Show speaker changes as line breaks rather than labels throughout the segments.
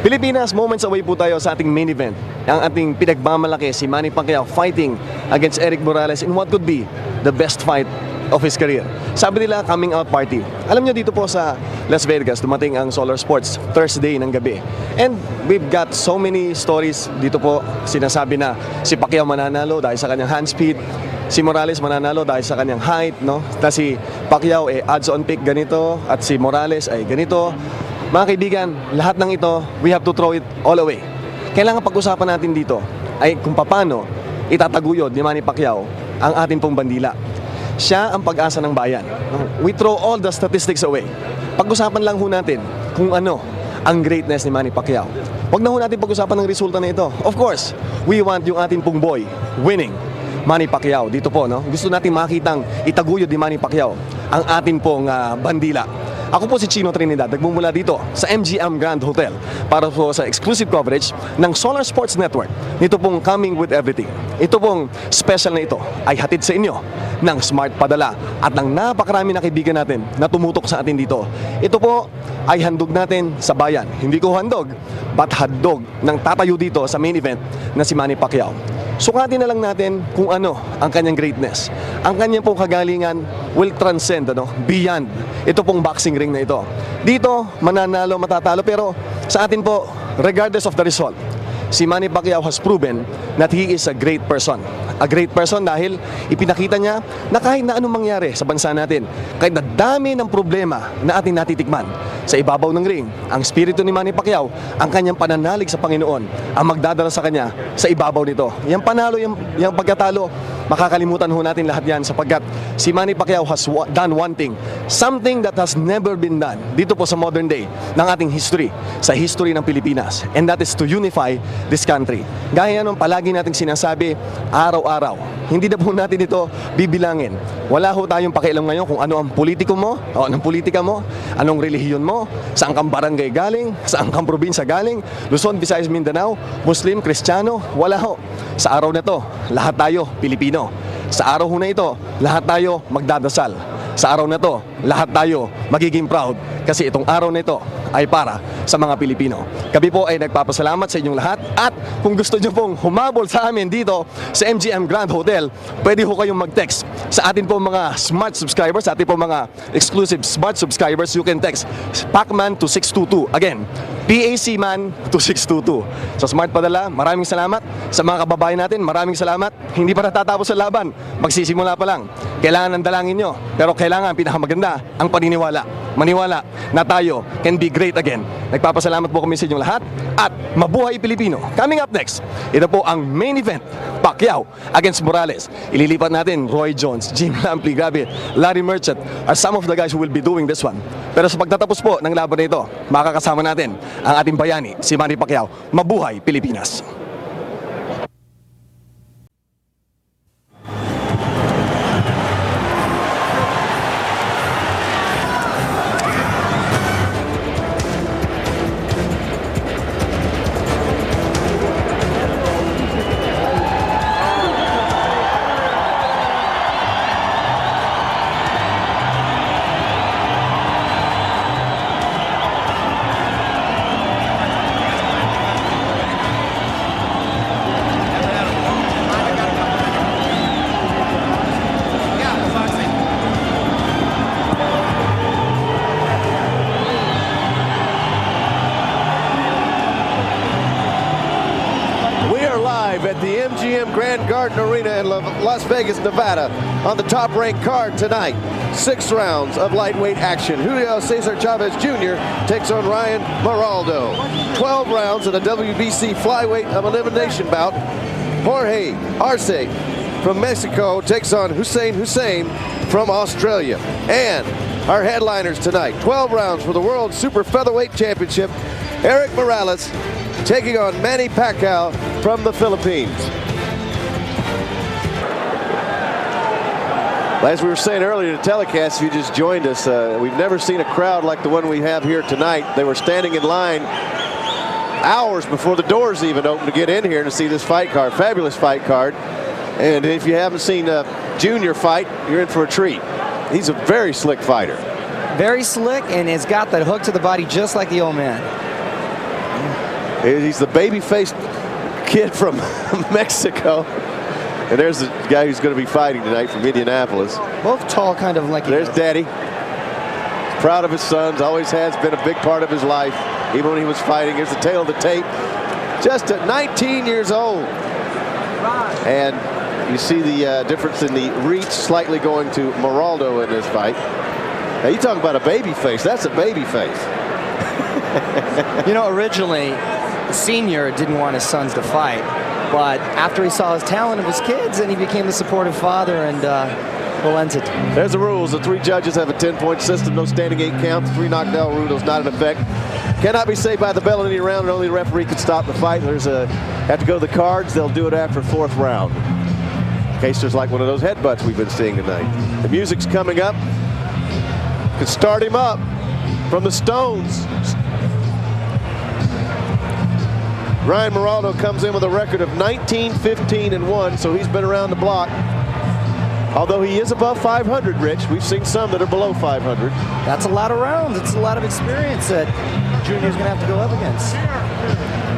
Pilipinas, moments away po tayo sa ating main event. Ang ating pinagmamalaki, si Manny Pacquiao fighting against Erik Morales in what could be the best fight of his career. Sabi nila, coming out party. Alam nyo, dito po sa Las Vegas, dumating ang Solar Sports Thursday ng gabi. And we've got so many stories dito po. Sinasabi na si Pacquiao mananalo dahil sa kanyang hand speed, si Morales mananalo dahil sa kanyang height, no? Na si Pacquiao odds on pick ganito at si Morales ay ganito. Mga kaibigan, lahat ng ito, we have to throw it all away. Kailangan pag-usapan natin dito ay kung paano itataguyod ni Manny Pacquiao ang ating pong bandila. Siya ang pag-asa ng bayan. We throw all the statistics away. Pag-usapan lang ho natin kung ano ang greatness ni Manny Pacquiao. Huwag na ho natin pag-usapan ng resulta na ito. Of course, we want yung ating pong boy winning, Manny Pacquiao. Dito po, no? Gusto natin makitang itaguyod ni Manny Pacquiao ang ating pong bandila. Ako po si Chino Trinidad, nagmumula dito sa MGM Grand Hotel para po sa exclusive coverage ng Solar Sports Network. Nito pong Coming With Everything. Ito pong special na ito ay hatid sa inyo ng Smart Padala at ng napakarami na kaibigan natin na tumutok sa atin dito. Ito po ay handog natin sa bayan. Hindi ko handog, but handog ng tatayo dito sa main event na si Manny Pacquiao. Sukatin na lang natin kung ano ang kanyang greatness. Ang kanyang pong kagalingan will transcend, beyond ito pong boxing ring na ito. Dito, mananalo, matatalo, pero sa atin po, regardless of the result, si Manny Pacquiao has proven that he is a great person. A great person dahil ipinakita niya na kahit na anong mangyari sa bansa natin, kahit na dami ng problema na ating natitikman, sa ibabaw ng ring, ang spirito ni Manny Pacquiao, ang kanyang pananalig sa Panginoon, ang magdadala sa kanya sa ibabaw nito. Yung panalo, yung pagkatalo, makakalimutan ho natin lahat yan sapagkat si Manny Pacquiao has done one thing, something that has never been done dito po sa modern day ng ating history, sa history ng Pilipinas, and that is to unify this country. Gaya nung palagi nating sinasabi, araw-araw, hindi na po natin ito bibilangin. Wala ho tayong pakialam ngayon kung ano ang politiko mo, o anong politika mo, anong relihiyon mo, saan kang barangay galing, saan kang probinsya galing, Luzon, Visayas, Mindanao, Muslim, Kristiyano, wala ho. Sa araw na to, lahat tayo Pilipino. Sa araw ho na ito, lahat tayo magdadasal. Sa araw na to, lahat tayo magiging proud kasi itong araw na ito ay para sa mga Pilipino. Kami po ay nagpapasalamat sa inyong lahat at kung gusto nyo pong humabol sa amin dito sa MGM Grand Hotel, pwede ho kayong mag-text sa atin po mga smart subscribers, sa atin po mga exclusive smart subscribers. You can text Pacman to 622. Again, PACman to 622. Sa Smart Padala, maraming salamat. Sa mga kababayan natin, maraming salamat. Hindi pa natatapos ang laban, magsisimula pa lang. Kailangan ng dalangin nyo, pero kailangan pinakamaganda ang paniniwala. Maniwala na tayo can be great again. Nagpapasalamat po kami sa inyong lahat at mabuhay Pilipino. Coming up next, ito po ang main event, Pacquiao against Morales. Ililipat natin Roy Jones, Jim Lampley, grabe, Larry Merchant are some of the guys who will be doing this one. Pero sa pagtatapos po ng laban na ito, makakasama natin ang ating bayani, si Manny Pacquiao. Mabuhay Pilipinas!
At the MGM Grand Garden Arena in Las Vegas, Nevada, on the top-ranked card tonight. 6 rounds of lightweight action. Julio Caesar Chavez Jr. takes on Ryan Maraldo. 12 rounds of the WBC flyweight of elimination bout. Jorge Arce from Mexico takes on Hussein Hussein from Australia. And our headliners tonight, 12 rounds for the World Super Featherweight Championship. Erik Morales taking on Manny Pacquiao from the Philippines. As we were saying earlier in the telecast, if you just joined us, we've never seen a crowd like the one we have here tonight. They were standing in line hours before the doors even opened to get in here to see this fight card. Fabulous fight card. And if you haven't seen Junior fight, you're in for a treat. He's a very slick fighter.
Very slick, and has got that hook to the body just like the old man.
He's the baby-faced kid from Mexico. And there's the guy who's going to be fighting tonight from Indianapolis.
Both tall, kind of like.
There's Daddy. He's proud of his sons. Always has been a big part of his life, even when he was fighting. Here's the tail of the tape. Just at 19 years old. And you see the difference in the reach slightly going to Maraldo in this fight. Now, you talk about a baby face. That's a baby face.
You know, originally, Senior didn't want his sons to fight. But after he saw his talent of his kids, and he became the supportive father and relented.
There's the rules. The 3 judges have a 10-point system. No standing 8 counts. 3 knockdown rule is not in effect. Cannot be saved by the bell in any round, and only the referee can stop the fight. Have to go to the cards. They'll do it after 4th round. In case there's like one of those headbutts we've been seeing tonight. The music's coming up. Could start him up from the stones. Ryan Maraldo comes in with a record of 19-15-1, so he's been around the block. Although he is above 500, Rich. We've seen some that are below 500.
That's a lot of rounds. It's a lot of experience that Junior's going to have to go up against.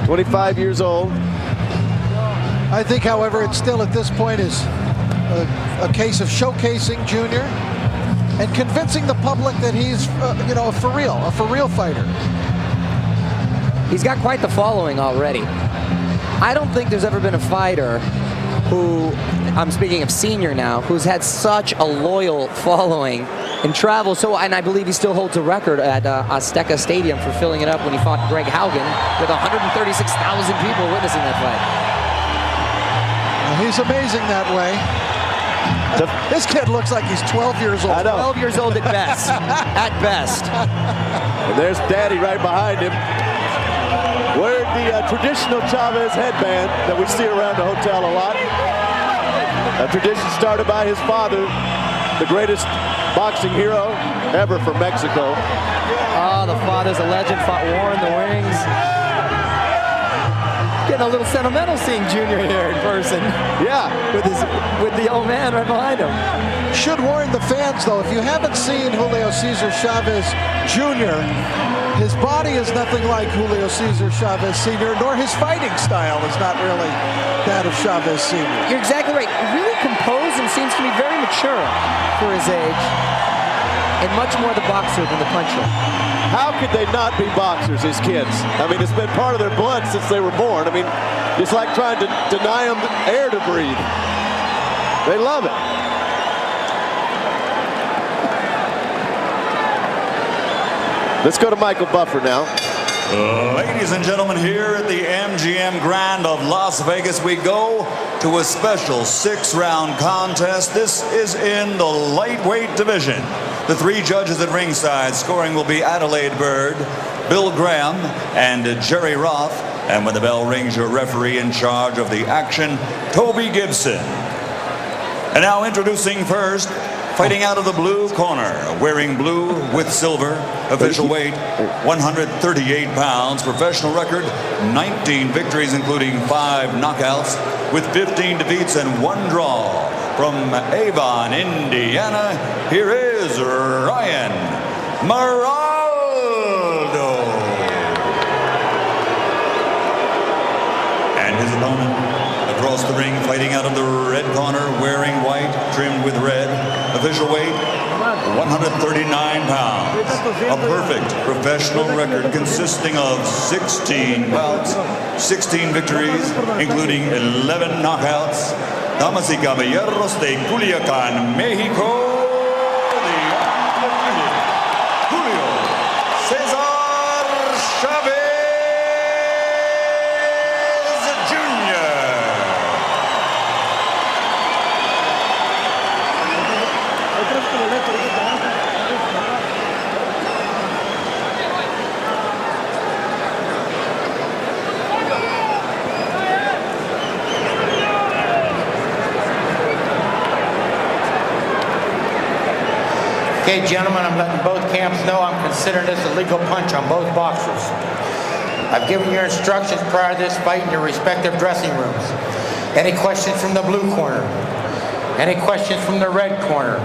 25 years old.
I think, however, it still at this point is a case of showcasing Junior and convincing the public that he's, you know, a for real fighter.
He's got quite the following already. I don't think there's ever been a fighter who, I'm speaking of Senior now, who's had such a loyal following and travel. And I believe he still holds a record at Azteca Stadium for filling it up when he fought Greg Haugen with 136,000 people witnessing that fight.
He's amazing that way. This kid looks like he's 12 years old.
I know.
12 years old at best. At best.
And there's Daddy right behind him. Wearing the traditional Chavez headband that we see around the hotel a lot. A tradition started by his father, the greatest boxing hero ever from Mexico.
Oh, the father's a legend, fought war in the wings. Getting a little sentimental seeing Junior here in person.
Yeah.
With the old man right behind him.
Should warn the fans, though, if you haven't seen Julio Caesar Chavez Jr., his body is nothing like Julio Caesar Chavez Sr., nor his fighting style is not really that of Chavez Sr.
You're exactly right. Really composed and seems to be very mature for his age. And much more the boxer than the puncher.
How could they not be boxers, his kids? I mean, it's been part of their blood since they were born. I mean, it's like trying to deny them air to breathe. They love it. Let's go to Michael Buffer now.
Ladies and gentlemen, here at the MGM Grand of Las Vegas, we go to a special 6-round contest. This is in the lightweight division. The 3 judges at ringside scoring will be Adelaide Bird, Bill Graham, and Jerry Roth. And when the bell rings, your referee in charge of the action, Toby Gibson. And now introducing first, fighting out of the blue corner, wearing blue with silver, official weight 138 pounds, professional record 19 victories including 5 knockouts with 15 defeats and 1 draw. From Avon, Indiana, here is Ryan Maraldo. And his opponent across the ring, fighting out of the red corner, wearing white, trimmed with red. Official weight, 139 pounds. A perfect professional record consisting of 16 bouts, 16 victories, including 11 knockouts. Damas y caballeros de Culiacán, México, the undefeated Julio Caesar Chavez Jr.
Okay, gentlemen, I'm letting both camps know I'm considering this a legal punch on both boxers. I've given your instructions prior to this fight in your respective dressing rooms. Any questions from the blue corner? Any questions from the red corner?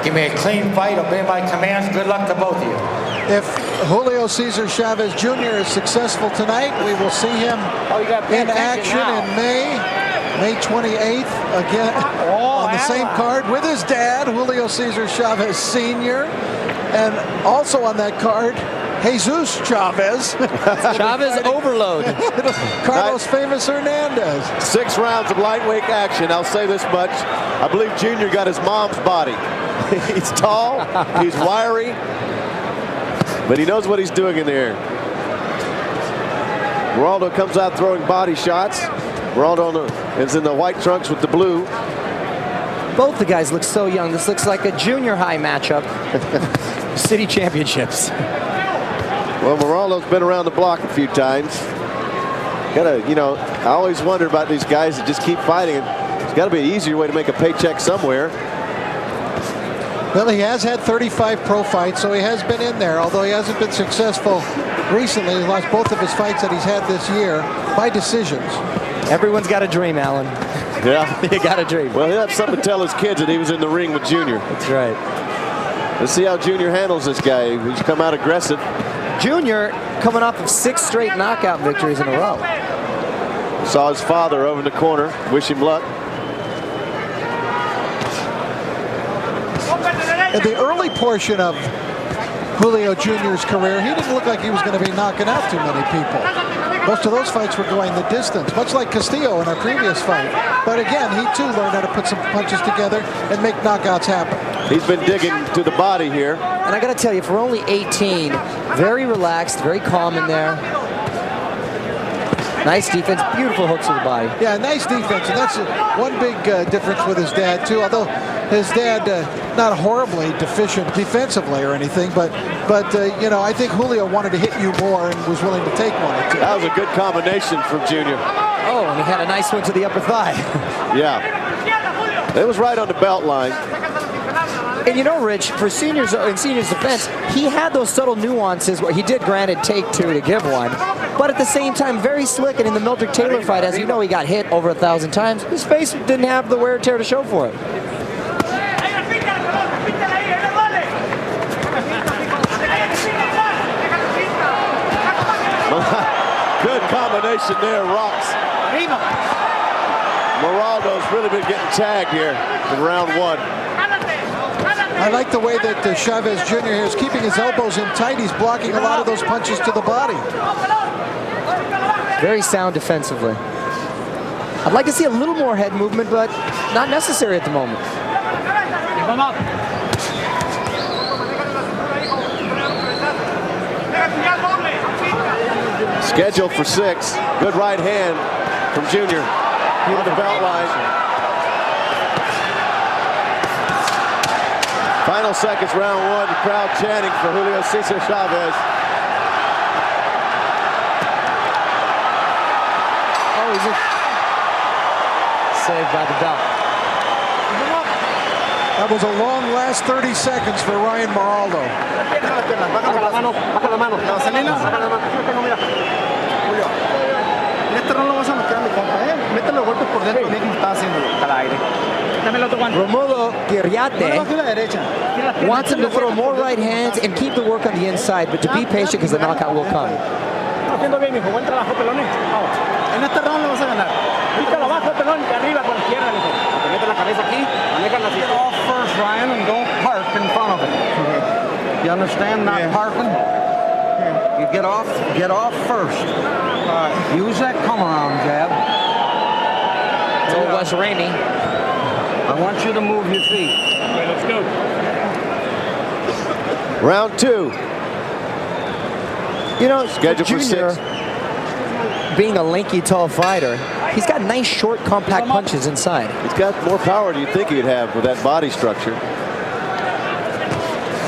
Give me a clean fight, obey my commands. Good luck to both of you.
If Julio Caesar Chavez Jr. is successful tonight. We will see him in action in May 28th, again on the same card with his dad, Julio Caesar Chavez Sr. And also on that card, Jesus Chavez.
Chavez overload.
Carlos Famous Hernandez.
6 rounds of lightweight action. I'll say this much. I believe Junior got his mom's body. He's tall, he's wiry, but he knows what he's doing in the air. Maraldo comes out throwing body shots. Maraldo is in the white trunks with the blue.
Both the guys look so young. This looks like a junior high matchup. City championships.
Well, Maraldo's been around the block a few times. I always wonder about these guys that just keep fighting. There's got to be an easier way to make a paycheck somewhere.
Well, he has had 35 pro fights, so he has been in there, although he hasn't been successful recently. He's lost both of his fights that he's had this year by decisions.
Everyone's got a dream, Alan.
Yeah.
You got a dream.
Well, he'll have something to tell his kids that he was in the ring with Junior.
That's right.
Let's see how Junior handles this guy. He's come out aggressive.
Junior coming off of 6 straight knockout victories in a row.
Saw his father over in the corner. Wish him luck.
In the early portion of Julio Jr.'s career, he didn't look like he was going to be knocking out too many people. Most of those fights were going the distance, much like Castillo in our previous fight. But again, he too learned how to put some punches together and make knockouts happen.
He's been digging to the body here.
And I got to tell you, for only 18, very relaxed, very calm in there. Nice defense, beautiful hooks to the body.
Yeah, nice defense, and that's one big difference with his dad too. Although his dad not horribly deficient defensively or anything, but I think Julio wanted to hit you more and was willing to take one or two.
That was a good combination from Junior.
Oh, and he had a nice one to the upper thigh.
Yeah, it was right on the belt line.
And you know, Rich, for Senior's defense, he had those subtle nuances where he did, granted, take 2 to give 1. But at the same time, very slick. And in the Mildred Taylor fight, as you know, he got hit over 1,000 times. His face didn't have the wear and tear to show for it.
Good combination there, rocks. Maraldo's really been getting tagged here in round 1.
I like the way that Chavez Jr. here is keeping his elbows in tight. He's blocking a lot of those punches to the body.
Very sound defensively. I'd like to see a little more head movement, but not necessary at the moment.
Scheduled for 6. Good right hand from Junior on the belt line. Final seconds, round 1. The crowd chanting for Julio Caesar Chavez.
Oh, he's saved by the belt.
That was a long last 30 seconds for Ryan Maraldo.
Romulo Guiriate wants him to throw more right hands and keep the work on the inside, but to be patient because the knockout will come.
Get off first, Ryan, and don't park in front of it. You understand? Not parking. You get off first. Use that come around jab.
Told Wes Ramey.
I want you to move your feet. Okay, let's go.
Round 2.
You know,
Scheduled for
Junior,
6.
being a lanky, tall fighter, he's got nice, short, compact punches inside.
He's got more power than you'd think he'd have with that body structure.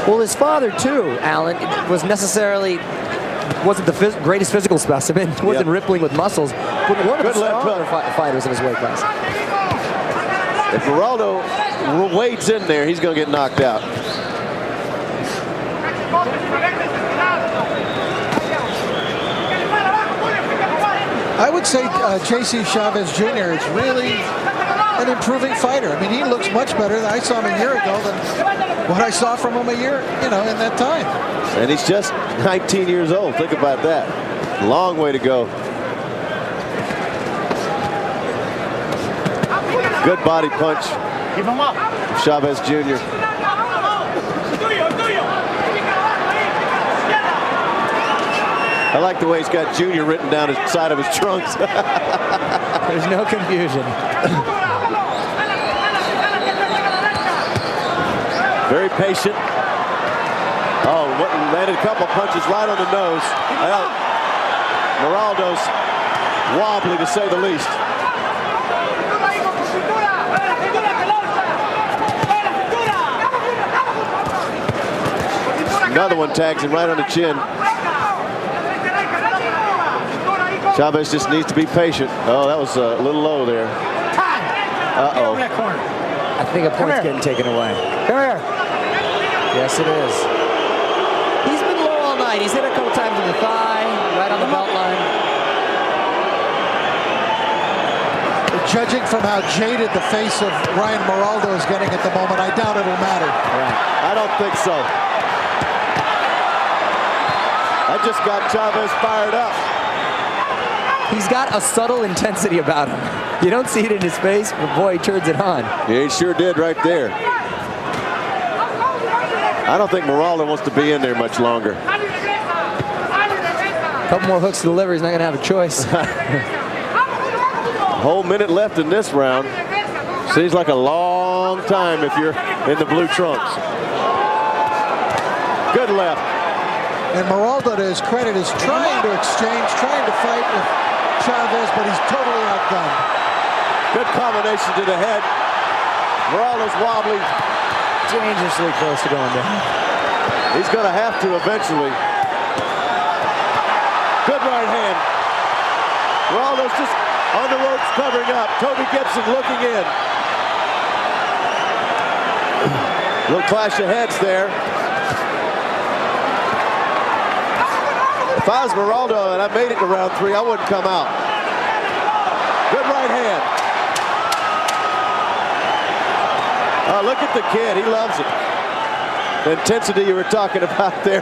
Well, his father, too, Alan, wasn't the greatest physical specimen, wasn't rippling with muscles, but one of the stronger fighters in his weight class.
If Maraldo wades in there, he's going to get knocked out.
I would say J.C. Chavez Jr. is really an improving fighter. I mean, he looks much better than I saw him a year ago than what I saw from him a year, in that time.
And he's just 19 years old. Think about that. Long way to go. Good body punch.
Keep him up.
Chavez Jr. I like the way he's got Junior written down the side of his trunks.
There's no confusion.
Very patient. Oh, landed a couple punches right on the nose. Well, Maraldo's wobbly to say the least. Another one tags him right on the chin. Chavez just needs to be patient. Oh, that was a little low there. Uh-oh.
I think a point's getting taken away.
Come here.
Yes, it is. He's been low all night. He's hit a couple times in the thigh, right on the belt line.
Judging from how jaded the face of Ryan Maraldo is getting at the moment, I doubt it'll matter.
Right. I don't think so. I just got Chavez fired up.
He's got a subtle intensity about him. You don't see it in his face, but boy, he turns it on.
Yeah, he sure did right there. I don't think Maraldo wants to be in there much longer.
A couple more hooks to the liver, he's not going to have a choice.
A whole minute left in this round. Seems like a long time if you're in the blue trunks. Good left.
And Maraldo, to his credit, is trying to exchange, trying to fight with Chavez, but he's totally outgunned.
Good combination to the head. Maraldo's wobbly.
Dangerously close to going down.
He's going to have to eventually. Good right hand. Maraldo's just on the ropes covering up. Toby Gibson looking in. Little clash of heads there. If I was Maraldo and I made it to round 3, I wouldn't come out. Good right hand. Look at the kid. He loves it. The intensity you were talking about there,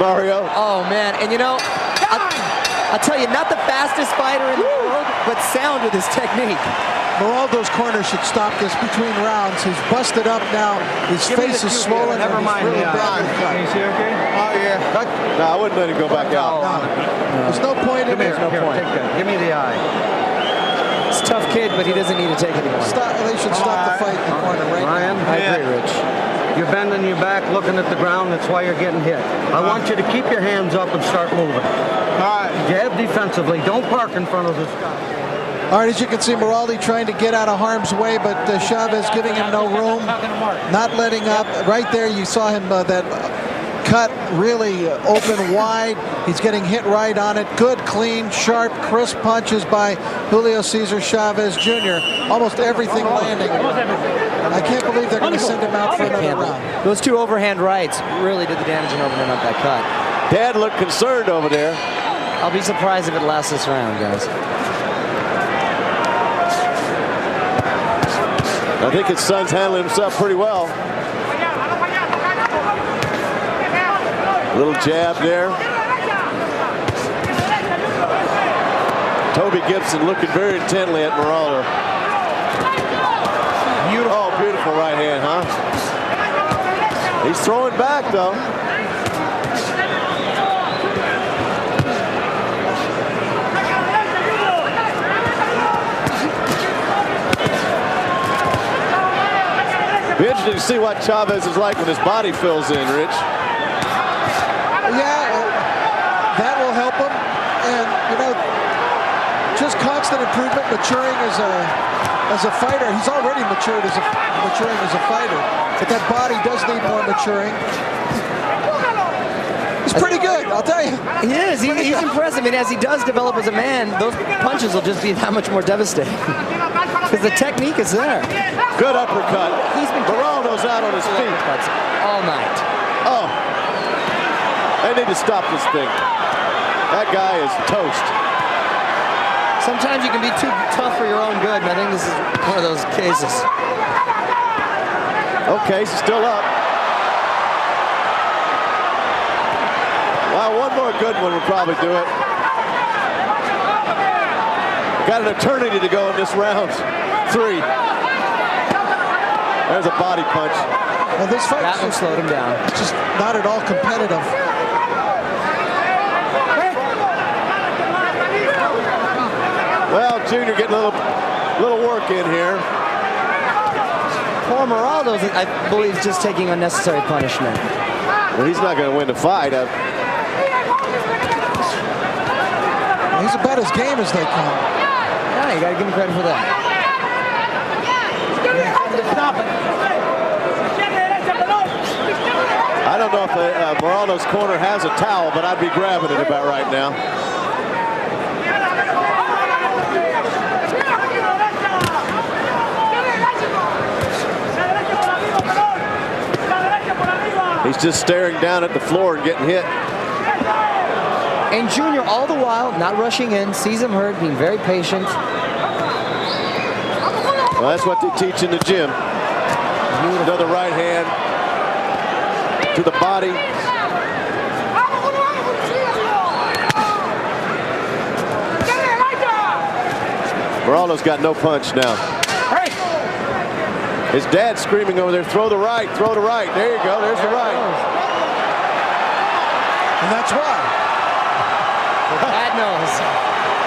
Mario.
Oh, man. And, I'll tell you, not the fastest fighter in the world, but sound with his technique.
Maraldo's corner should stop this between rounds. He's busted up now. His face is swollen.
Never mind.
Really badly cut.
Is he okay? Oh, yeah.
No, I wouldn't let him go back out.
No. There's no point in it.
No point. Give me the eye.
He's a tough kid, but he doesn't need to take it anymore.
They should stop the fight in the corner right
Ryan,
now.
I agree, Rich.
You're bending your back, looking at the ground. That's why you're getting hit. I want you to keep your hands up and start moving. All right. Jab defensively. Don't park in front of this guy.
All right, as you can see, Maraldo trying to get out of harm's way, but Chavez giving him no room, not letting up. Right there, you saw him, that cut really open wide. He's getting hit right on it. Good, clean, sharp, crisp punches by Julio Caesar Chavez Jr. Almost everything landing. I can't believe they're going to send him out for another round.
Those two overhand rights really did the damage in opening up that cut.
Dad looked concerned over there.
I'll be surprised if it lasts this round, guys.
I think his son's handling himself pretty well. Little jab there. Toby Gibson looking very intently at Maraldo. Oh, beautiful right hand, huh? He's throwing back, though. Be interesting to see what Chavez is like when his body fills in, Rich.
Yeah, that will help him. And, just constant improvement, maturing as a fighter. He's already maturing as a fighter. But that body does need more maturing. He's pretty good, I'll tell you.
He is. He's impressive. And as he does develop as a man, those punches will just be that much more devastating. Because the technique is there.
Good uppercut.
He's been
Maraldo's out on his feet
all night.
Oh, they need to stop this thing. That guy is toast.
Sometimes you can be too tough for your own good, and I think this is one of those cases.
Okay, she's still up. Wow, one more good one would probably do it. Got an eternity to go in this round 3. There's a body punch.
Well, this fight
That one slowed him down.
It's just not at all competitive.
Well, Junior getting a little work in here.
Poor Maraldo, I believe, just taking unnecessary punishment.
Well, he's not going to win the fight.
He's about as game as they come.
Yeah, you got to give him credit for that.
I don't know if Maraldo's corner has a towel, but I'd be grabbing it about right now. He's just staring down at the floor and getting hit.
And Junior, all the while, not rushing in, sees him hurt, being very patient.
Well, that's what they teach in the gym. Another right hand to the body. Maraldo's got no punch now. His dad's screaming over there, throw the right, throw the right. There you go, there's the right.
And that's why.
Dad knows.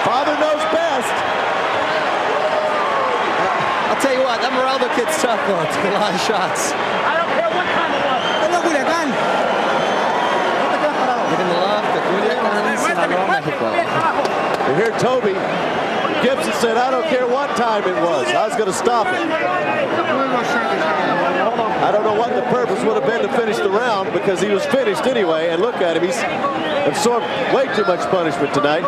Father knows best.
I'll tell you what, that Maraldo kid's tough though. Took a lot of shots.
I don't care what time it was.
Giving the love to Culiacan, Sinaloa, Mexico.
You hear Toby Gibson said, I don't care what time it was. I was going to stop it. I don't know what the purpose would have been to finish the round because he was finished anyway. And look at him. He's absorbed way too much punishment tonight.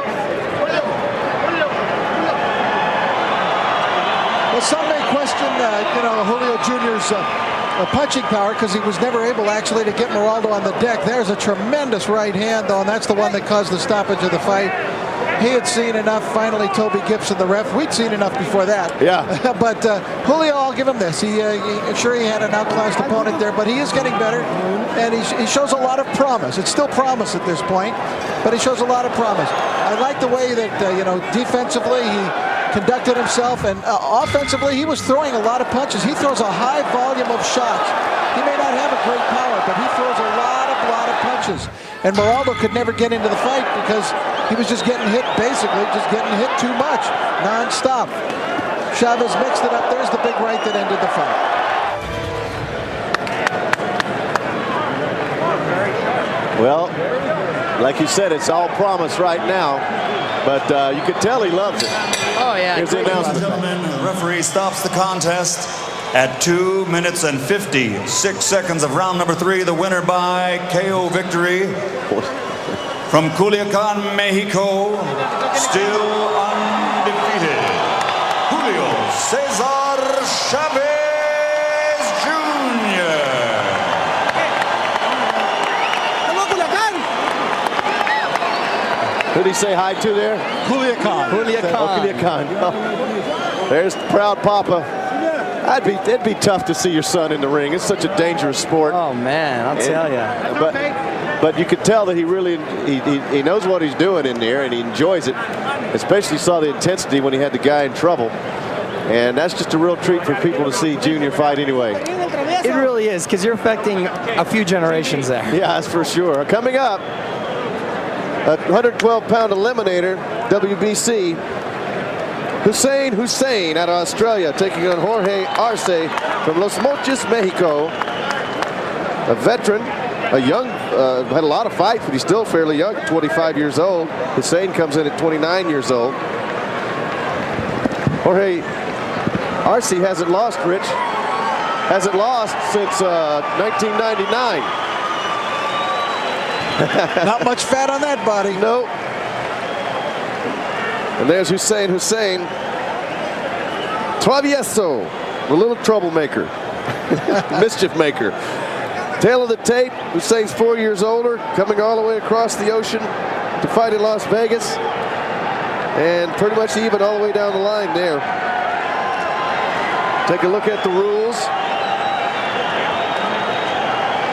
Well, some may question, Julio Jr.'s punching power because he was never able actually to get Maraldo on the deck. There's a tremendous right hand, though, and that's the one that caused the stoppage of the fight. He had seen enough. Finally, Toby Gibson, the ref. We'd seen enough before that.
Yeah.
But Julio, I'll give him this. Sure, he had an outclassed opponent there, but he is getting better, and he shows a lot of promise. It's still promise at this point, but he shows a lot of promise. I like the way that, defensively he conducted himself, and offensively he was throwing a lot of punches. He throws a high volume of shots. He may not have a great power, but he throws a lot of punches. And Maraldo could never get into the fight because he was just getting hit, basically, just getting hit too much, non-stop. Chavez mixed it up. There's the big right that ended the fight.
Well, like you said, it's all promise right now, but you could tell he loves it.
Oh, yeah.
Here's the announcement.
Gentlemen, the referee stops the contest at 2 minutes and 56 seconds of round number 3. The winner by KO victory from Culiacan, Mexico, still undefeated, Julio Caesar Chavez Jr.
Who did he say hi to there?
Culiacan.
Culiacan. Oh, there's the proud Papa. It'd be tough to see your son in the ring. It's such a dangerous sport.
Oh, man, I'll tell you.
But you could tell that he really he knows what he's doing in there, and he enjoys it. Especially saw the intensity when he had the guy in trouble. And that's just a real treat for people to see Junior fight anyway.
It really is, because you're affecting a few generations there.
Yeah, that's for sure. Coming up, a 112-pound eliminator, WBC, Hussein Hussein out of Australia, taking on Jorge Arce from Los Mochis, Mexico. A veteran, a young, had a lot of fights, but he's still fairly young, 25 years old. Hussein comes in at 29 years old. Jorge Arce hasn't lost, Rich. Hasn't lost since 1999.
Not much fat on that body.
No. And there's Hussein Hussein. Travieso, the little troublemaker. Mischief maker. Tail of the tape, Hussein's 4 years older, coming all the way across the ocean to fight in Las Vegas. And pretty much even all the way down the line there. Take a look at the rules.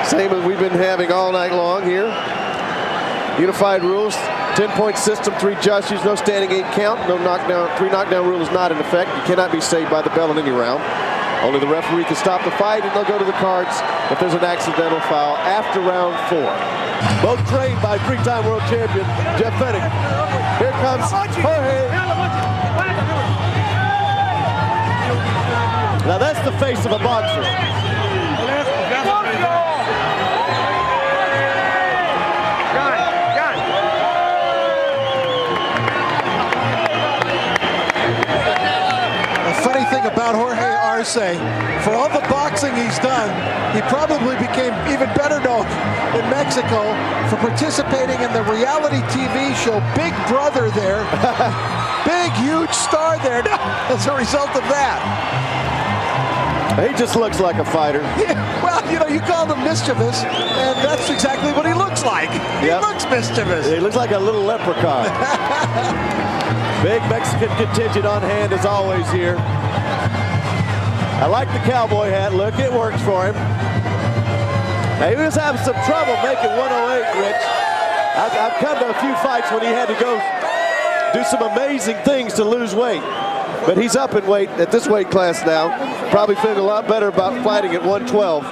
Same as we've been having all night long here. Unified rules, 10-point system, 3 judges, no standing 8 count, no knockdown. 3 knockdown rule is not in effect. You cannot be saved by the bell in any round. Only the referee can stop the fight, and they'll go to the cards if there's an accidental foul after round 4. Both trained by 3-time world champion Jeff Fennick. Here comes Jorge. Now that's the face of a boxer.
The funny thing about Jorge Arce, for all the boxing he's done, he probably became even better known in Mexico for participating in the reality TV show Big Brother there. Big, huge star there as a result of that.
He just looks like a fighter.
Yeah, well, you know, you called him mischievous, and that's exactly what he looks like. He looks mischievous.
He looks like a little leprechaun. Big Mexican contingent on hand as always here. I like the cowboy hat look. It works for him. Now, he was having some trouble making 108, Rich. I've come to a few fights when he had to go do some amazing things to lose weight. But he's up in weight at this weight class now. Probably feeling a lot better about fighting at 112.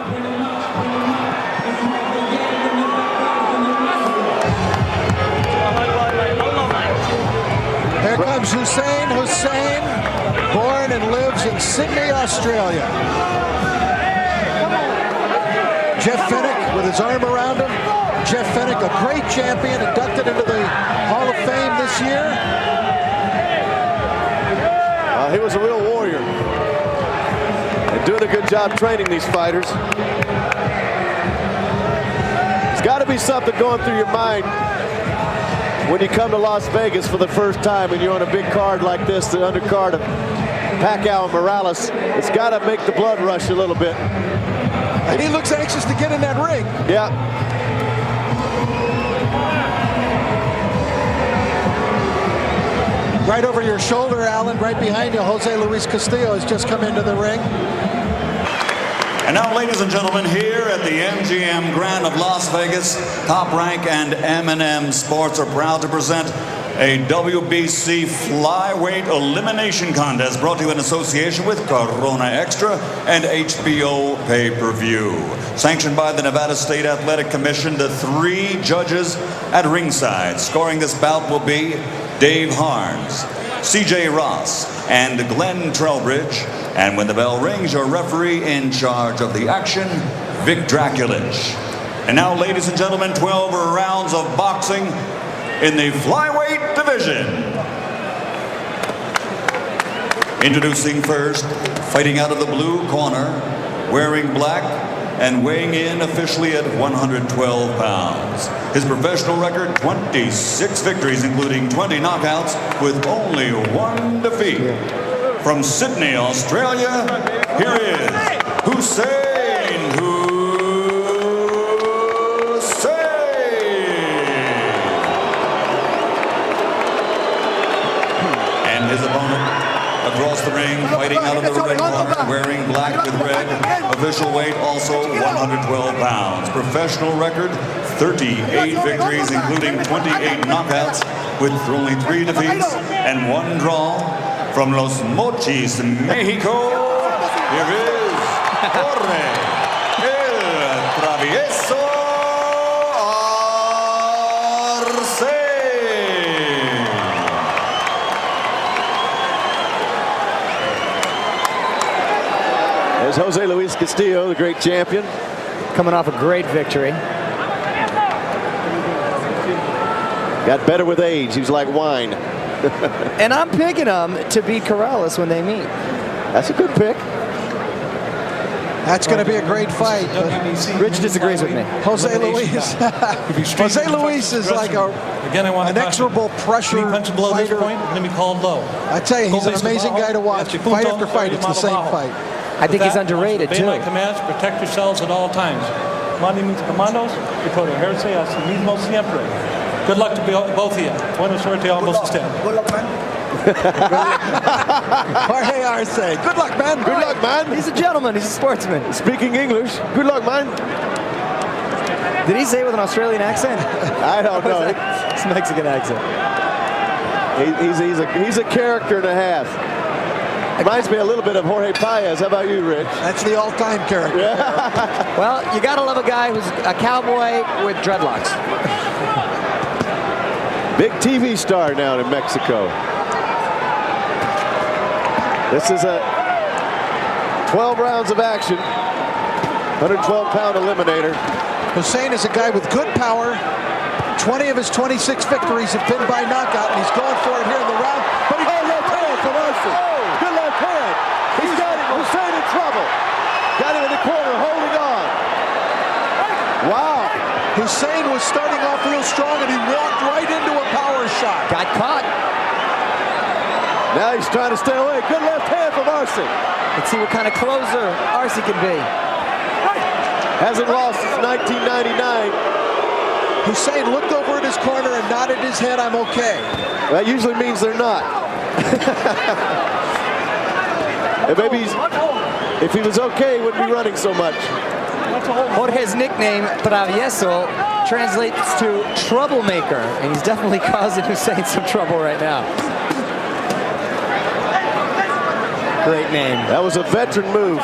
Here comes Hussein Hussein, born and lives in Sydney, Australia. Jeff Fennick with his arm around him. Jeff Fennick, a great champion, inducted into the Hall of Fame this year.
He was a real warrior. And doing a good job training these fighters. There's got to be something going through your mind when you come to Las Vegas for the first time and you're on a big card like this, the undercard of Pacquiao-Morales. It's got to make the blood rush a little bit.
And he looks anxious to get in that ring.
Yeah.
Right over your shoulder, Alan, right behind you, Jose Luis Castillo has just come into the ring.
And now, ladies and gentlemen, here at the MGM Grand of Las Vegas, Top Rank and M&M Sports are proud to present a WBC flyweight elimination contest brought to you in association with Corona Extra and HBO PPV. Sanctioned by the Nevada State Athletic Commission, the 3 judges at ringside. Scoring this bout will be Dave Harns, CJ Ross, and Glenn Trowbridge. And when the bell rings, your referee in charge of the action, Vic Draculich. And now, ladies and gentlemen, 12 rounds of boxing in the flyweight division. Introducing first, fighting out of the blue corner, wearing black and weighing in officially at 112 pounds. His professional record, 26 victories, including 20 knockouts, with only 1 defeat. From Sydney, Australia, here is Hussein Hussein. And his opponent across the ring, fighting out of the red corner, wearing black with red. Official weight also 112 pounds. Professional record, 38 victories, including 28 knockouts, with only 3 defeats and 1 draw. From Los Mochis, Mexico, here is Jorge El Travieso Arce.
There's Jose Luis Castillo, the great champion.
Coming off a great victory.
Got better with age. He was like wine.
And I'm picking him to beat Morales when they meet.
That's a good pick.
That's going to be a great fight.
Rich disagrees with me.
Jose Luis. Jose Luis is like an inexorable pressure fighter.
Let me call low.
I tell you, he's an amazing guy to watch. Fight after fight, it's the same fight.
I think he's underrated, too.
Obey my commands, protect yourselves at all times. Mande mis comandos y protegerse a sí mismo siempre. Good luck to both of you. Buena suerte a ambos ustedes.
Good luck, man.
Jorge Arce. Good luck, man.
Good luck, man.
He's a gentleman. He's a sportsman.
Speaking English. Good luck, man.
Did he say it with an Australian accent?
I don't know.
It's a Mexican accent.
He's a character and a half. Reminds me a little bit of Jorge Paez. How about you, Rich?
That's the all-time character.
Yeah.
Well, you got to love a guy who's a cowboy with dreadlocks.
Big TV star now in Mexico. This is a 12 rounds of action. 112-pound eliminator.
Hussein is a guy with good power. 20 of his 26 victories have been by knockout, and he's going for it here in the round. But he
left hand from Arce. Good left hand. He's got him. Hussein in trouble. Got him in the corner, holding on. Wow.
Hussein was starting off real strong, and he walked right into a power shot.
Got caught.
Now he's trying to stay away. Good left hand from Arce.
Let's see what kind of closer Arce can be.
Hasn't lost since 1999.
Hussein looked over at his corner and nodded his head, I'm okay.
That usually means they're not. And maybe if he was okay, he wouldn't be running so much.
Jorge's nickname, Travieso, translates to troublemaker, and he's definitely causing Hussein some trouble right now. Great name.
That was a veteran move.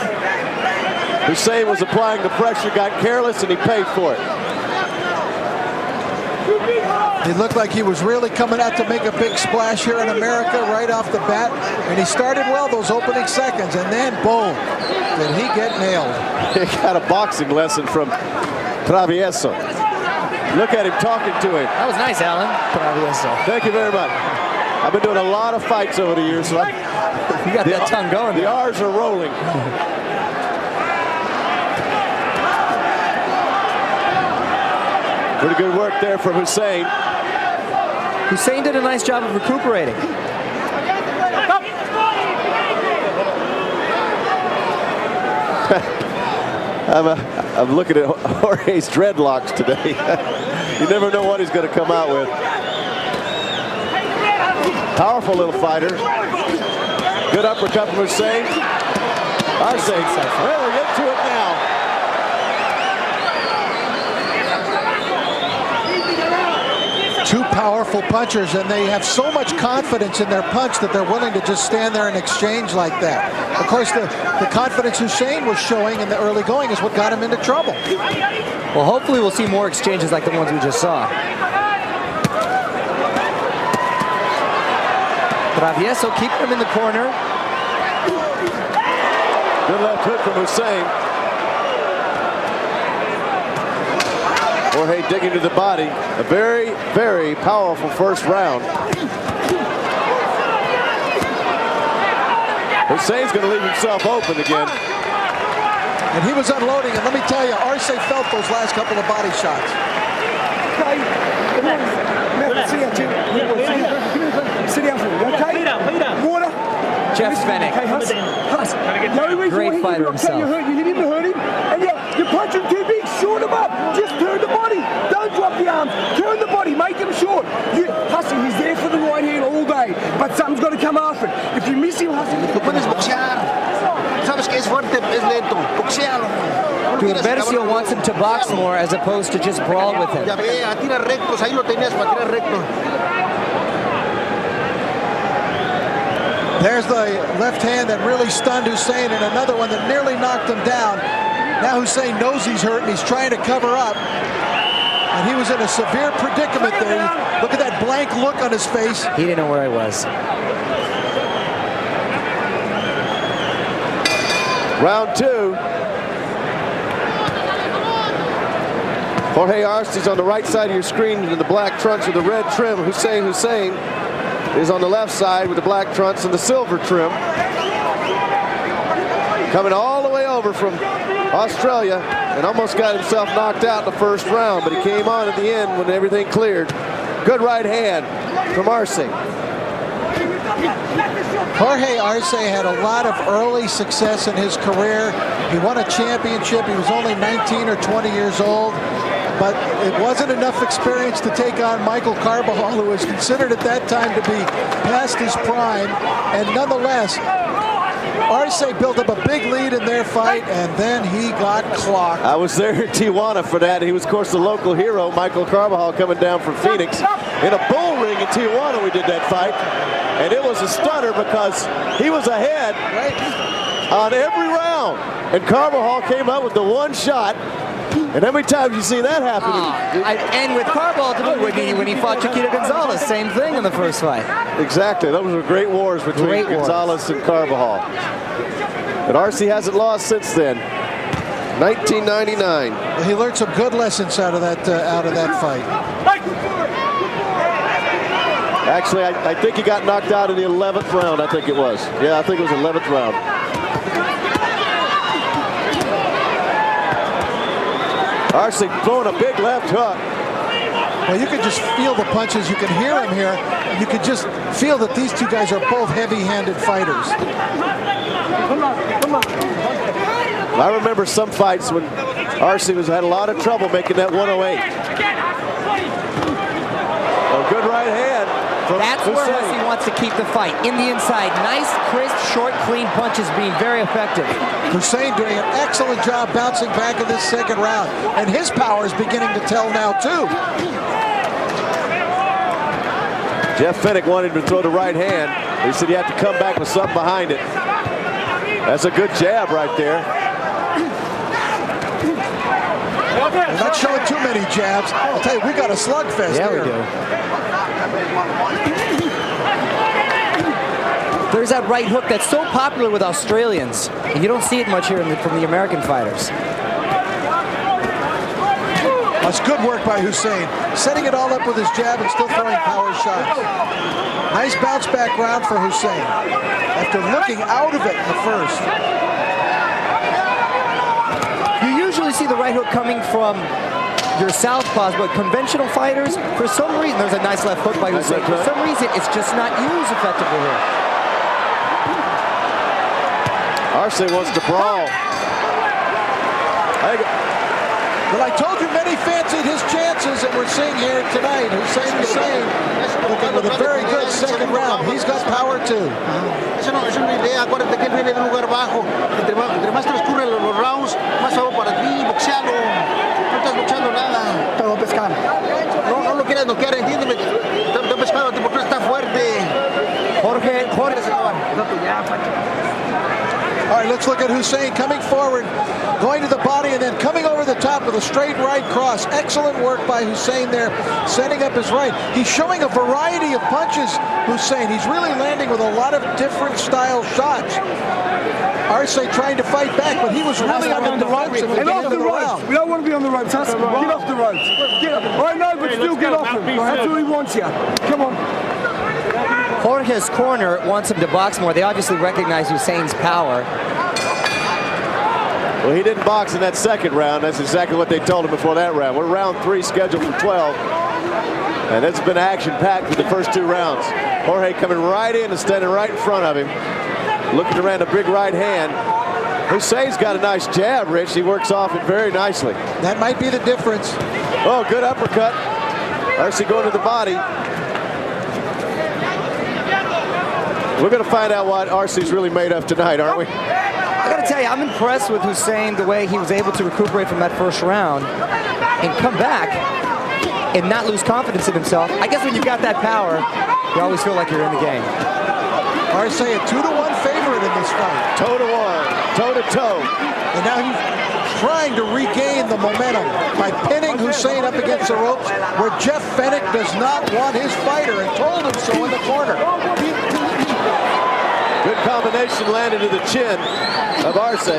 Hussein was applying the pressure, got careless, and he paid for it.
He looked like he was really coming out to make a big splash here in America right off the bat. And he started well those opening seconds, and then boom, did he get nailed.
He got a boxing lesson from Travieso. Look at him talking to him.
That was nice, Alan. Travieso.
Thank you very much. I've been doing a lot of fights over the years, so
you got that tongue going.
The R's are rolling. Pretty good work there from Hussein.
Hussein did a nice job of recuperating.
I'm looking at Jorge's dreadlocks today. You never know what he's going to come out with. Powerful little fighter. Good uppercut from Hussein. Arce. Well, we'll get to it now.
Two powerful punchers, and they have so much confidence in their punch that they're willing to just stand there and exchange like that. Of course, the confidence Hussein was showing in the early going is what got him into trouble.
Well, hopefully we'll see more exchanges like the ones we just saw. Travieso keeping him in the corner.
Good left hook from Hussein. Jorge digging to the body. A very, very powerful first round. Hussein's going to leave himself open again.
And he was unloading, and let me tell you, Arce felt those last couple of body shots.
Jeff Fennick. Great fighter himself.
You hit him, and you're punching too big. Short him up. Just turn the body. Don't drop the arms. Turn the body. Make him short. Hussein, he's there for the right hand all day, but something's got to come after it. If you miss him, Hussein,
Lo puedes boxear. Sabes que es fuerte, es lento. Boxealo.
Versio wants him to box more as opposed to just brawl with him.
Ya ve, tira rectos. Ahí lo tenías para tirar recto.
There's the left hand that really stunned Hussein, and another one that nearly knocked him down. Now Hussein knows he's hurt, and he's trying to cover up. And he was in a severe predicament there. Look at that blank look on his face.
He didn't know where he was.
Round two. Jorge Arce is on the right side of your screen in the black trunks with the red trim. Hussein Hussein is on the left side with the black trunks and the silver trim. Coming all the way over from Australia and almost got himself knocked out in the first round, but he came on at the end when everything cleared. Good right hand from Arce.
Jorge Arce had a lot of early success in his career. He won a championship. He was only 19 or 20 years old. but it wasn't enough experience to take on Michael Carbajal, who was considered at that time to be past his prime. And nonetheless, Arce built up a big lead in their fight, and then he got clocked.
I was there in Tijuana for that. He was, of course, the local hero, Michael Carbajal, coming down from Phoenix. In a bull ring in Tijuana, we did that fight. And it was a stunner because he was ahead on every round. And Carbajal came up with the one shot. And how many times you see that happen?
And with Carbajal, when he fought Chiquita Gonzalez, same thing in the first fight.
Exactly. Those were great wars between Gonzalez and Carbajal. But Arce hasn't lost since then. 1999.
He learned some good lessons out of that fight.
Actually, I think he got knocked out in the 11th round, I think it was. Yeah, I think it was 11th round. Arce throwing a big left hook.
Well, you could just feel the punches. You can hear him here. You could just feel that these two guys are both heavy-handed fighters.
I remember some fights when Arce had a lot of trouble making that 108. A good right hand.
That's where Hussein wants to keep the fight, in the inside. Nice, crisp, short, clean punches being very effective.
Hussein doing an excellent job bouncing back in this second round. And his power is beginning to tell now, too.
Jeff Fennick wanted to throw the right hand. He said he had to come back with something behind it. That's a good jab right there.
We're not showing too many jabs. I'll tell you, we got a slugfest here.
We do. There's that right hook that's so popular with Australians, and you don't see it much here from the American fighters.
That's good work by Hussein, setting it all up with his jab and still throwing power shots. Nice bounce back round for Hussein after looking out of it in the first.
You usually see the right hook coming from your southpaws, but conventional fighters, for some reason, there's a nice left hook by Hussein. For some reason, it's just not used effectively here.
Arce wants to brawl.
Well, I told you many fancied his chances, and we're seeing here tonight Hussein looking with a very good second round. He's got power too.
Eso no es una idea. Acuérdate que él viene de un lugar bajo. Entre más transcurren los rounds, más favor para ti. Boxealo. No estás boxeando nada. Todo pescado. No lo quieras noquear, entiéndeme. Todo pescado, porque está fuerte.
Jorge.
All right, let's look at Hussein coming forward, going to the body, and then coming over the top with a straight right cross. Excellent work by Hussein there, setting up his right. He's showing a variety of punches, Hussein. He's really landing with a lot of different style shots. Arce trying to fight back, but he was really on the defensive at the end of the round.
We don't want to be on the ropes. Get off the ropes. Get up. I know, but still get off him. That's all he wants here. Come on.
Jorge's corner wants him to box more. They obviously recognize Hussein's power.
Well, he didn't box in that second round. That's exactly what they told him before that round. We're round 3 scheduled for 12. And it's been action-packed for the first 2 rounds. Jorge coming right in and standing right in front of him. Looking around a big right hand. Hussein's got a nice jab, Rich. He works off it very nicely.
That might be the difference.
Oh, good uppercut. Arce going to the body. We're going to find out what Arce's really made of tonight, aren't we?
I got to tell you, I'm impressed with Hussein, the way he was able to recuperate from that first round and come back and not lose confidence in himself. I guess when you've got that power, you always feel like you're in the game.
Arce a 2-1 favorite in this fight.
Toe-to-one, toe-to-toe.
And now he's trying to regain the momentum by pinning Hussein up against the ropes, where Jeff Fennick does not want his fighter and told him so in the corner.
Good combination landed to the chin of Arce.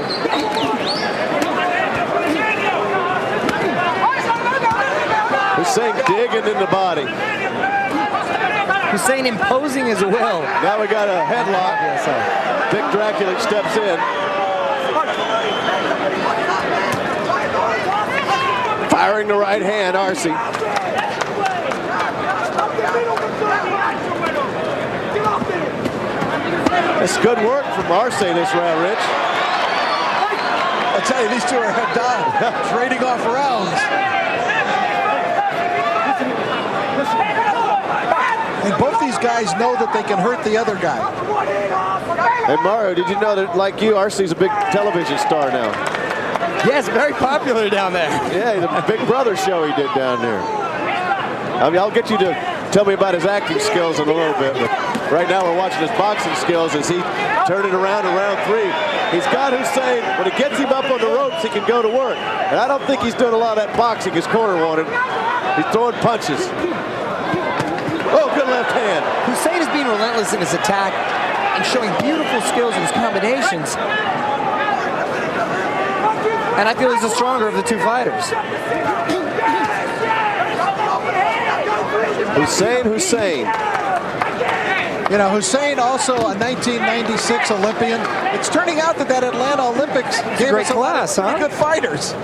Hussein digging in the body.
Hussein imposing his will.
Now we got a headlock. Big Dracula steps in. Firing the right hand, Arce. It's good work from Arce this round, Rich.
I tell you, these two are trading off rounds. these guys know that they can hurt the other guy.
Hey, Mario, did you know that, like you, Arce's a big television star now?
Yes, very popular down there.
Yeah, the Big Brother show he did down there. I mean, I'll get you to tell me about his acting skills in a little bit. But right now we're watching his boxing skills as he turned it around in round 3. He's got Hussein. When it gets him up on the ropes, he can go to work. And I don't think he's doing a lot of that boxing his corner wanted. He's throwing punches. Oh, good left hand.
Hussein is being relentless in his attack and showing beautiful skills in his combinations. And I feel he's the stronger of the two fighters.
Hussein.
You know, Hussein also a 1996 Olympian. It's turning out that Atlanta Olympics gave us a lot of pretty good fighters.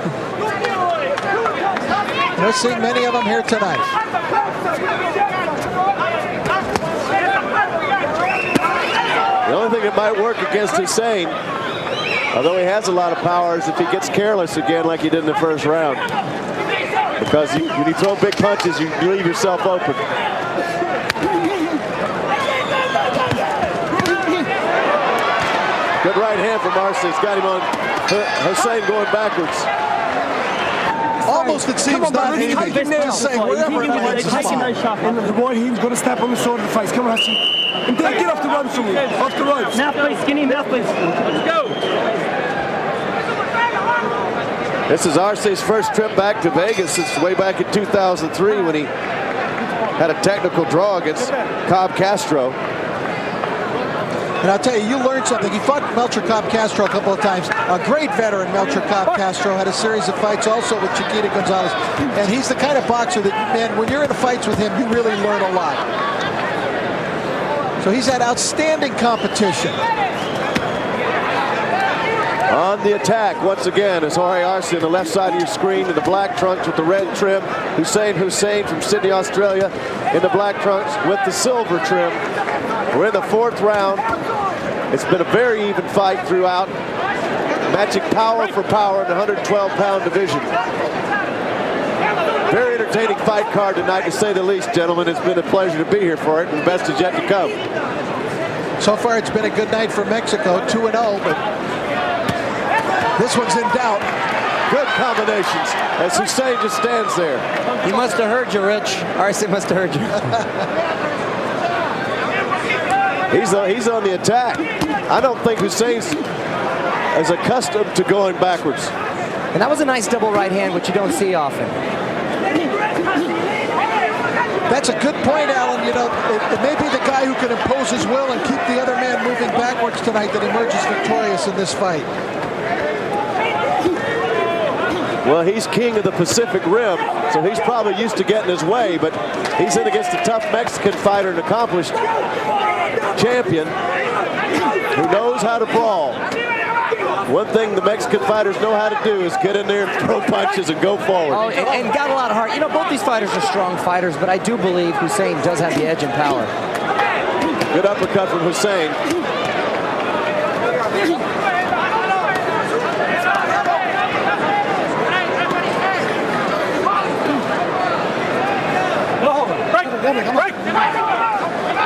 We're seeing many of them here tonight.
The only thing that might work against Hussein, although he has a lot of power, is if he gets careless again like he did in the first round. Because when you throw big punches, you leave yourself open. Good right hand from Arce. He's got him on Hussein going backwards.
Almost, it seems, not easy. Hussein, wherever it lands, it's fine.
And the right hand's going to step on the sword of the face. Come on, Hussein. And then get off the ropes from me. Off the ropes.
Mouth, please. Skinny mouth, please. Let's go.
This is Arce's first trip back to Vegas since way back in 2003 when he had a technical draw against Cobb Castro.
And I'll tell you, you learned something. He fought Melcher Cobb Castro a couple of times. A great veteran, Melcher Cobb Castro, had a series of fights also with Chiquita Gonzalez. And he's the kind of boxer that, man, when you're in the fights with him, you really learn a lot. So he's had outstanding competition.
On the attack, once again, is Jorge Arce on the left side of your screen in the black trunks with the red trim. Hussein from Sydney, Australia, in the black trunks with the silver trim. We're in the 4th round. It's been a very even fight throughout, matching power for power in the 112-pound division. Very entertaining fight card tonight, to say the least, gentlemen. It's been a pleasure to be here for it, and the best is yet to come.
So far, it's been a good night for Mexico, 2-0, but this one's in doubt.
Good combinations as Hussein just stands there.
He must have heard you, Rich. Arce must have heard you.
He's on the attack. I don't think Hussein's as accustomed to going backwards.
And that was a nice double right hand, which you don't see often.
That's a good point, Alan. You know, it may be the guy who can impose his will and keep the other man moving backwards tonight that emerges victorious in this fight.
Well, he's king of the Pacific Rim, so he's probably used to getting his way, but he's in against a tough Mexican fighter, an accomplished champion who knows how to brawl. One thing the Mexican fighters know how to do is get in there and throw punches and go forward.
Oh, and got a lot of heart. You know, both these fighters are strong fighters, but I do believe Hussein does have the edge in power.
Good uppercut from Hussein.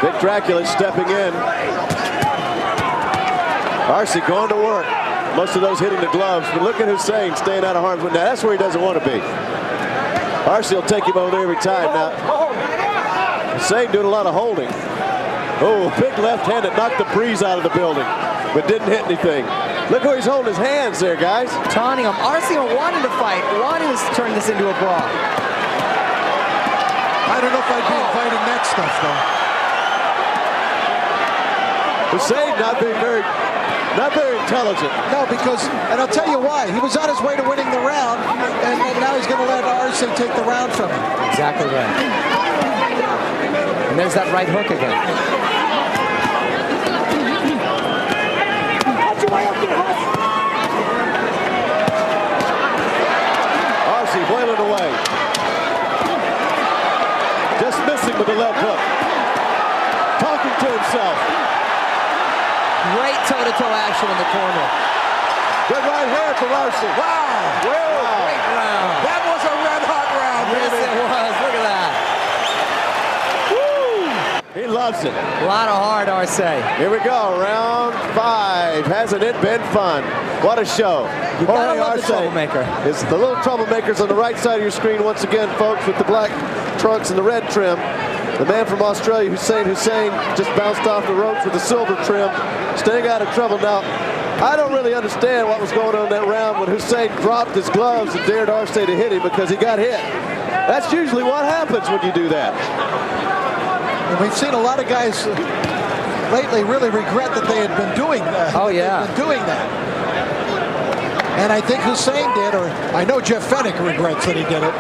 Vic Dracula stepping in. Arce going to work. Most of those hitting the gloves, but look at Hussein staying out of harm's way. Now that's where he doesn't want to be. Arce will take him over there every time. Now Hussein doing a lot of holding. Oh, big left hand that knocked the breeze out of the building, but didn't hit anything. Look how he's holding his hands there, guys.
Taunting him. Arce wanting to fight, wanting to turn this into a brawl.
I don't know if I'd be inviting that stuff, though.
Hussein not being very intelligent.
No, because, and I'll tell you why. He was on his way to winning the round, and now he's going to let Arce take the round from him.
Exactly right. And there's that right hook again.
Arce boiling away. Just missing with the left hook. Talking to himself.
Great toe-to-toe action in the corner.
Good right hand from Arce.
Wow.
Great round.
That was a red-hot round,
Yes,
baby.
it was. Look at that.
He loves it.
A lot of heart, Arce.
Here we go, round 5. Hasn't it been fun? What a show.
You gotta love the troublemaker.
Is the little troublemakers on the right side of your screen once again, folks, with the black trunks and the red trim. The man from Australia, Hussein Hussein, just bounced off the ropes with the silver trim, staying out of trouble. Now, I don't really understand what was going on in that round when Hussein dropped his gloves and dared Arce to hit him because he got hit. That's usually what happens when you do that.
And we've seen a lot of guys lately really regret that they had been doing that.
Oh, yeah.
They've been doing that. And I think Hussein did, or I know Jeff Fennick regrets that he did it.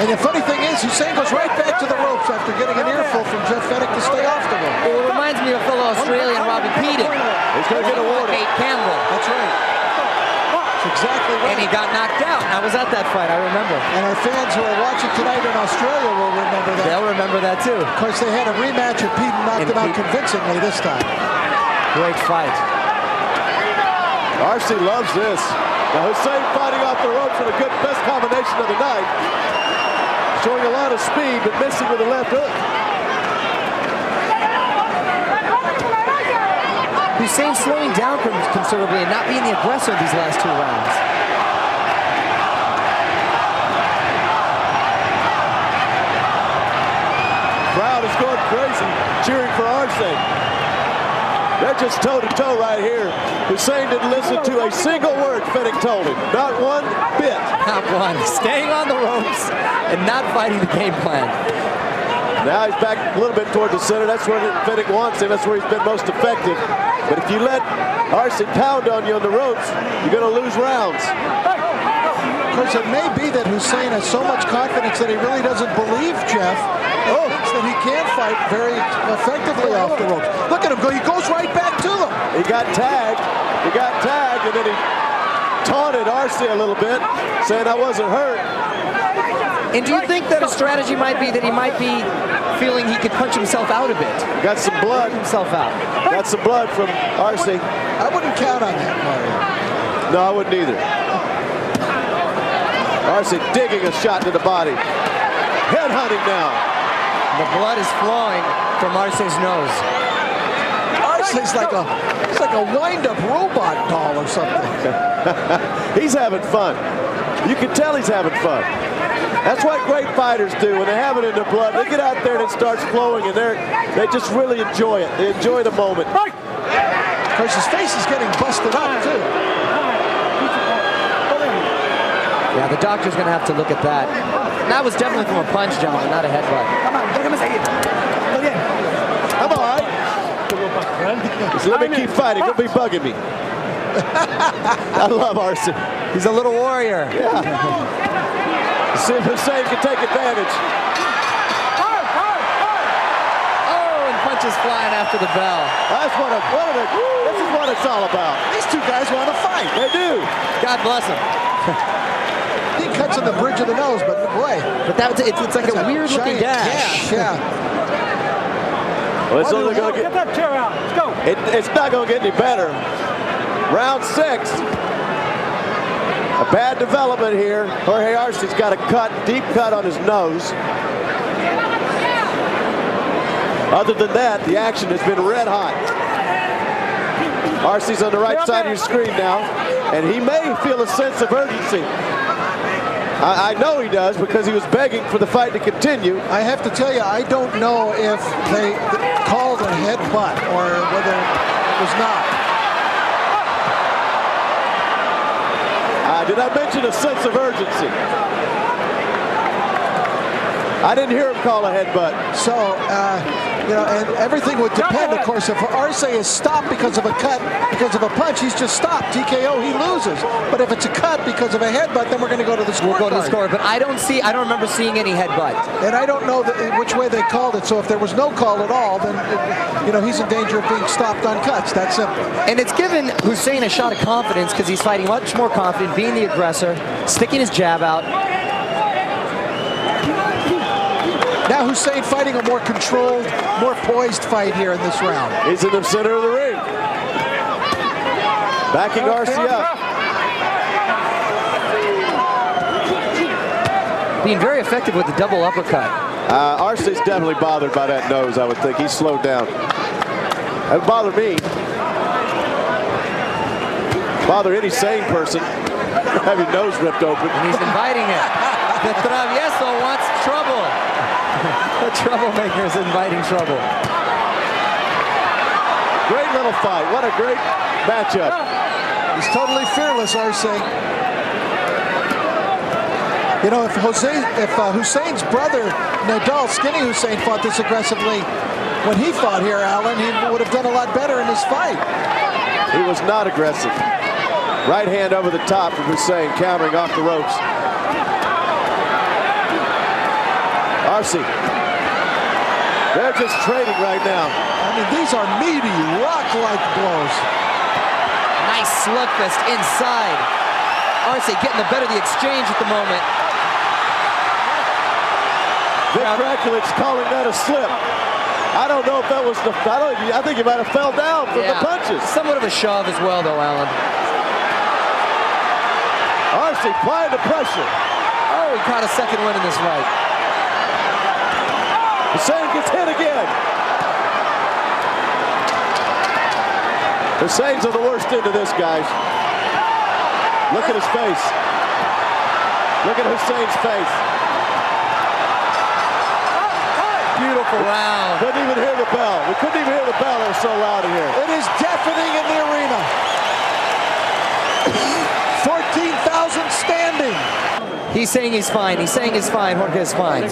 And the funny thing is, Hussein goes right back to the ropes after getting an earful from Jeff Fennick to stay off the rope.
Well, it reminds me of fellow Australian Robbie Peaton.
He's going to get a warning.
Nate Campbell.
That's right. That's exactly right.
And he got knocked out. I was at that fight, I remember.
And our fans who are watching tonight in Australia will remember that.
They'll remember that too.
Of course, they had a rematch and Peaton knocked him out convincingly this time.
Great fight.
Arce loves this. Now Hussein fighting off the ropes with a good best combination of the night. Showing a lot of speed, but missing with the left hook.
Hussein slowing down considerably and not being the aggressor these last 2 rounds.
Crowd is going crazy, cheering for Arce. They're just toe-to-toe right here. Hussein didn't listen to a single word Fennick told him. Not one bit.
Not one. Staying on the ropes and not fighting the game plan.
Now he's back a little bit toward the center. That's where Fennick wants him. That's where he's been most effective. But if you let Arce pound on you on the ropes, you're going to lose rounds.
Of course, it may be that Hussein has so much confidence that he really doesn't believe Jeff. Thinks that he can fight very effectively off the ropes. Look at him go. He goes right back to them.
He got tagged. And then he taunted Arce a little bit, saying I wasn't hurt.
And do you think that a strategy might be that he might be feeling he could punch himself out a bit?
Got some blood.
Himself out.
Got some blood from Arce.
I wouldn't count on that, Mario.
No, I wouldn't either. Arce digging a shot to the body. Headhunting now.
The blood is flowing from Arce's nose.
Arce's like a wind-up robot doll or something.
He's having fun. You can tell he's having fun. That's what great fighters do when they have it in their blood. They get out there and it starts flowing, and they just really enjoy it. They enjoy the moment.
Of course, his face is getting busted up too.
Yeah, the doctor's going to have to look at that. That was definitely from a punch, gentlemen, not a headbutt.
I'm all right. Just let me keep fighting. Don't be bugging me. I love Arce.
He's a little warrior.
Yeah. See if Hussein can take advantage.
Oh, and punches flying after the bell.
That's this is what it's all about.
These 2 guys want to fight.
They do.
God bless him.
He cuts in the bridge of the nose, but boy.
But it's like a weird looking gash.
Yeah.
Well, it's only going to
Get that chair out. Let's go.
It's not going to get any better. Round 6. A bad development here. Jorge Arce's got a deep cut on his nose. Other than that, the action has been red hot. Arce's on the right side of your screen now, and he may feel a sense of urgency. I know he does because he was begging for the fight to continue.
I have to tell you, I don't know if they called a headbutt or whether it was not.
Did I mention a sense of urgency? I didn't hear him call a headbutt.
So, and everything would depend, of course. If Arce is stopped because of a cut, because of a punch, he's just stopped. TKO, he loses. But if it's a cut because of a headbutt, then we're going to go to the score.
We'll go to the score. But I don't remember seeing any headbutt.
And I don't know which way they called it. So if there was no call at all, then, he's in danger of being stopped on cuts. That's simple.
And it's given Hussein a shot of confidence because he's fighting much more confident, being the aggressor, sticking his jab out.
Now Hussein fighting a more controlled, more poised fight here in this round.
He's in the center of the ring. Backing Arce up.
Being very effective with the double uppercut.
Arce's definitely bothered by that nose, I would think. He's slowed down. That would bother me. Bother any sane person. Have your nose ripped open.
And he's inviting it. The travieso wants trouble. The troublemaker is inviting trouble.
Great little fight. What a great matchup.
He's totally fearless, Arce. You know, if Hussein's brother, Nadal, Skinny Hussein, fought this aggressively when he fought here, Alan, he would have done a lot better in this fight.
He was not aggressive. Right hand over the top from Hussein, countering off the ropes. Arce. They're just trading right now.
I mean, these are meaty, rock-like blows.
Nice slugfest inside. Arce getting the better of the exchange at the moment.
Vic Draculic's calling that a slip. I don't know if that was the... I think he might have fell down from the punches.
Somewhat of a shove as well, though, Alan.
Arce applying the pressure.
Oh, he caught a second win in this fight.
Hussein gets hit again. Hussein's on the worst end of this, guys. Look at his face. Look at Hussein's face.
Beautiful round.
Couldn't even hear the bell. We couldn't even hear the bell. It was so loud in here.
It is deafening in the arena. 14,000 standing.
He's saying he's fine. He's saying he's fine. Jorge is fine.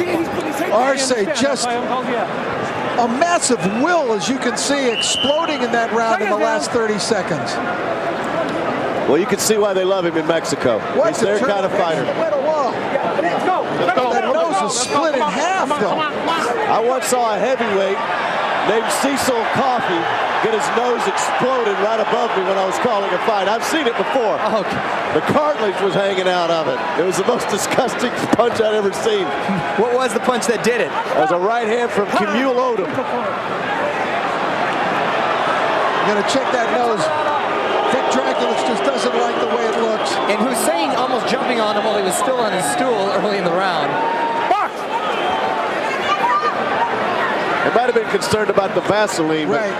Arce just a massive will, as you can see, exploding in that round in the last 30 seconds.
Well, you can see why they love him in Mexico. He's their kind of fighter.
That nose is split in half, though.
I once saw a heavyweight named Cecil Coffey get his nose exploded right above me when I was calling a fight. I've seen it before.
Okay.
The cartilage was hanging out of it. It was the most disgusting punch I'd ever seen.
What was the punch that did it?
It was a right hand from Camille Odom.
You're going to check that nose. Vic Draculic just doesn't like the way it looks.
And Hussein almost jumping on him while he was still on his stool early in the round.
They might have been concerned about the Vaseline.
Right.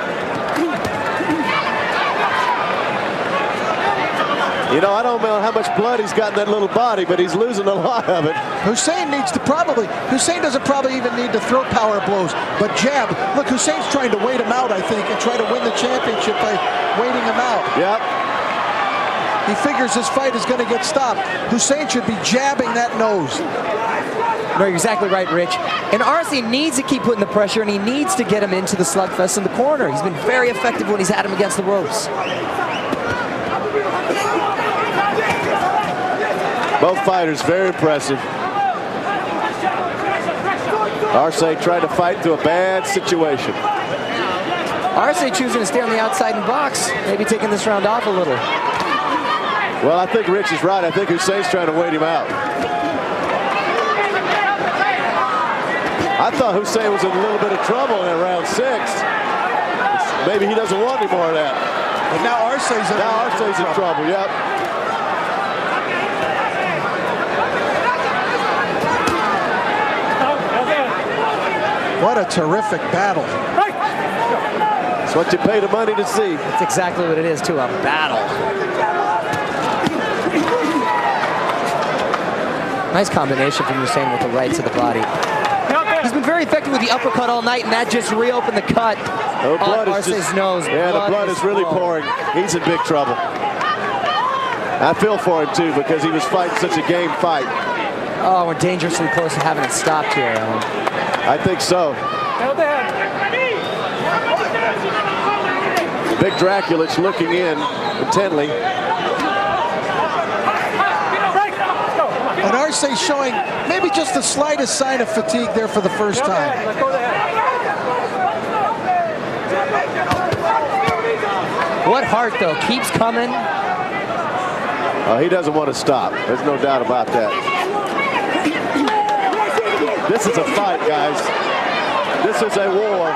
You know, I don't know how much blood he's got in that little body, but he's losing a lot of it.
Hussein doesn't probably even need to throw power blows, but jab. Look, Hussein's trying to wait him out, I think, and try to win the championship by waiting him out.
Yep.
He figures this fight is going to get stopped. Hussein should be jabbing that nose.
No, you're exactly right, Rich. And Arce needs to keep putting the pressure, and he needs to get him into the slugfest in the corner. He's been very effective when he's had him against the ropes.
Both fighters very impressive. Arce tried to fight through a bad situation.
Arce choosing to stay on the outside and box, maybe taking this round off a little.
Well, I think Rich is right. I think Hussein's trying to wait him out. I thought Hussein was in a little bit of trouble in round 6. Maybe he doesn't want any more of that.
But now Arce's
in trouble. Yep.
What a terrific battle.
That's what you pay the money to see.
That's exactly what it is, too, a battle. Nice combination from Hussein with the right to the body. He's been very effective with the uppercut all night, and that just reopened the cut on Arce's nose.
Yeah, the blood is really pouring. He's in big trouble. I feel for him, too, because he was fighting such a game fight.
Oh, we're dangerously close to having it stopped here, Alan.
I think so. Big Draculic looking in intently.
And Arce showing maybe just the slightest sign of fatigue there for the first time.
What heart, though, keeps coming.
He doesn't want to stop. There's no doubt about that. This is a fight, guys. This is a war.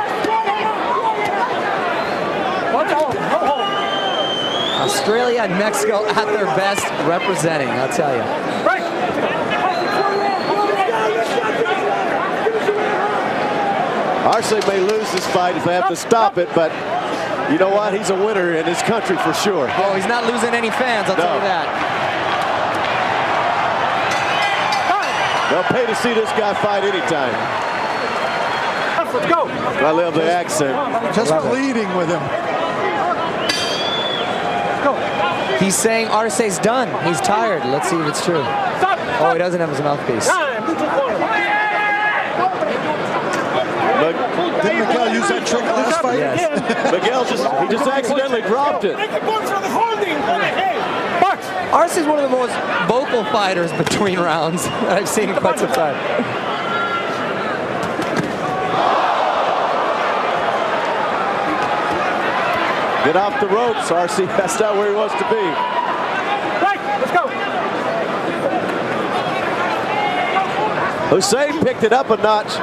Australia and Mexico at their best representing, I'll tell you.
Arce may lose this fight if they have to stop it, but you know what? He's a winner in his country for sure.
Oh, he's not losing any fans, I'll tell you that.
They'll pay to see this guy fight anytime.
Let's go.
I love the accent.
Just pleading with him.
He's saying Arce's done. He's tired. Let's see if it's true. Oh, he doesn't have his mouthpiece.
Didn't Miguel use that trick last fight?
Yes.
Miguel just accidentally dropped it.
Arce is one of the most vocal fighters between rounds that I've seen in quite some time.
Get off the ropes, Arce. That's not where he wants to be.
Right, let's go.
Hussein picked it up a notch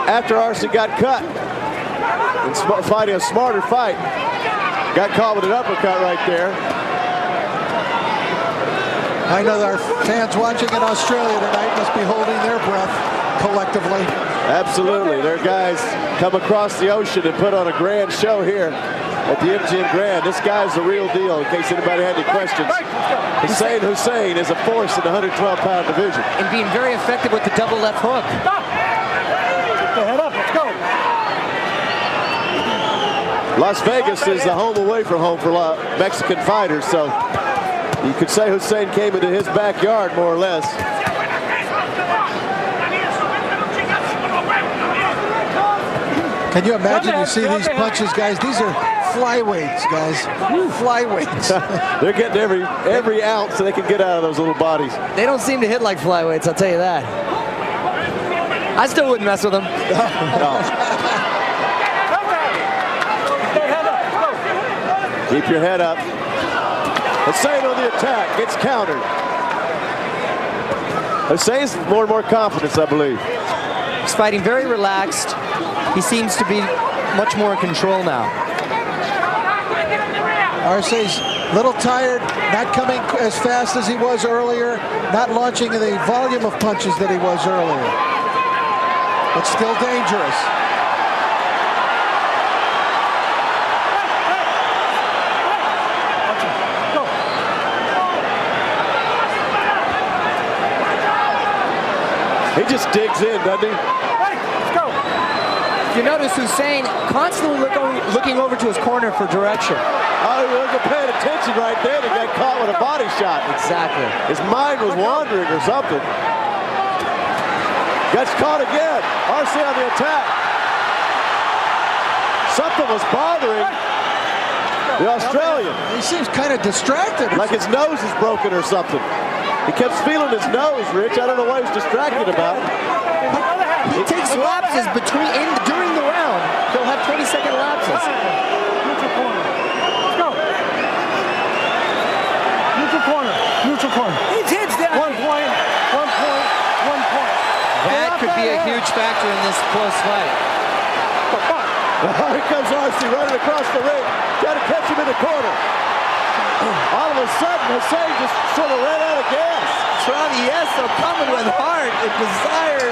after Arce got cut. And fighting a smarter fight. Got caught with an uppercut right there.
I know that our fans watching in Australia tonight must be holding their breath collectively.
Absolutely. Their guys come across the ocean and put on a grand show here at the MGM Grand. This guy's the real deal, in case anybody had any questions. Hussein Hussein is a force in the 112-pound division.
And being very effective with the double left hook.
Head up, let's go.
Las Vegas is the home away from home for Mexican fighters, so you could say Hussein came into his backyard, more or less.
Can you imagine? You see these punches, guys. These are flyweights, guys. Flyweights.
They're getting every ounce they can get out of those little bodies.
They don't seem to hit like flyweights, I'll tell you that. I still wouldn't mess with them.
No. Keep your head up. Hussein on the attack, gets countered. Hussein's more and more confidence, I believe.
He's fighting very relaxed. He seems to be much more in control now.
Arce's a little tired, not coming as fast as he was earlier, not launching the volume of punches that he was earlier. But still dangerous.
He just digs in, doesn't he?
You notice Hussein constantly looking over to his corner for direction.
Oh, he wasn't paying attention right there. He got caught with a body shot.
Exactly.
His mind was wandering or something. Gets caught again. Arce on the attack. Something was bothering the Australian.
He seems kind of distracted.
Like his nose is broken or something. He kept feeling his nose, Rich. I don't know what he was distracted about.
He takes lapses during the round. He'll have 20-second lapses.
Neutral corner. Let's go. Neutral corner. Neutral corner. His head's down. 1 point. 1 point. 1 point.
That could be a huge factor in this close fight.
Here comes Arce running across the ring. Trying to catch him in the corner. All of a sudden, Hussein just sort of ran out of gas.
Travieso coming with heart and desire.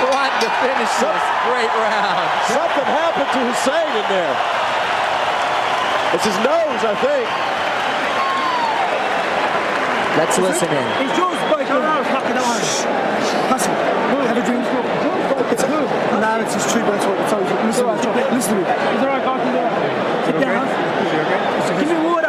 Want to finish this great round.
Something happened to Hussein in there. It's his nose, I think.
Let's listen in.
His jaw's broken. Hustle. Have a drink. It's true, but that's what it's always. Listen to me. Is there a coffee there? Sit down. Give me water.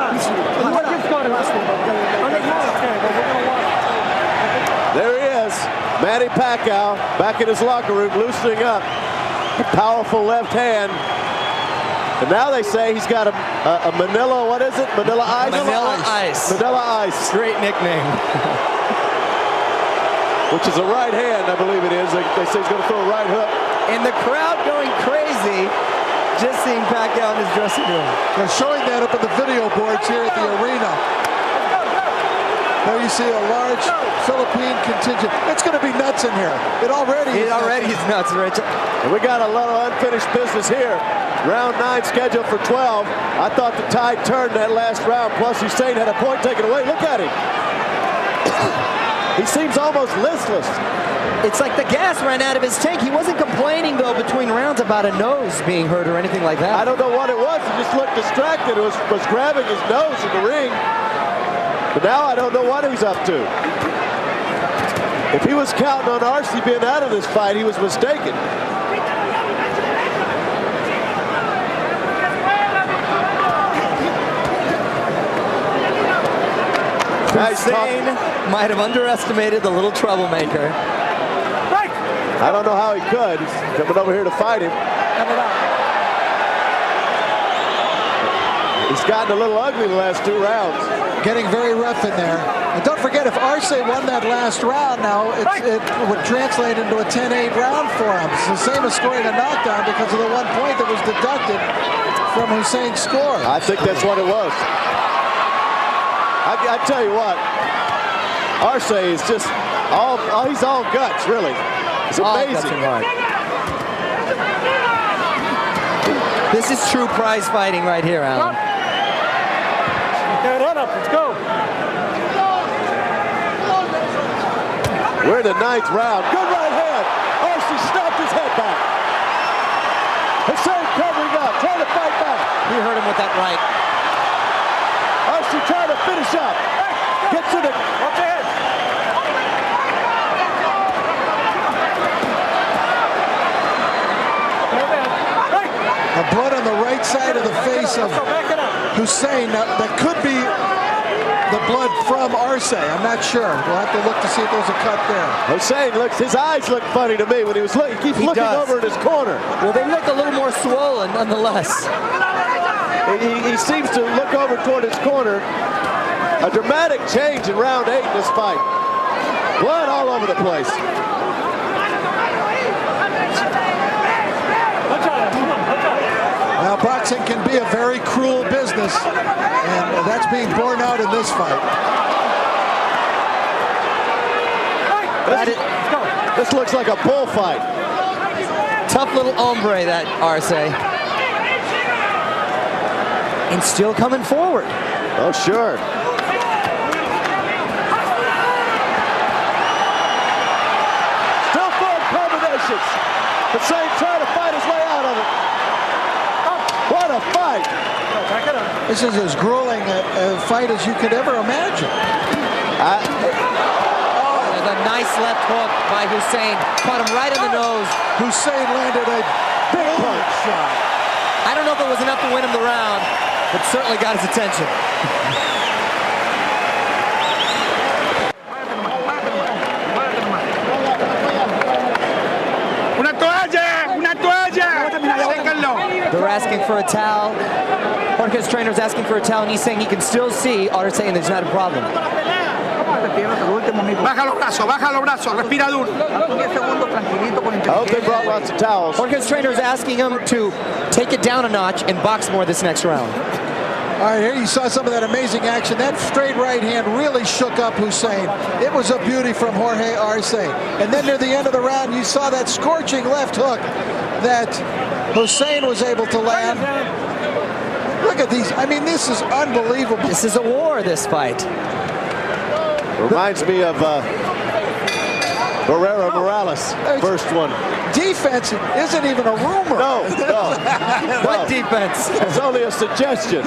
There he is. Manny Pacquiao back in his locker room, loosening up. Powerful left hand. And now they say he's got a Manila, what is it? Manila Ice?
Manila Ice.
Manila Ice.
Great nickname.
Which is a right hand, I believe it is. They say he's going to throw a right hook.
And the crowd going crazy just seeing Pacquiao in his dressing room.
They're showing that up on the video boards here at the arena. There you see a large Philippine contingent. It's going to be nuts in here. It already is
nuts, Rich.
And we got a lot of unfinished business here. Round 9 scheduled for 12. I thought the tide turned that last round. Plus Hussein had a point taken away. Look at him. He seems almost listless.
It's like the gas ran out of his tank. He wasn't complaining, though, between rounds about a nose being hurt or anything like that.
I don't know what it was. He just looked distracted. It was grabbing his nose in the ring. But now I don't know what he's up to. If he was counting on Arce being out of this fight, he was mistaken.
Hussein might have underestimated the little troublemaker.
I don't know how he could. He's coming over here to fight him. He's gotten a little ugly the last 2 rounds.
Getting very rough in there. And don't forget, if Arce won that last round now, it would translate into a 10-8 round for him. It's the same as scoring a knockdown because of the 1 point that was deducted from Hussein's score.
I think that's what it was. I tell you what, Arce is just he's all guts, really. It's amazing.
This is true prize fighting right here, Alan.
Let's go.
We're in the 9th round. Good right hand. Arce snapped his head back. Hussein covering up, trying to fight back.
He hurt him with that right.
Arce trying to finish up. Gets to the...
Watch your head.
The blood on the right side of the face of Hussein. That could be the blood from Arce. I'm not sure. We'll have to look to see if there's a cut there.
Hussein his eyes look funny to me when he was looking. He keeps looking over in his corner.
Well, they look a little more swollen nonetheless.
He seems to look over toward his corner. A dramatic change in round 8 in this fight. Blood all over the place.
Now, boxing can be a very cruel business, and that's being borne out in this fight.
This looks like a bullfight.
Tough little hombre, that Arce. And still coming forward.
Oh, sure. Still full of combinations. Hussein trying to fight his way out of it. What a fight.
This is as grueling a fight as you could ever imagine.
There's a nice left hook by Hussein. Caught him right in the nose.
Hussein landed a big punch shot.
I don't know if it was enough to win him the round, but certainly got his attention. They're asking for a towel. Jorge's trainer's asking for a towel, and he's saying he can still see Arce, and there's not a problem.
Baja los brazos, respira duro.
I hope they brought lots of towels.
Jorge's trainer's asking him to take it down a notch and box more this next round.
All right, here you saw some of that amazing action. That straight right hand really shook up Hussein. It was a beauty from Jorge Arce. And then near the end of the round, you saw that scorching left hook that Hussein was able to land. Look at these. I mean, this is unbelievable.
This is a war, this fight.
Reminds me of Jorge Morales, first one.
Defense isn't even a rumor.
No.
What defense?
It's only a suggestion.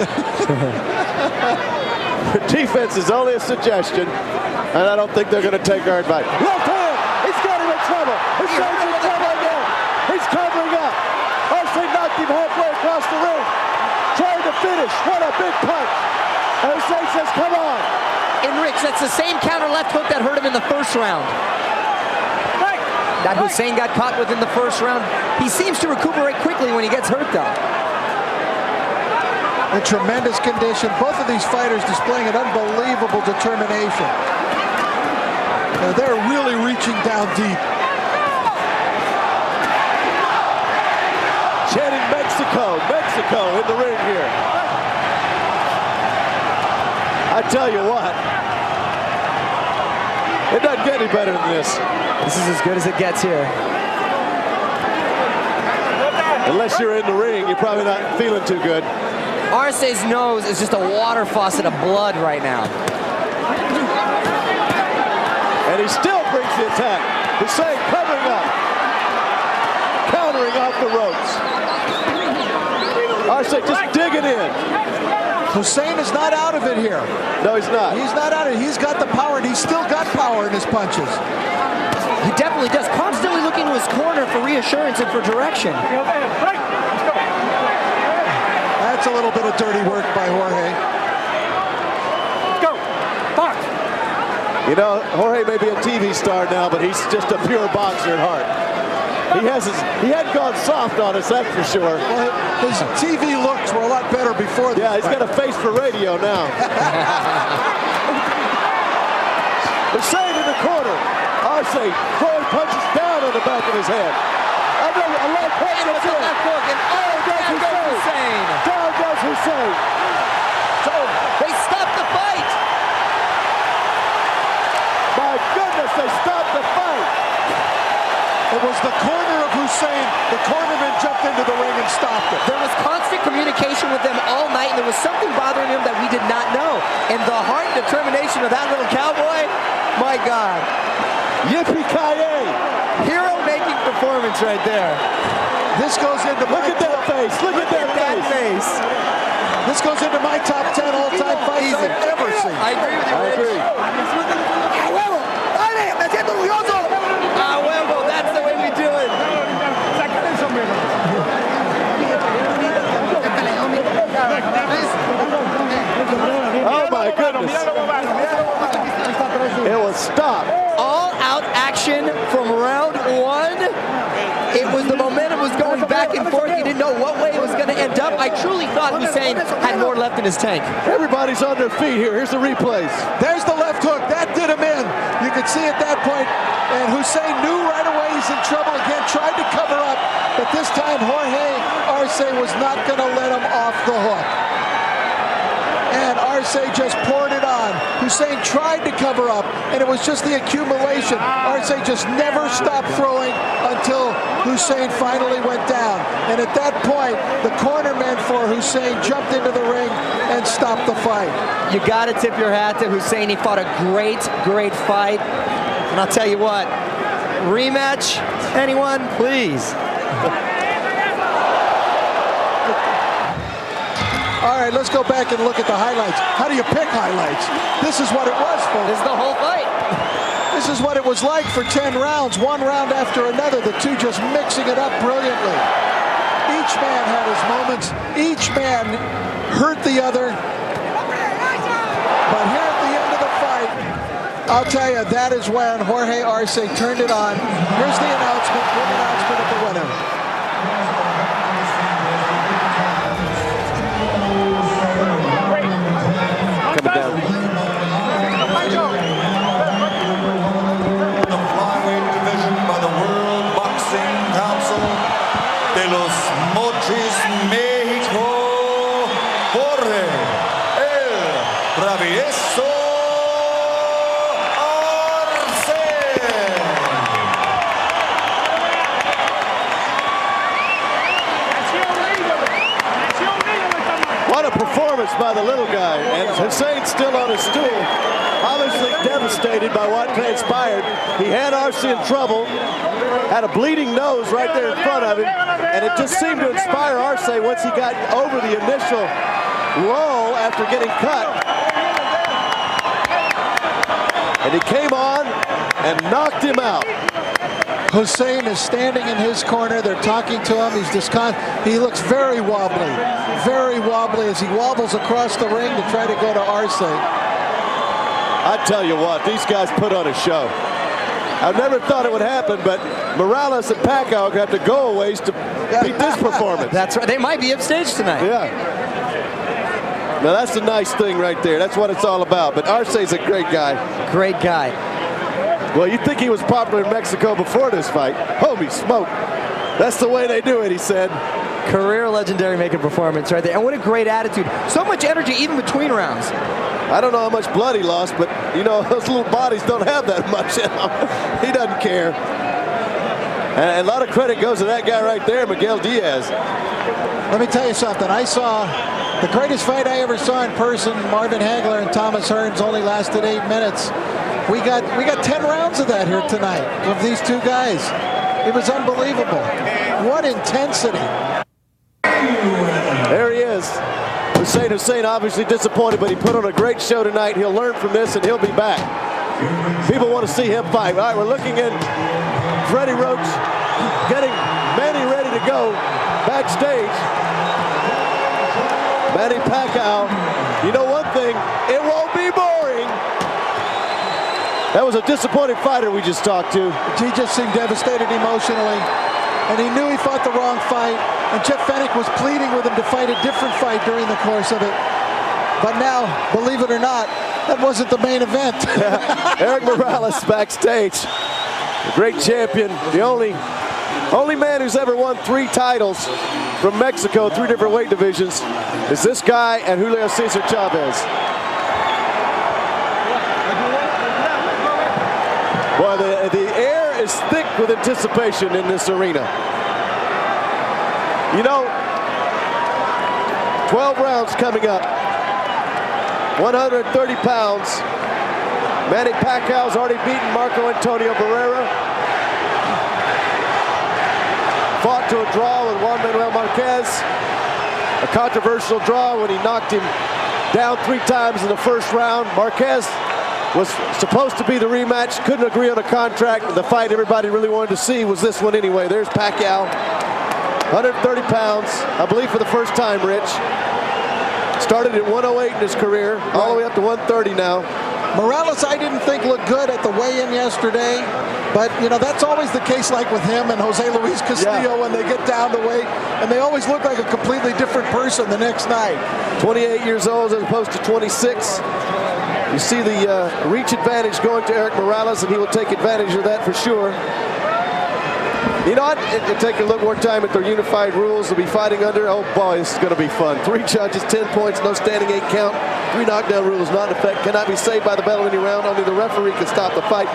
Defense is only a suggestion, and I don't think they're going to take our advice. Left hand! He's got him in trouble! He's in trouble again! He's covering up! Arce knocked him halfway across the ring. Trying to finish. What a big punch! And Hussein says, come on!
And Rich, that's the same counter left hook that hurt him in the first round. That Hussein got caught within the first round. He seems to recuperate quickly when he gets hurt, though.
In tremendous condition. Both of these fighters displaying an unbelievable determination. They're really reaching down deep.
Chanting Mexico, Mexico in the ring here. I tell you what, it doesn't get any better than this.
This is as good as it gets here.
Unless you're in the ring, you're probably not feeling too good.
Arce's nose is just a water faucet of blood right now.
And he still brings the attack. Hussein covering up. Countering off the ropes. Arce just digging in.
Hussein is not out of it here.
No, he's not.
He's not out of it. He's got the power, and he's still got power in his punches.
He definitely does. Constantly looking to his corner for reassurance and for direction.
That's a little bit of dirty work by Jorge.
Go. Box.
You know, Jorge may be a TV star now, but he's just a pure boxer at heart. He hadn't gone soft on us, that's for sure.
Well, his TV looks were a lot better before the
Yeah, he's got a face for radio now. Hussein in the corner. Arce throwing punches down on the back of his head. A left hook gets in.
Down goes Hussein.
Down goes Hussein.
So they stopped the fight.
My goodness, they stopped the fight.
It was the corner of Hussein. The cornerman jumped into the ring and stopped it.
There was constant communication with them all night, and there was something bothering him that we did not know. And the heart and determination of that little cowboy, my God.
Yippee-ki-yay.
Hero-making performance right there.
This goes into
Look at that face. Look at that face.
This goes into my top 10 all-time fights I've ever seen.
I agree with you, Rich. That's the way we do it.
Oh my goodness. It was stopped.
All out action from round one. It was the momentum was going back and forth. You didn't know what way it was going to end up. I truly thought Hussein had more left in his tank.
Everybody's on their feet here. Here's the replays.
There's the left hook. That did him in. You could see at that point, and Hussein knew right away he's in trouble again, tried to cover up, but this time Jorge Arce was not going to let him off the hook. And Arce just poured it on. Hussein tried to cover up, and it was just the accumulation. Arce just never stopped throwing until Hussein finally went down. And at that point, the cornerman for Hussein jumped into the ring and stopped the fight.
You got to tip your hat to Hussein. He fought a great, great fight. And I'll tell you what, rematch, anyone, please.
All right, let's go back and look at the highlights. How do you pick highlights? This is what it was, folks.
This is the whole fight.
This is what it was like for 10 rounds, one round after another, the two just mixing it up brilliantly. Each man had his moments. Each man hurt the other. But here at the end of the fight, I'll tell you, that is when Jorge Arce turned it on. Here's the announcement of the winner.
Coming down.
The flyweight division by the World Boxing Council de los Mochis, Mexico, Jorge El Travieso Arce.
What a performance by the little guy. And Hussein's still on his stool, obviously devastated by what transpired. He had Arce in trouble, had a bleeding nose right there in front of him, and it just seemed to inspire Arce once he got over the initial lull after getting cut. And he came on and knocked him out.
Hussein is standing in his corner. They're talking to him. He's he looks very wobbly as he wobbles across the ring to try to go to Arce.
I tell you what, these guys put on a show. I never thought it would happen, but Morales and Pacquiao have to go a ways to beat this performance.
That's right. They might be upstage tonight.
Yeah. Now that's the nice thing right there. That's what it's all about. But Arce's a great guy.
Great guy.
Well, you'd think he was popular in Mexico before this fight. Holy smoke. That's the way they do it, he said.
Career legendary making performance right there. And what a great attitude. So much energy even between rounds.
I don't know how much blood he lost, but, you know, those little bodies don't have that much in them. He doesn't care. And a lot of credit goes to that guy right there, Miguel Diaz.
Let me tell you something. I saw the greatest fight I ever saw in person. Marvin Hagler and Thomas Hearns only lasted 8 minutes. We got 10 rounds of that here tonight of these two guys. It was unbelievable. What intensity.
There he is. Hussein Hussein obviously disappointed, but he put on a great show tonight. He'll learn from this and he'll be back. People want to see him fight. All right, we're looking in. Freddie Roach getting Manny ready to go backstage. Manny Pacquiao. You know one thing, it won't be boring. That was a disappointed fighter we just talked to.
He just seemed devastated emotionally, and he knew he fought the wrong fight. And Jeff Fennick was pleading with him to fight a different fight during the course of it. But now, believe it or not, that wasn't the main event.
Erik Morales backstage. The great champion, the only man who's ever won 3 titles from Mexico, 3 different weight divisions, is this guy and Julio Caesar Chavez. Boy, the air is thick with anticipation in this arena. You know, 12 rounds coming up. 130 pounds. Manny Pacquiao's already beaten Marco Antonio Barrera. Fought to a draw with Juan Manuel Marquez. A controversial draw when he knocked him down 3 times in the first round. Marquez was supposed to be the rematch, couldn't agree on a contract. The fight everybody really wanted to see was this one anyway. There's Pacquiao, 130 pounds, I believe for the first time, Rich. Started at 108 in his career, all the way up to 130 now.
Morales, I didn't think looked good at the weigh-in yesterday, but you know that's always the case, like with him and Jose Luis Castillo when they get down to weight, and they always look like a completely different person the next night.
28 years old as opposed to 26. You see the reach advantage going to Erik Morales, and he will take advantage of that for sure. You know what? It'll take a little more time at their unified rules. They'll be fighting under. Oh boy, this is going to be fun. 3 judges, 10 points, no standing 8 count. 3 knockdown rules not in effect. Cannot be saved by the bell of any round. Only the referee can stop the fight.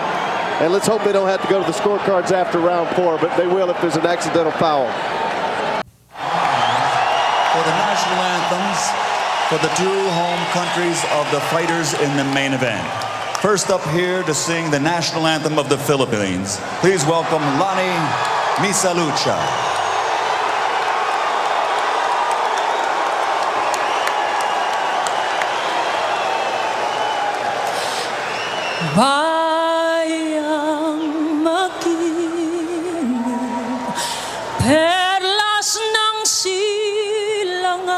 And let's hope they don't have to go to the scorecards after round 4, but they will if there's an accidental foul.
For the national anthems for the 2 home countries of the fighters in the main event. First up here to sing the national anthem of the Philippines, please welcome Lani Misalucha.
Bayang makinig, perlas ng silanganan,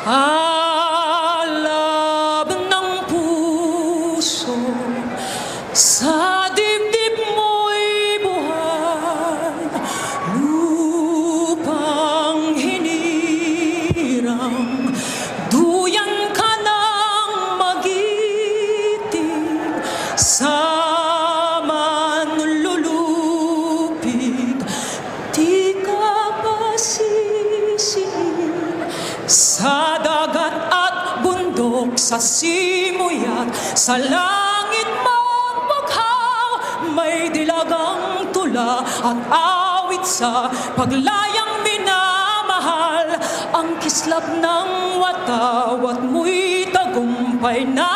alab ng puso, sa dibdib mo'y buhay, lupang hinirang, duyan ka ng magiting, sa manlulupig, di ka pa sisihin, sa dagat at bundok, sa simuyat, sa langit mong bughaw, may dilagang tula at awit sa paglayang minamahal, ang kislap ng watawat mo'y tagumpay na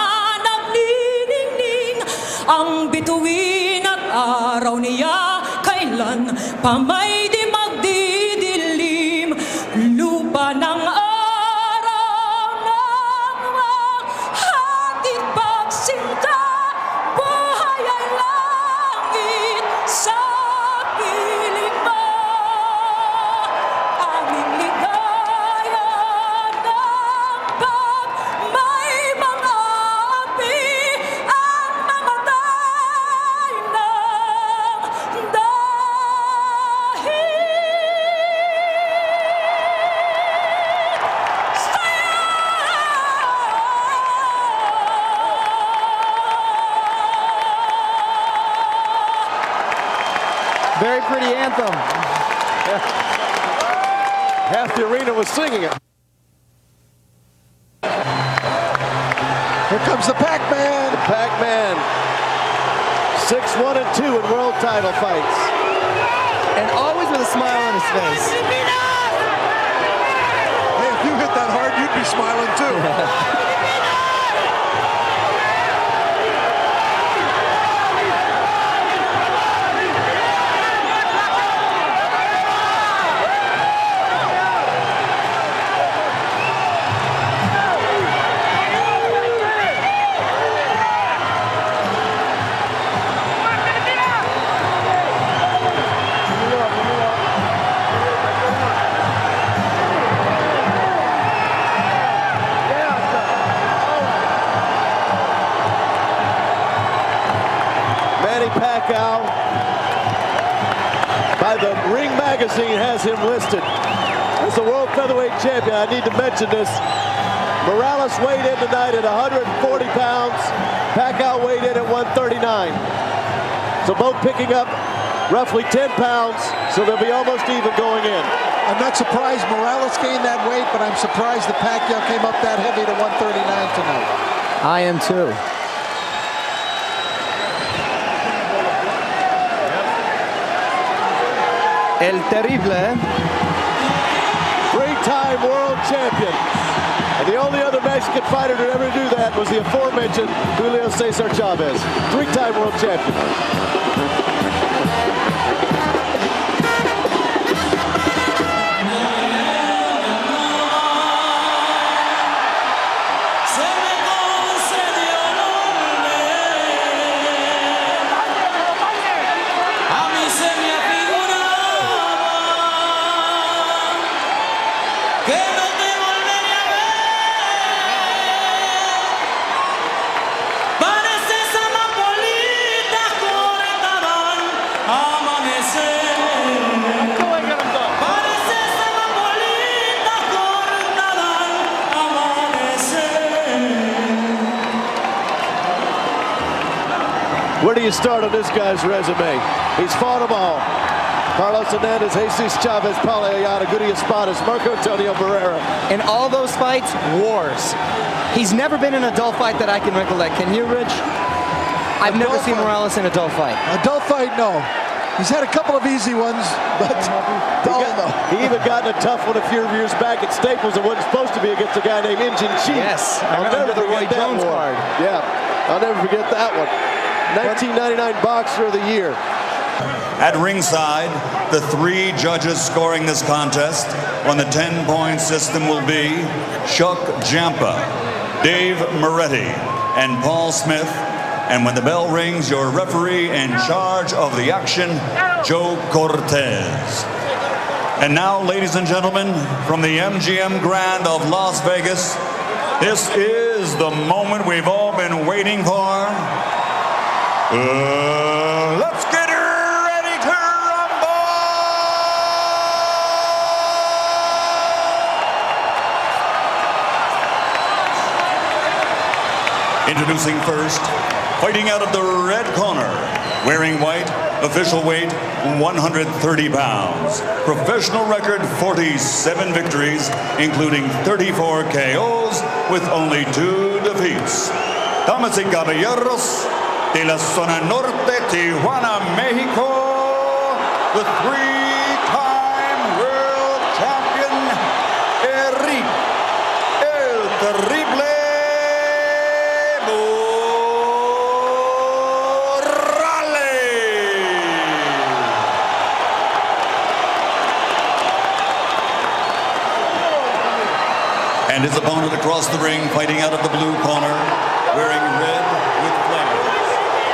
nagniningning, ang bituin at araw niya kailan pa may di magdidilim, lupa ng araw ng hatid pagsinta, buhay ay langit sa piling mo, aming ligaya ng pag may mga api ang mamatay ng dahil
Very pretty anthem. Half the arena was singing it.
Here comes the Pac-Man.
The Pac-Man. 6-1 and 2 in world title fights.
And always with a smile on his face.
Hey, if you hit that hard, you'd be smiling too.
magazine has him listed as the world featherweight champion. I need to mention this. Morales weighed in tonight at 140 pounds. Pacquiao weighed in at 139. So both picking up roughly 10 pounds, so they'll be almost even going in.
I'm not surprised Morales gained that weight, but I'm surprised that Pacquiao came up that heavy to 139 tonight.
I am too.
El Terrible.
Three-time world champion. And the only other Mexican fighter to ever do that was the aforementioned Julio Caesar Chavez. Three-time world champion. Where do you start on this guy's resume? He's fought them all. Carlos Hernandez, Jesus Chavez, Paulo Ayala, Goody Espadas, Marco Antonio Barrera.
In all those fights, wars. He's never been in a dull fight that I can recollect. Can you, Rich? I've never seen Morales in a dull fight.
A dull fight, no. He's had a couple of easy ones, but
he even got in a tough one a few years back at Staples. It wasn't supposed to be against a guy named Injun Chief.
Yes, I
I'll
remember
never
the Roy
forget that
Jones
one.
card.
Yeah, I'll never forget that one. 1999 Boxer of the Year.
At ringside, the three judges scoring this contest on the 10-point system will be Chuck Jampa, Dave Moretti, and Paul Smith. And when the bell rings, your referee in charge of the action, Joe Cortez. And now, ladies and gentlemen, from the MGM Grand of Las Vegas, this is the moment we've all been waiting for. Let's get ready to rumble! Introducing first, fighting out of the red corner, wearing white, official weight 130 pounds, professional record 47 victories, including 34 KOs with only 2 defeats. Damas y caballeros, de la zona norte, Tijuana, Mexico, the three-time world champion, Erik El Terrible and his opponent across the ring, fighting out of the blue corner, wearing red with flames.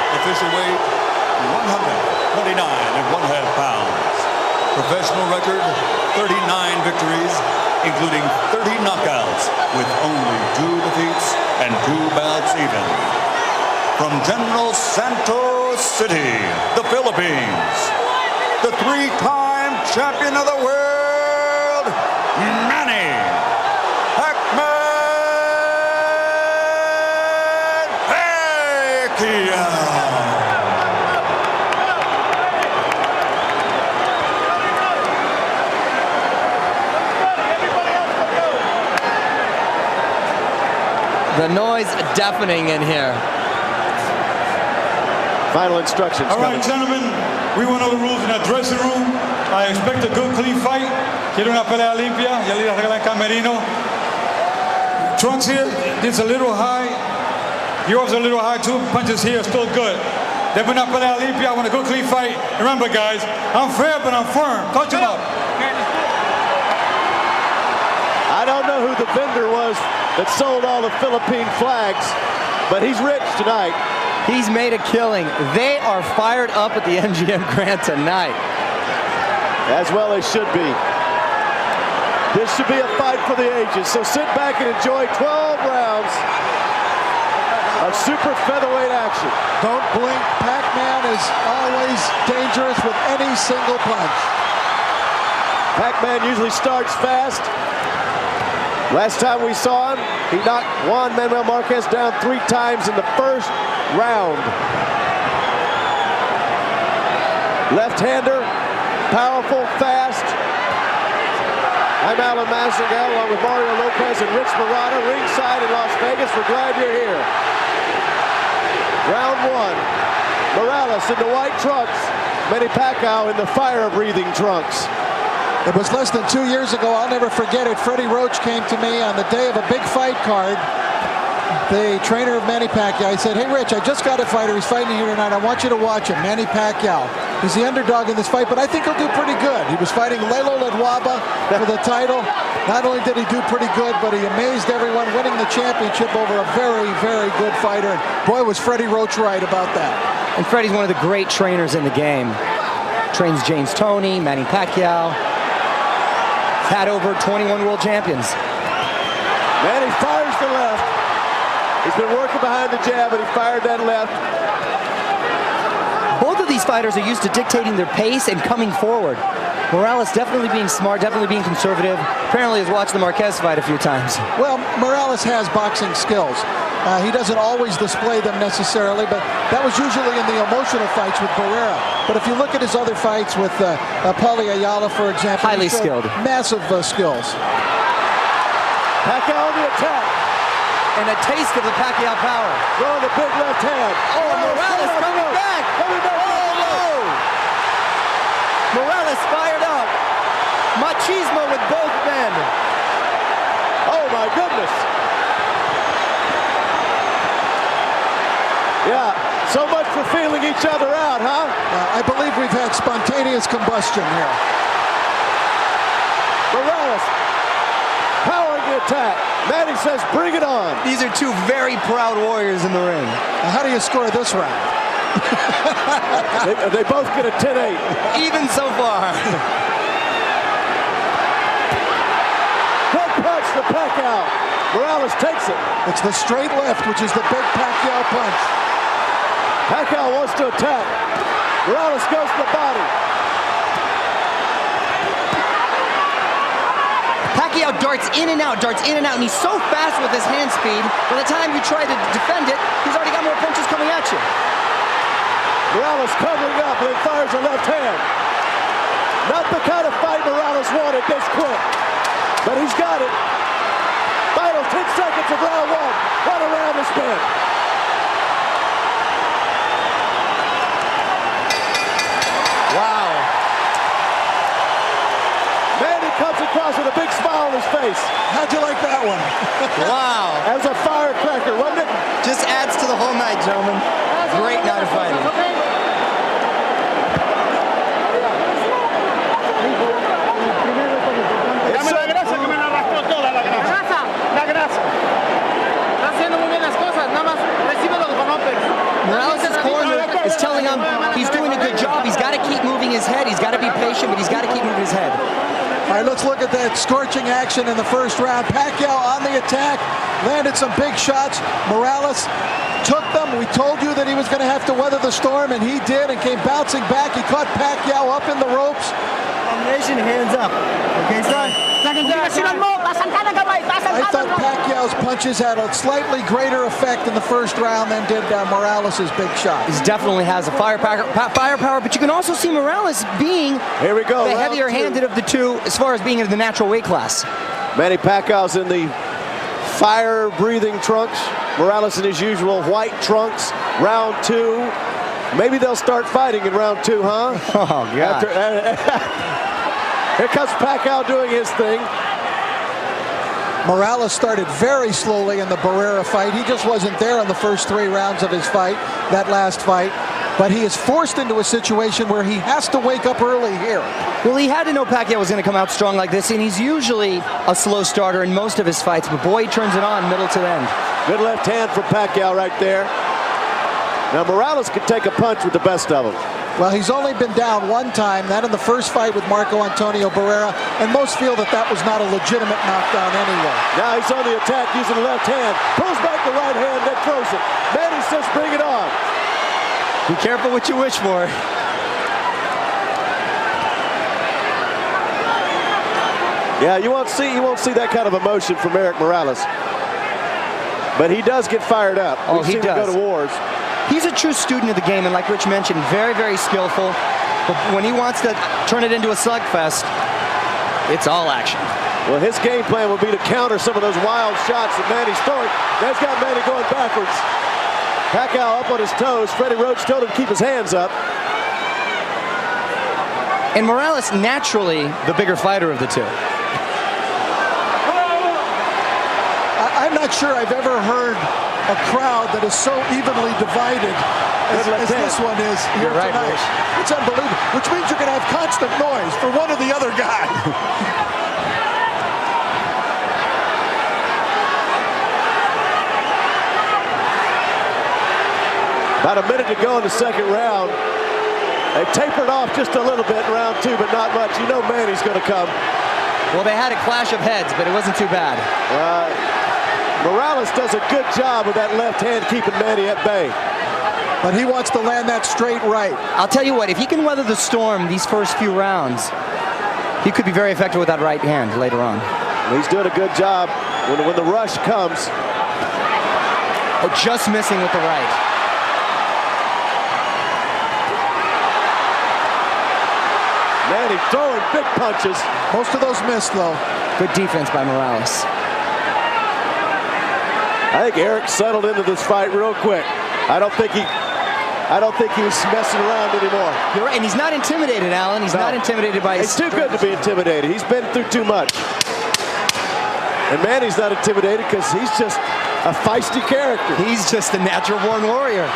Official weight, 129.5 pounds. Professional record, 39 victories, including 30 knockouts, with only 2 defeats and 2 bouts even. From General Santos City, the Philippines, the 3-time champion of the world, Manny Pacquiao.
The noise deafening in here.
Final instructions.
All right, gentlemen, we went over the rules in the dressing room. I expect a good, clean fight. Quiero una pelea limpia. Ya le arregla el camerino. Trunks here, this a little high. Yours a little high too. Punches here, still good. Debe una pelea limpia. I want a good, clean fight. Remember, guys, I'm fair, but I'm firm. Touch him up.
I don't know who the vendor was that sold all the Philippine flags, but he's rich tonight.
He's made a killing. They are fired up at the MGM Grand tonight.
As well as should be. This should be a fight for the ages. So sit back and enjoy 12 rounds of super featherweight action.
Don't blink. Pac-Man is always dangerous with any single punch.
Pac-Man usually starts fast. Last time we saw him, he knocked Juan Manuel Marquez down 3 times in the first round. Left-hander, powerful, fast. I'm Alan Massengill along with Mario Lopez and Rich Marotta ringside in Las Vegas. We're glad you're here. Round 1. Morales in the white trunks. Manny Pacquiao in the fire-breathing trunks.
It was less than 2 years ago. I'll never forget it. Freddie Roach came to me on the day of a big fight card. The trainer of Manny Pacquiao. He said, "Hey, Rich, I just got a fighter. He's fighting here tonight. I want you to watch him, Manny Pacquiao. He's the underdog in this fight, but I think he'll do pretty good." He was fighting Lelo Ledwaba for the title. Not only did he do pretty good, but he amazed everyone, winning the championship over a very, very good fighter. Boy, was Freddie Roach right about that.
And Freddie's one of the great trainers in the game. Trains James Toney, Manny Pacquiao. Had over 21 world champions.
Manny fires the left. He's been working behind the jab, and he fired that left.
Both of these fighters are used to dictating their pace and coming forward. Morales definitely being smart, definitely being conservative. Apparently has watched the Marquez fight a few times.
Well, Morales has boxing skills. He doesn't always display them necessarily, but that was usually in the emotional fights with Barrera. But if you look at his other fights with Paulie Ayala, for example,
highly skilled.
Massive skills.
Pacquiao on the attack.
And a taste of the Pacquiao power.
Throwing the big left hand.
Oh, Morales coming back. Oh, no. Morales fired up. Machismo with both men.
Oh, my goodness. Yeah, so much for feeling each other out, huh?
I believe we've had spontaneous combustion here.
Morales powering the attack. Manny says, bring it on.
These are two very proud warriors in the ring.
Now, how do you score this round?
they both get a 10-8.
Even so far.
Good punch to Pacquiao. Morales takes it.
It's the straight left, which is the big Pacquiao punch.
Pacquiao wants to attack. Morales goes to the body.
Pacquiao darts in and out, and he's so fast with his hand speed, by the time you try to defend it, he's already got more punches coming at you.
Morales covering up and fires a left hand. Not the kind of fight Morales wanted this quick, but he's got it. Final 10 seconds of round 1. What a round it's been.
Wow.
Manny comes across with a big smile on his face.
How'd you like that one?
Wow.
As a firecracker, wasn't it?
Just adds to the whole night, gentlemen. Great night of fighting.
Dame la grasa que me la arrastró toda la grasa. La grasa. Está haciendo muy bien las cosas, nada más recíbelo con Lopez.
Morales' corner is telling him he's doing a good job. He's got to keep moving his head. He's got to be patient, but he's got to keep moving his head.
All right, let's look at that scorching action in the first round. Pacquiao on the attack, landed some big shots. Morales took them. We told you that he was going to have to weather the storm, and he did, and came bouncing back. He caught Pacquiao up in the ropes.
Combination, hands up. Okay, son?
I thought Pacquiao's punches had a slightly greater effect in the first round than did Morales' big shot.
He definitely has a firepower, but you can also see Morales being
Here we go,
the heavier-handed of the two as far as being in the natural weight class.
Manny Pacquiao's in the fire-breathing trunks. Morales in his usual white trunks. Round 2. Maybe they'll start fighting in round 2, huh?
Oh, God.
Here comes Pacquiao doing his thing.
Morales started very slowly in the Barrera fight. He just wasn't there in the first 3 rounds of his fight, that last fight. But he is forced into a situation where he has to wake up early here.
Well, he had to know Pacquiao was going to come out strong like this, and he's usually a slow starter in most of his fights, but boy, he turns it on middle to end.
Good left hand from Pacquiao right there. Now, Morales could take a punch with the best of them.
Well, he's only been down 1 time, that in the first fight with Marco Antonio Barrera, and most feel that that was not a legitimate knockdown anyway.
Now he's on the attack using the left hand, pulls back the right hand, then throws it. Manny says, bring it on.
Be careful what you wish for.
Yeah, you won't see that kind of emotion from Erik Morales. But he does get fired up.
Oh,
We've
he
seen him
does.
go to wars.
He's a true student of the game, and like Rich mentioned, very, very skillful. But when he wants to turn it into a slugfest, it's all action.
Well, his game plan would be to counter some of those wild shots that Manny's throwing. That's got Manny going backwards. Pacquiao up on his toes. Freddie Roach told him to keep his hands up.
And Morales, naturally, the bigger fighter of the two.
I'm not sure I've ever heard a crowd that is so evenly divided as this one is here
right,
tonight.
Rich.
It's unbelievable, which means you're going to have constant noise for one or the other guy.
About a minute to go in the second round. They tapered off just a little bit in round 2, but not much. You know Manny's going to come.
Well, they had a clash of heads, but it wasn't too bad.
Morales does a good job with that left hand keeping Manny at bay.
But he wants to land that straight right.
I'll tell you what, if he can weather the storm these first few rounds, he could be very effective with that right hand later on.
He's doing a good job when the rush comes.
Oh, just missing with the right.
Manny throwing big punches.
Most of those missed, though.
Good defense by Morales.
I think Erik settled into this fight real quick. I don't think he was messing around anymore.
You're right, and he's not intimidated, Alan. He's not intimidated by his...
He's too good to be intimidated. He's been through too much. And Manny's not intimidated because he's just a feisty character.
He's just a natural-born warrior.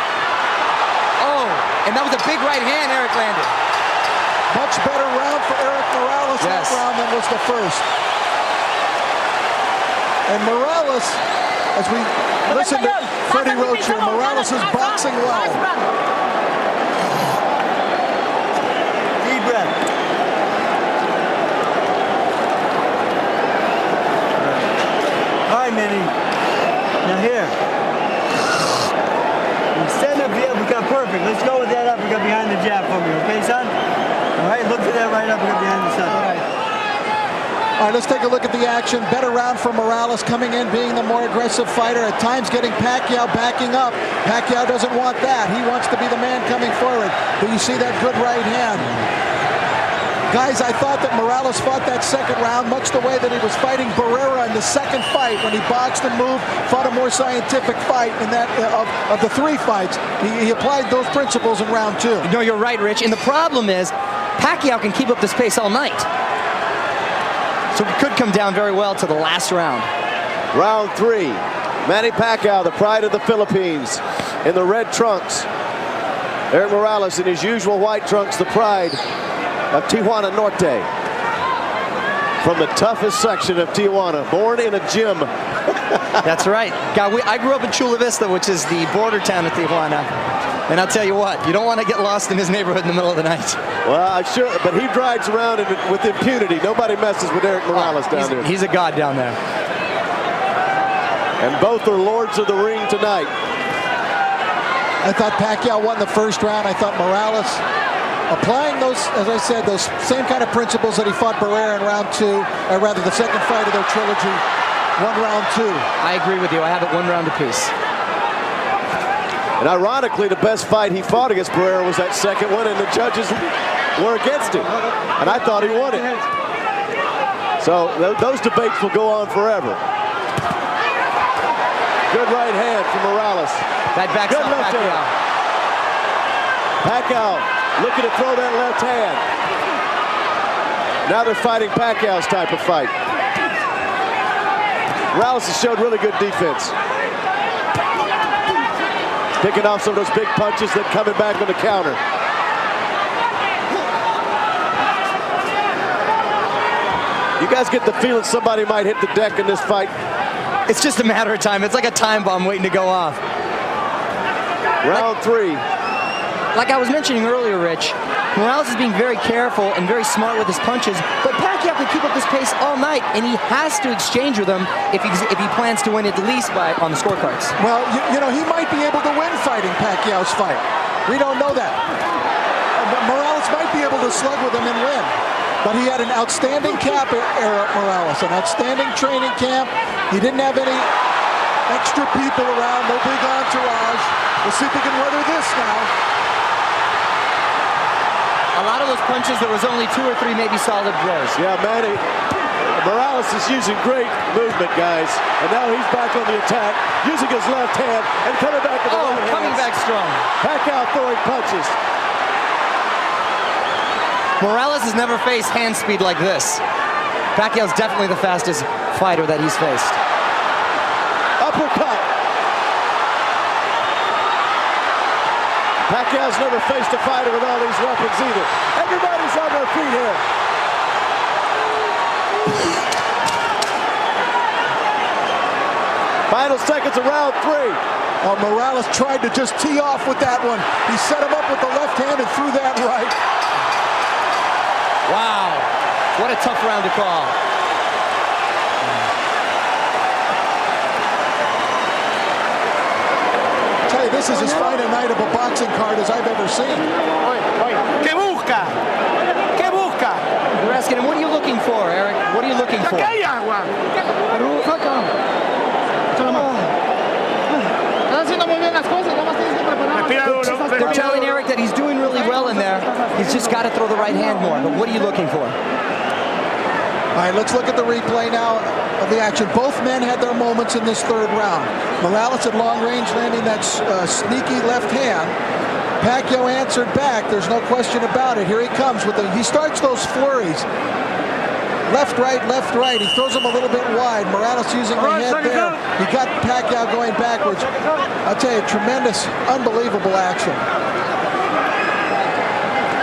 Oh, and that was a big right hand Erik landed.
Much better round for Erik Morales that round than was the first. And Morales, as we listen to Freddie Roach here, Morales is boxing well.
Deep breath. All right, Manny. Now here. Stand up the uppercut perfect. Let's go with that uppercut behind the jab for me, okay, son? All right, look for that right uppercut behind the center.
All right, let's take a look at the action. Better round for Morales coming in, being the more aggressive fighter. At times getting Pacquiao backing up. Pacquiao doesn't want that. He wants to be the man coming forward. But you see that good right hand. Guys, I thought that Morales fought that second round much the way that he was fighting Barrera in the second fight when he boxed and moved, fought a more scientific fight in that of the 3 fights. He applied those principles in round 2.
No, you're right, Rich. And the problem is, Pacquiao can keep up this pace all night. So it could come down very well to the last round.
Round 3. Manny Pacquiao, the pride of the Philippines, in the red trunks. Erik Morales in his usual white trunks, the pride of Tijuana Norte. From the toughest section of Tijuana, born in a gym.
That's right. God, I grew up in Chula Vista, which is the border town of Tijuana. And I'll tell you what, you don't want to get lost in his neighborhood in the middle of the night.
Well, I'm sure, but he rides around with impunity. Nobody messes with Erik Morales down there.
He's a god down there.
And both are lords of the ring tonight.
I thought Pacquiao won the first round. I thought Morales, applying those, as I said, those same kind of principles that he fought Barrera in round 2, or rather the second fight of their trilogy, won round 2.
I agree with you. I have it 1 round apiece.
And ironically, the best fight he fought against Barrera was that second one, and the judges were against him. And I thought he won it. So those debates will go on forever. Good right hand from Morales.
That backs up Pacquiao.
Pacquiao looking to throw that left hand. Now they're fighting Pacquiao's type of fight. Morales has showed really good defense. Picking off some of those big punches, then coming back on the counter. You guys get the feeling somebody might hit the deck in this fight?
It's just a matter of time. It's like a time bomb waiting to go off.
Round 3.
Like I was mentioning earlier, Rich, Morales is being very careful and very smart with his punches, but Pacquiao can keep up this pace all night, and he has to exchange with him if he plans to win at least on the scorecards.
Well, you know, he might be able to win fighting Pacquiao's fight. We don't know that. But Morales might be able to slug with him and win. But he had an outstanding camp, Erik Morales, an outstanding training camp. He didn't have any extra people around, no big entourage. We'll see if he can weather this now.
A lot of those punches, there was only 2 or 3 maybe solid blows.
Yeah, Manny. Morales is using great movement, guys. And now he's back on the attack, using his left hand and coming back with the right hand.
Coming back strong.
Pacquiao throwing punches.
Morales has never faced hand speed like this. Pacquiao's definitely the fastest fighter that he's faced.
Uppercut. Pacquiao's never faced a fighter with all these weapons either. Everybody's on their feet here. Final seconds of round 3.
Morales tried to just tee off with that one. He set him up with the left hand and threw that right.
Wow, what a tough round to call.
I tell you, this is as fine a night of a boxing card as I've ever seen.
¿Qué busca? ¿Qué busca?
We're asking him, what are you looking for, Erik? What are you looking for?
Aquí hay agua. Estás haciendo muy bien las cosas, nada más tienes que preparar.
They're telling Erik that he's doing really well in there. He's just got to throw the right hand more. But what are you looking for?
All right, let's look at the replay now of the action. Both men had their moments in this third round. Morales at long range landing that sneaky left hand. Pacquiao answered back. There's no question about it. Here he comes with he starts those flurries. Left, right, left, right. He throws him a little bit wide. Morales using the head there. He got Pacquiao going backwards. I'll tell you, tremendous, unbelievable action.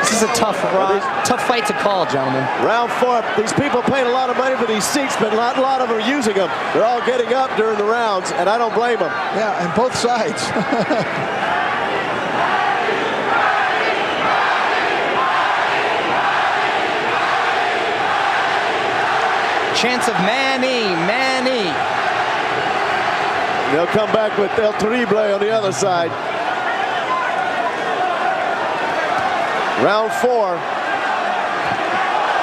This is a tough fight to call, gentlemen.
Round 4. These people paying a lot of money for these seats, but not a lot of them are using them. They're all getting up during the rounds, and I don't blame them.
Yeah, and both sides.
Chance of Manny.
They'll come back with El Terrible on the other side. Round 4.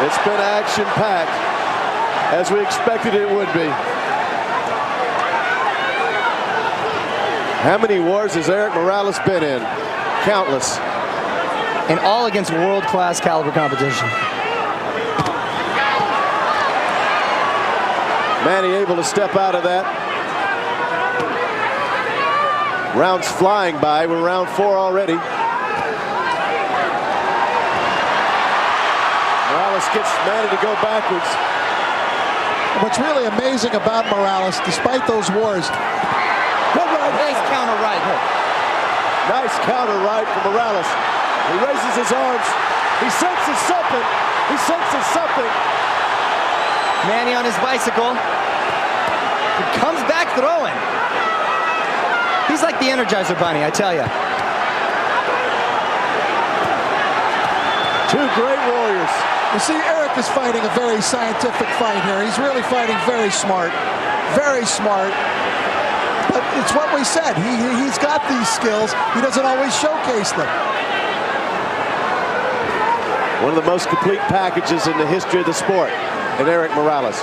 It's been action-packed, as we expected it would be. How many wars has Erik Morales been in? Countless.
And all against world-class caliber competition.
Manny able to step out of that. Rounds flying by. We're round 4 already. Morales gets Manny to go backwards.
What's really amazing about Morales, despite those wars,
nice counter right hook.
Nice counter right from Morales. He raises his arms. He senses something. He senses something.
Manny on his bicycle. He comes back throwing. He's like the Energizer Bunny, I tell you.
Two great warriors.
You see, Erik is fighting a very scientific fight here. He's really fighting very smart. Very smart. But it's what we said. He's got these skills. He doesn't always showcase them.
One of the most complete packages in the history of the sport, in Erik Morales.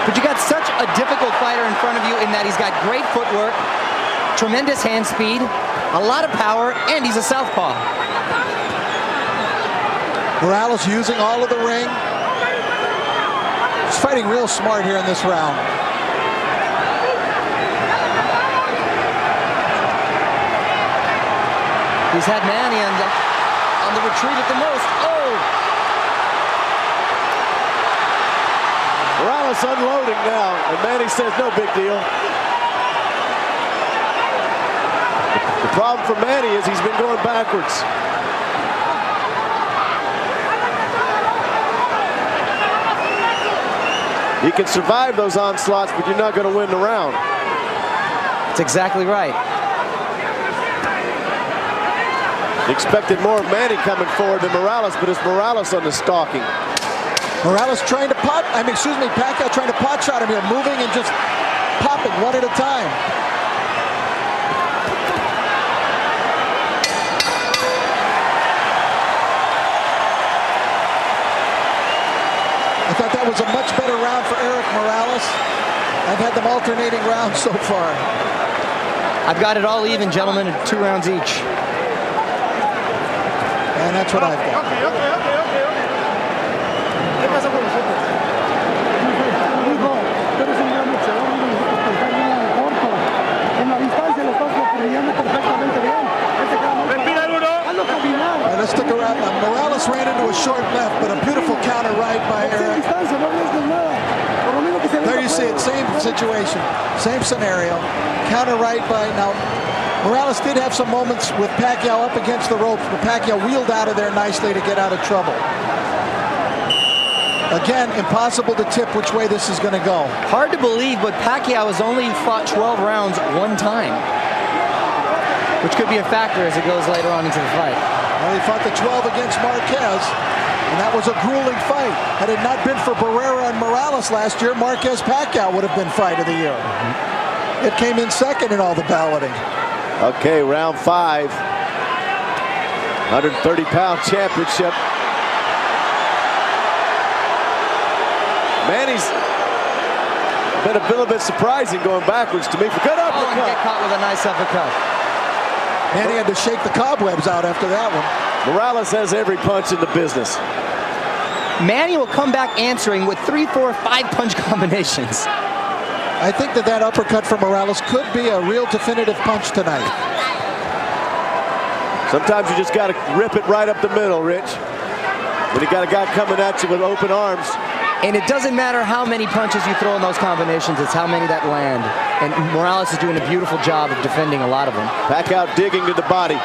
But you got such a difficult fighter in front of you in that he's got great footwork, tremendous hand speed, a lot of power, and he's a southpaw.
Morales using all of the ring. He's fighting real smart here in this round.
He's had Manny on the retreat at the most. Oh!
Morales unloading now, and Manny says no big deal. The problem for Manny is he's been going backwards. You can survive those onslaughts, but you're not going to win the round.
That's exactly right.
Expected more of Manny coming forward than Morales, but it's Morales on the stalking.
Morales trying to Pacquiao trying to pot shot him here, moving and just popping one at a time. I thought that was a much better round for Erik Morales. I've had them alternating rounds so far.
I've got it all even, gentlemen, at 2 rounds each.
And that's what I've got.
¿Qué pasa con nosotros? Hijo, tú eres un gran boxeador, nosotros pensamos en corto. En la distancia lo estás brillando perfectamente bien. Respira uno. Hazlo caminar.
All right, let's stick around. Morales ran into a short left, but a beautiful counter right by Erik. There you see it, same situation, same scenario. Counter right by, now, Morales did have some moments with Pacquiao up against the ropes, but Pacquiao wheeled out of there nicely to get out of trouble. Again, impossible to tip which way this is going to go.
Hard to believe, but Pacquiao has only fought 12 rounds 1 time, which could be a factor as it goes later on into the fight.
Well, he fought the 12 against Marquez, and that was a grueling fight. Had it not been for Barrera and Morales last year, Marquez-Pacquiao would have been fight of the year. It came in second in all the balloting.
Okay, round 5. 130-pound championship. Manny's been a little bit surprising going backwards to me for good uppercut.
Oh, and get caught with a nice uppercut.
Manny had to shake the cobwebs out after that one.
Morales has every punch in the business.
Manny will come back answering with 3, 4, 5 punch combinations.
I think that uppercut from Morales could be a real definitive punch tonight.
Sometimes you just got to rip it right up the middle, Rich. When you got a guy coming at you with open arms.
And it doesn't matter how many punches you throw in those combinations, it's how many that land. And Morales is doing a beautiful job of defending a lot of them.
Pacquiao digging to the body.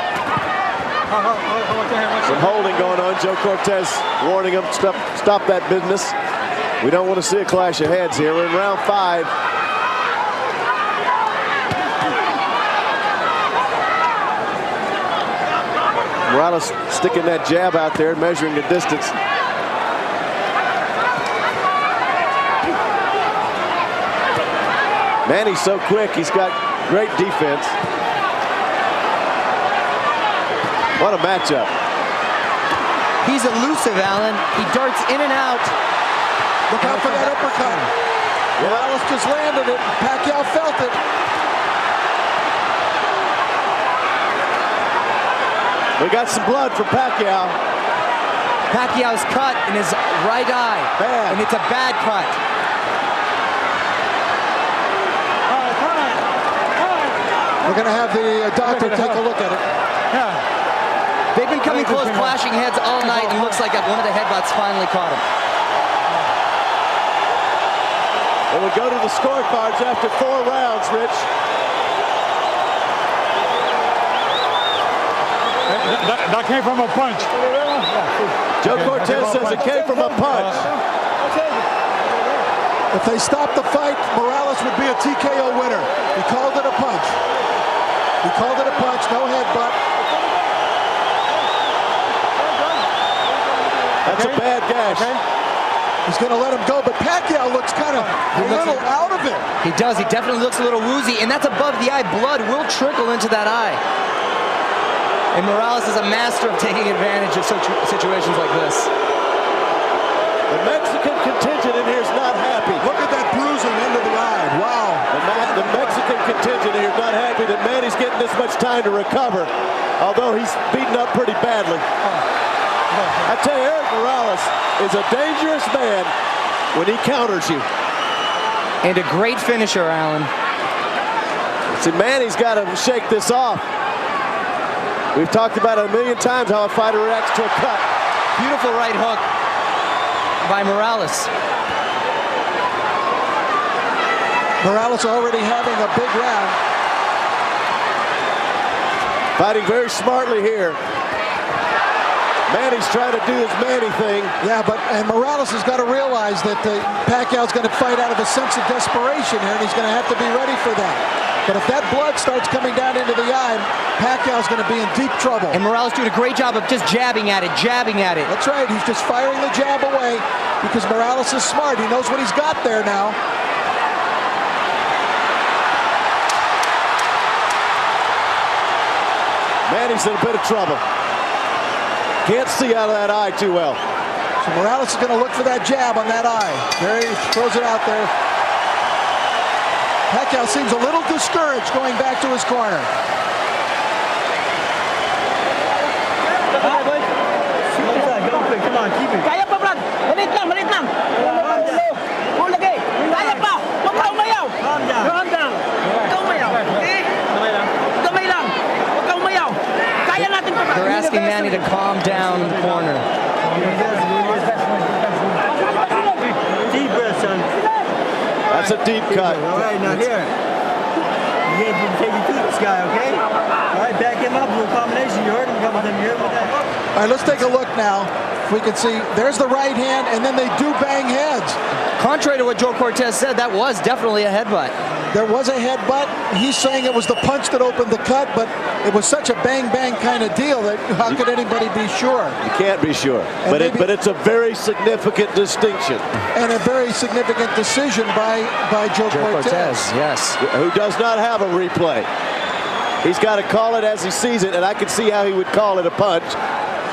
Some holding going on. Joe Cortez warning him, stop that business. We don't want to see a clash of heads here. We're in round 5. Morales sticking that jab out there, measuring the distance. Manny's so quick, he's got great defense. What a matchup.
He's elusive, Alan. He darts in and out.
Look out for that uppercut. Morales just landed it. Pacquiao felt it.
We got some blood from Pacquiao.
Pacquiao's cut in his right eye.
Bad.
And it's a bad cut.
We're going to have the doctor take a look at it.
They've been coming close, clashing heads all night, and looks like one of the headbutts finally caught him.
And we go to the scorecards after 4 rounds, Rich.
That came from a punch.
Joe Cortez says it came from a punch.
If they stop the fight, Morales would be a TKO winner. He called it a punch. He called it a punch, no headbutt.
That's a bad gash.
He's going to let him go, but Pacquiao looks kind of a little out of it.
He does. He definitely looks a little woozy, and that's above the eye. Blood will trickle into that eye. And Morales is a master of taking advantage of situations like this.
The Mexican contingent in here is not happy.
Look at that bruising into the eye. Wow.
The Mexican contingent here is not happy that Manny's getting this much time to recover, although he's beaten up pretty badly. I tell you, Erik Morales is a dangerous man when he counters you.
And a great finisher, Alan.
See, Manny's got to shake this off. We've talked about it a million times how a fighter reacts to a cut.
Beautiful right hook by Morales.
Morales already having a big round.
Fighting very smartly here. Manny's trying to do his Manny thing.
Yeah, and Morales has got to realize that Pacquiao's going to fight out of a sense of desperation here, and he's going to have to be ready for that. But if that blood starts coming down into the eye, Pacquiao's going to be in deep trouble.
And Morales doing a great job of just jabbing at it, jabbing at it.
That's right. He's just firing the jab away because Morales is smart. He knows what he's got there now.
Manny's in a bit of trouble. Can't see out of that eye too well.
So Morales is going to look for that jab on that eye. There he throws it out there. Pacquiao seems a little discouraged going back to his corner.
Come on, keep it.
Kaya pa, Brad. Malit lang, malit lang. Huwag lagi. Kaya pa. Huwag ka umayaw.
Calm down.
Calm down. Huwag ka umayaw. Okay? Gamay lang. Huwag ka umayaw. Kaya natin pa, Brad.
They're asking Manny to calm down in the corner.
Deep breath, son.
That's a deep cut.
All right, now here. You can't take it to this guy, okay? All right, back him up. A little combination. You heard him coming in here with that.
All right, let's take a look now. If we can see, there's the right hand, and then they do bang heads.
Contrary to what Joe Cortez said, that was definitely a headbutt.
There was a headbutt. He's saying it was the punch that opened the cut, but it was such a bang-bang kind of deal that how could anybody be sure?
You can't be sure. But it's a very significant distinction.
And a very significant decision by Joe Cortez.
Yes.
Who does not have a replay. He's got to call it as he sees it, and I can see how he would call it a punch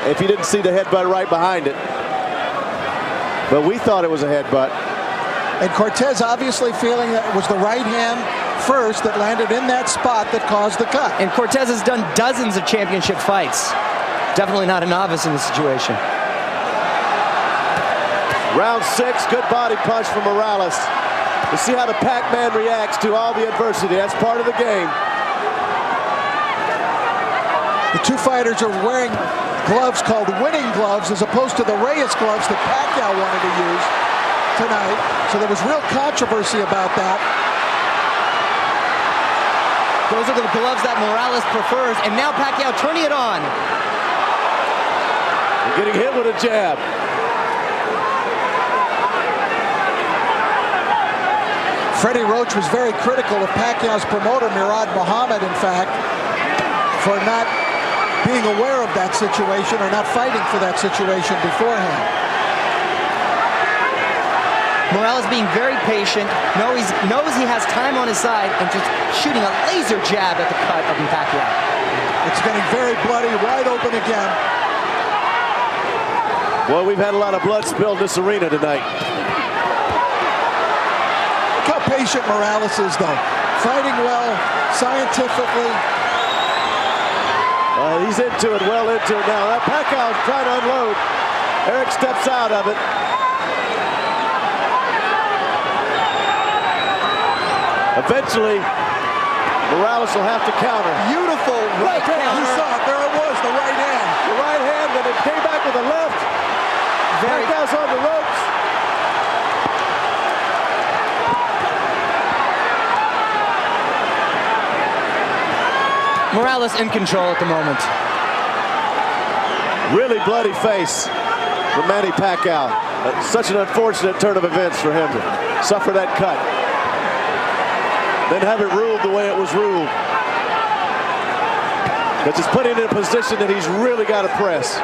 if he didn't see the headbutt right behind it. But we thought it was a headbutt.
And Cortez obviously feeling that it was the right hand first that landed in that spot that caused the cut.
And Cortez has done dozens of championship fights. Definitely not a novice in this situation.
Round 6, good body punch from Morales. You see how the Pac-Man reacts to all the adversity. That's part of the game.
The two fighters are wearing gloves called winning gloves as opposed to the Reyes gloves that Pacquiao wanted to use tonight. So there was real controversy about that.
Those are the gloves that Morales prefers, and now Pacquiao turning it on.
Getting hit with a jab.
Freddie Roach was very critical of Pacquiao's promoter, Murad Muhammad, in fact, for not being aware of that situation or not fighting for that situation beforehand.
Morales being very patient, knows he has time on his side, and just shooting a laser jab at the cut of Pacquiao.
It's getting very bloody, wide open again.
Well, we've had a lot of blood spilled in this arena tonight.
Look how patient Morales is, though. Fighting well, scientifically.
He's into it, well into it now. Pacquiao's trying to unload. Erik steps out of it. Eventually, Morales will have to counter.
Beautiful right hand. You saw it. There it was, the right hand.
The right hand, then it came back with the left. Pacquiao's on the ropes.
Morales in control at the moment.
Really bloody face for Manny Pacquiao. Such an unfortunate turn of events for him to suffer that cut. Then have it ruled the way it was ruled. Because it's put him in a position that he's really got to press.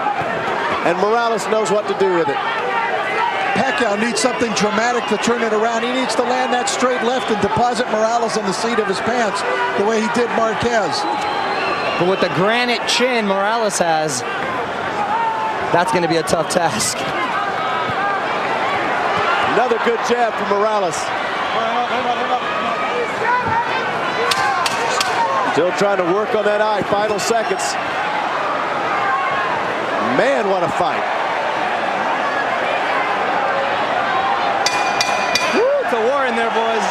And Morales knows what to do with it.
Pacquiao needs something dramatic to turn it around. He needs to land that straight left and deposit Morales on the seat of his pants the way he did Marquez.
But with the granite chin Morales has, that's going to be a tough task.
Another good jab from Morales. Still trying to work on that eye. Final seconds. Man, what a fight.
Woo, it's a war in there, boys.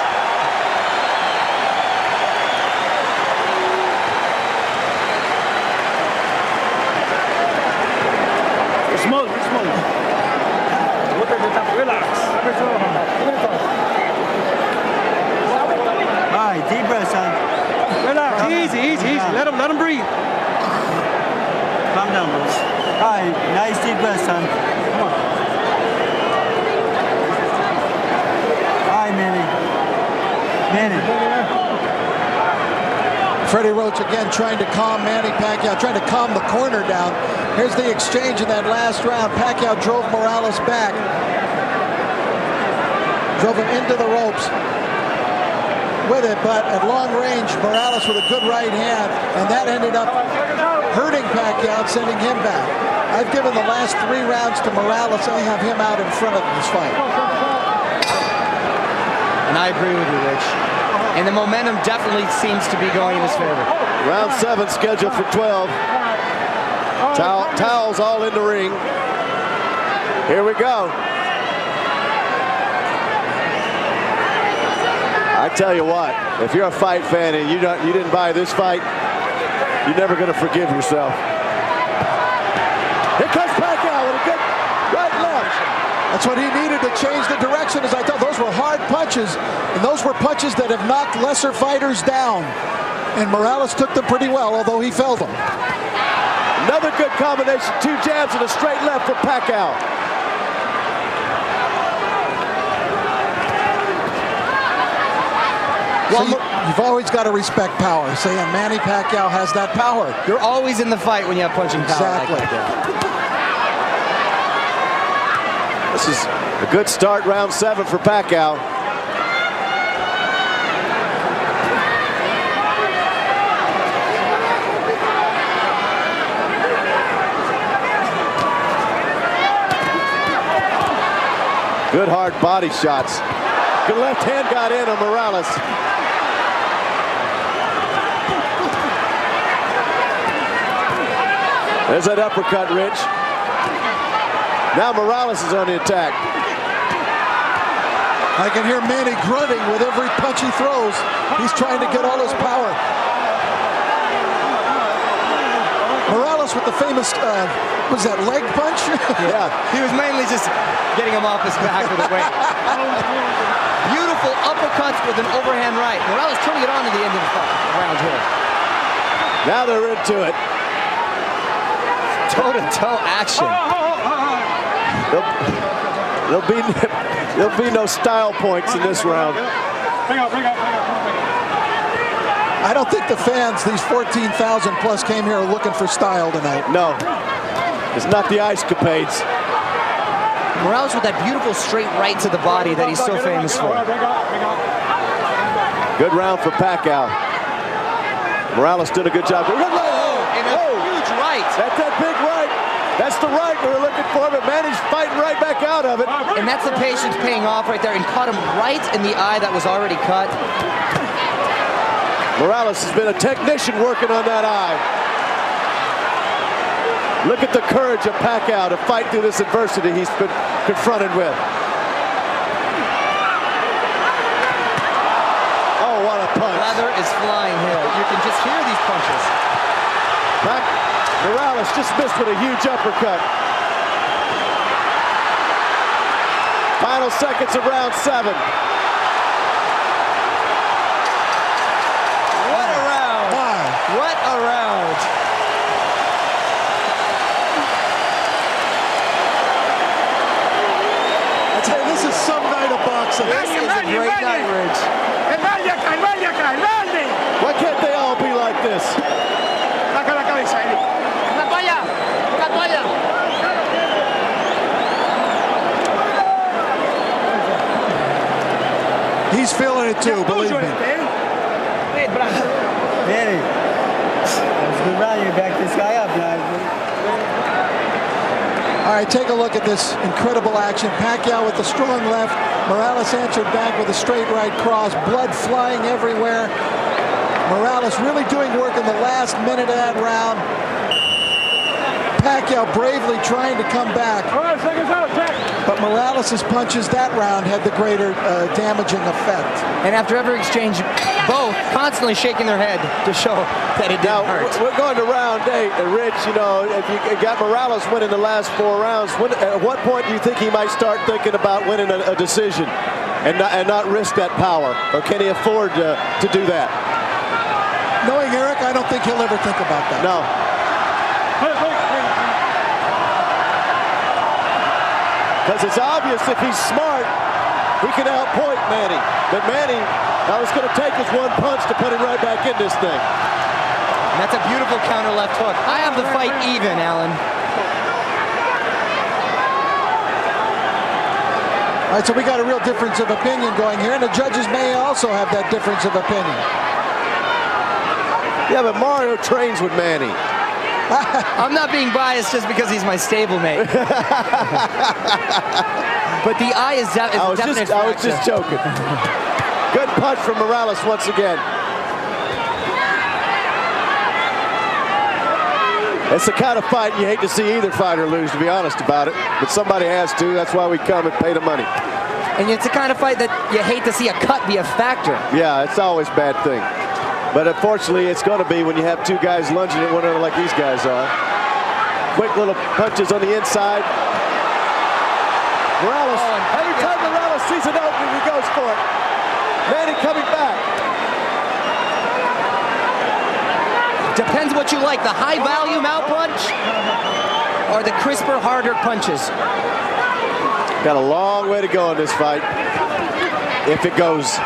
Smooth, smooth. Look at the top. Relax.
All right, deep breath, son.
Relax. Easy, easy, easy. Let him breathe.
Calm down, bro. All right, nice deep breath, son. Come on. All right, Manny. Manny.
Freddie Roach again trying to calm Manny Pacquiao, trying to calm the corner down. Here's the exchange in that last round. Pacquiao drove Morales back. Drove him into the ropes with it, but at long range, Morales with a good right hand, and that ended up hurting Pacquiao and sending him back. I've given the last 3 rounds to Morales. I have him out in front of this fight.
And I agree with you, Rich. And the momentum definitely seems to be going in his favor.
Round 7 scheduled for 12. Towels all in the ring. Here we go. I tell you what, if you're a fight fan and you didn't buy this fight, you're never going to forgive yourself. Here comes Pacquiao with a good right left.
That's what he needed to change the direction. As I thought, those were hard punches, and those were punches that have knocked lesser fighters down. And Morales took them pretty well, although he felled them.
Another good combination, 2 jabs and a straight left for Pacquiao.
So you've always got to respect power. Saying Manny Pacquiao has that power.
You're always in the fight when you have punching power.
Exactly.
Like that.
This is a good start, round 7 for Pacquiao. Good hard body shots. Good left hand got in on Morales. There's that uppercut, Rich. Now Morales is on the attack.
I can hear Manny grunting with every punch he throws. He's trying to get all his power. Morales with the famous, what was that, leg punch?
Yeah, he was mainly just getting him off his back with a weight. Beautiful uppercuts with an overhand right. Morales turning it on to the end of the round here.
Now they're into it.
Toe-to-toe action.
There'll be no style points in this round.
I don't think the fans, these 14,000 plus, came here looking for style tonight.
No, it's not the ice capades.
Morales with that beautiful straight right to the body that he's so famous for.
Good round for Pacquiao. Morales did a good job.
And a huge right.
That's that big right. That's the right we were looking for, but Manny's fighting right back out of it.
And that's the patience paying off right there, and caught him right in the eye that was already cut.
Morales has been a technician working on that eye. Look at the courage of Pacquiao to fight through this adversity he's been confronted with. Oh, what a punch.
Leather is flying here. You can just hear these punches.
Morales just missed with a huge uppercut. Final seconds of round 7.
What a round.
Wow.
What a round.
I tell you, this is some night of boxing.
This is a great night, Rich.
Why can't they all be like this?
Saca la cabeza, Erik. Una toalla. Una toalla.
He's feeling it too, believe me.
Manny, it's good round. You back this guy up now.
All right, take a look at this incredible action. Pacquiao with the strong left. Morales answered back with a straight right cross. Blood flying everywhere. Morales really doing work in the last minute of that round. Pacquiao bravely trying to come back. But Morales' punches that round had the greater damaging effect.
And after every exchange, both constantly shaking their head to show that it didn't hurt.
We're going to round 8, and Rich, you know, if you got Morales winning the last 4 rounds, at what point do you think he might start thinking about winning a decision and not risk that power? Or can he afford to do that?
Knowing Erik, I don't think he'll ever think about that.
No. Because it's obvious if he's smart, he can outpoint Manny. But Manny, all it's going to take is one punch to put him right back in this thing.
And that's a beautiful counter left hook. I have the fight even, Alan.
All right, so we got a real difference of opinion going here, and the judges may also have that difference of opinion.
Yeah, but Mario trains with Manny.
I'm not being biased just because he's my stablemate. But the eye is a definite
I was just joking. Good punch from Morales once again. It's the kind of fight you hate to see either fighter lose, to be honest about it. But somebody has to. That's why we come and pay the money.
And it's the kind of fight that you hate to see a cut be a factor.
Yeah, it's always a bad thing. But unfortunately, it's going to be when you have two guys lunging at one another like these guys are. Quick little punches on the inside. Morales, every time Morales sees an opening, he goes for it. Manny coming back.
Depends what you like, the high volume out punch or the crisper, harder punches.
Got a long way to go in this fight, if it goes.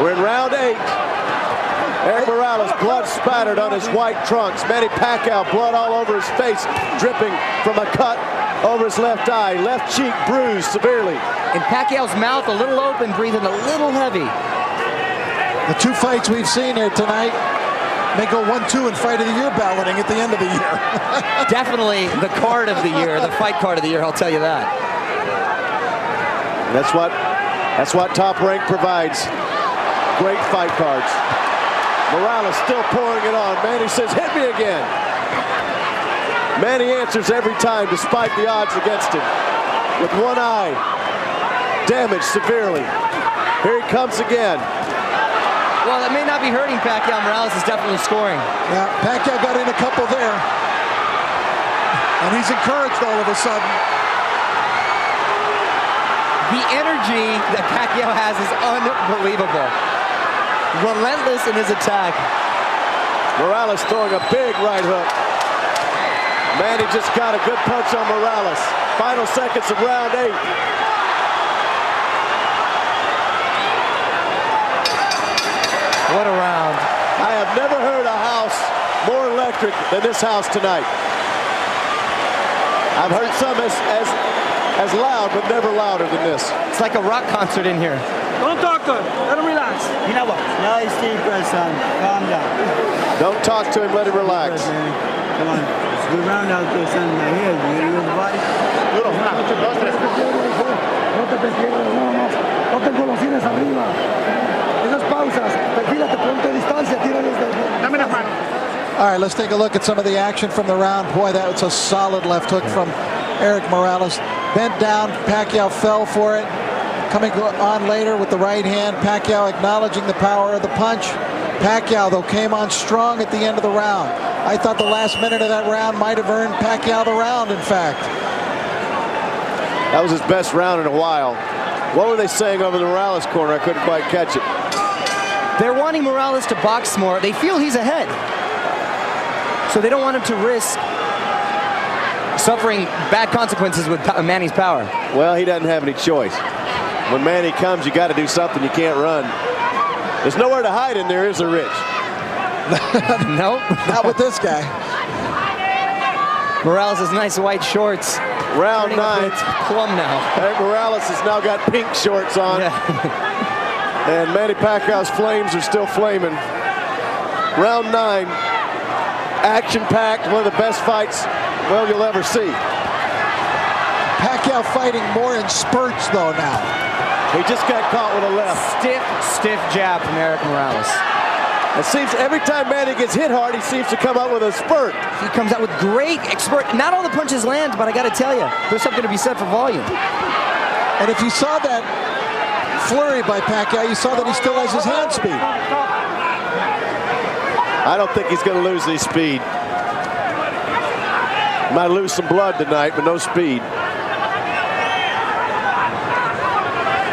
We're in round 8. Erik Morales, blood spattered on his white trunks. Manny Pacquiao, blood all over his face, dripping from a cut over his left eye. Left cheek bruised severely.
And Pacquiao's mouth a little open, breathing a little heavy.
The two fights we've seen here tonight may go 1-2 in Fight of the Year balloting at the end of the year.
Definitely the card of the year, the fight card of the year, I'll tell you that.
That's what Top Rank provides. Great fight cards. Morales still pouring it on. Manny says, hit me again. Manny answers every time despite the odds against him. With one eye damaged severely. Here he comes again.
Well, that may not be hurting Pacquiao. Morales is definitely scoring.
Yeah, Pacquiao got in a couple there. And he's encouraged all of a sudden.
The energy that Pacquiao has is unbelievable. Relentless in his attack.
Morales throwing a big right hook. Manny just got a good punch on Morales. Final seconds of round 8.
What a round.
I have never heard a house more electric than this house tonight. I've heard some as loud, but never louder than this.
It's like a rock concert in here.
Don't talk to him. Let him relax.
You know what? Nice deep breath, son. Calm down.
Don't talk to him, let him relax.
Come on. It's a good round out there, son. Now here, you gonna use the body?
No te pesqueres, no te golosines arriba. Esas pausas, perfílate, ponte distancia, tírales de... Dame las manos.
All right, let's take a look at some of the action from the round. Boy, that was a solid left hook from Erik Morales. Bent down, Pacquiao fell for it. Coming on later with the right hand, Pacquiao acknowledging the power of the punch. Pacquiao, though, came on strong at the end of the round. I thought the last minute of that round might have earned Pacquiao the round, in fact.
That was his best round in a while. What were they saying over the Morales corner? I couldn't quite catch it.
They're wanting Morales to box more. They feel he's ahead. So they don't want him to risk suffering bad consequences with Manny's power.
Well, he doesn't have any choice. When Manny comes, you got to do something. You can't run. There's nowhere to hide in there, is there, Rich?
Nope.
Not with this guy.
Morales has nice white shorts.
Round 9.
Plum now.
Erik Morales has now got pink shorts on.
Yeah.
And Manny Pacquiao's flames are still flaming. Round 9. Action-packed. One of the best fights, well, you'll ever see.
Pacquiao fighting more in spurts, though, now.
He just got caught with a left.
Stiff jab from Erik Morales.
It seems every time Manny gets hit hard, he seems to come out with a spurt.
He comes out with great expert. Not all the punches land, but I got to tell you, there's something to be said for volume.
And if you saw that flurry by Pacquiao, you saw that he still has his hand speed.
I don't think he's going to lose any speed. He might lose some blood tonight, but no speed.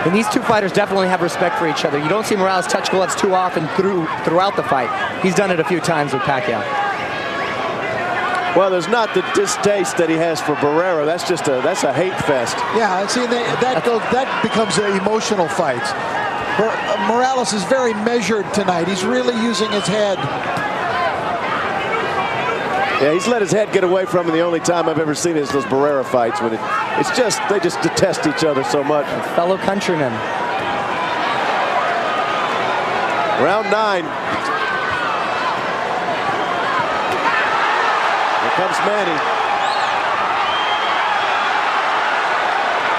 And these two fighters definitely have respect for each other. You don't see Morales touch gloves too often throughout the fight. He's done it a few times with Pacquiao.
Well, there's not the distaste that he has for Barrera. That's a hate fest.
Yeah, see, that becomes emotional fights. Morales is very measured tonight. He's really using his head.
Yeah, he's let his head get away from him. The only time I've ever seen is those Barrera fights when they just detest each other so much.
Fellow countrymen.
Round 9. comes Manny.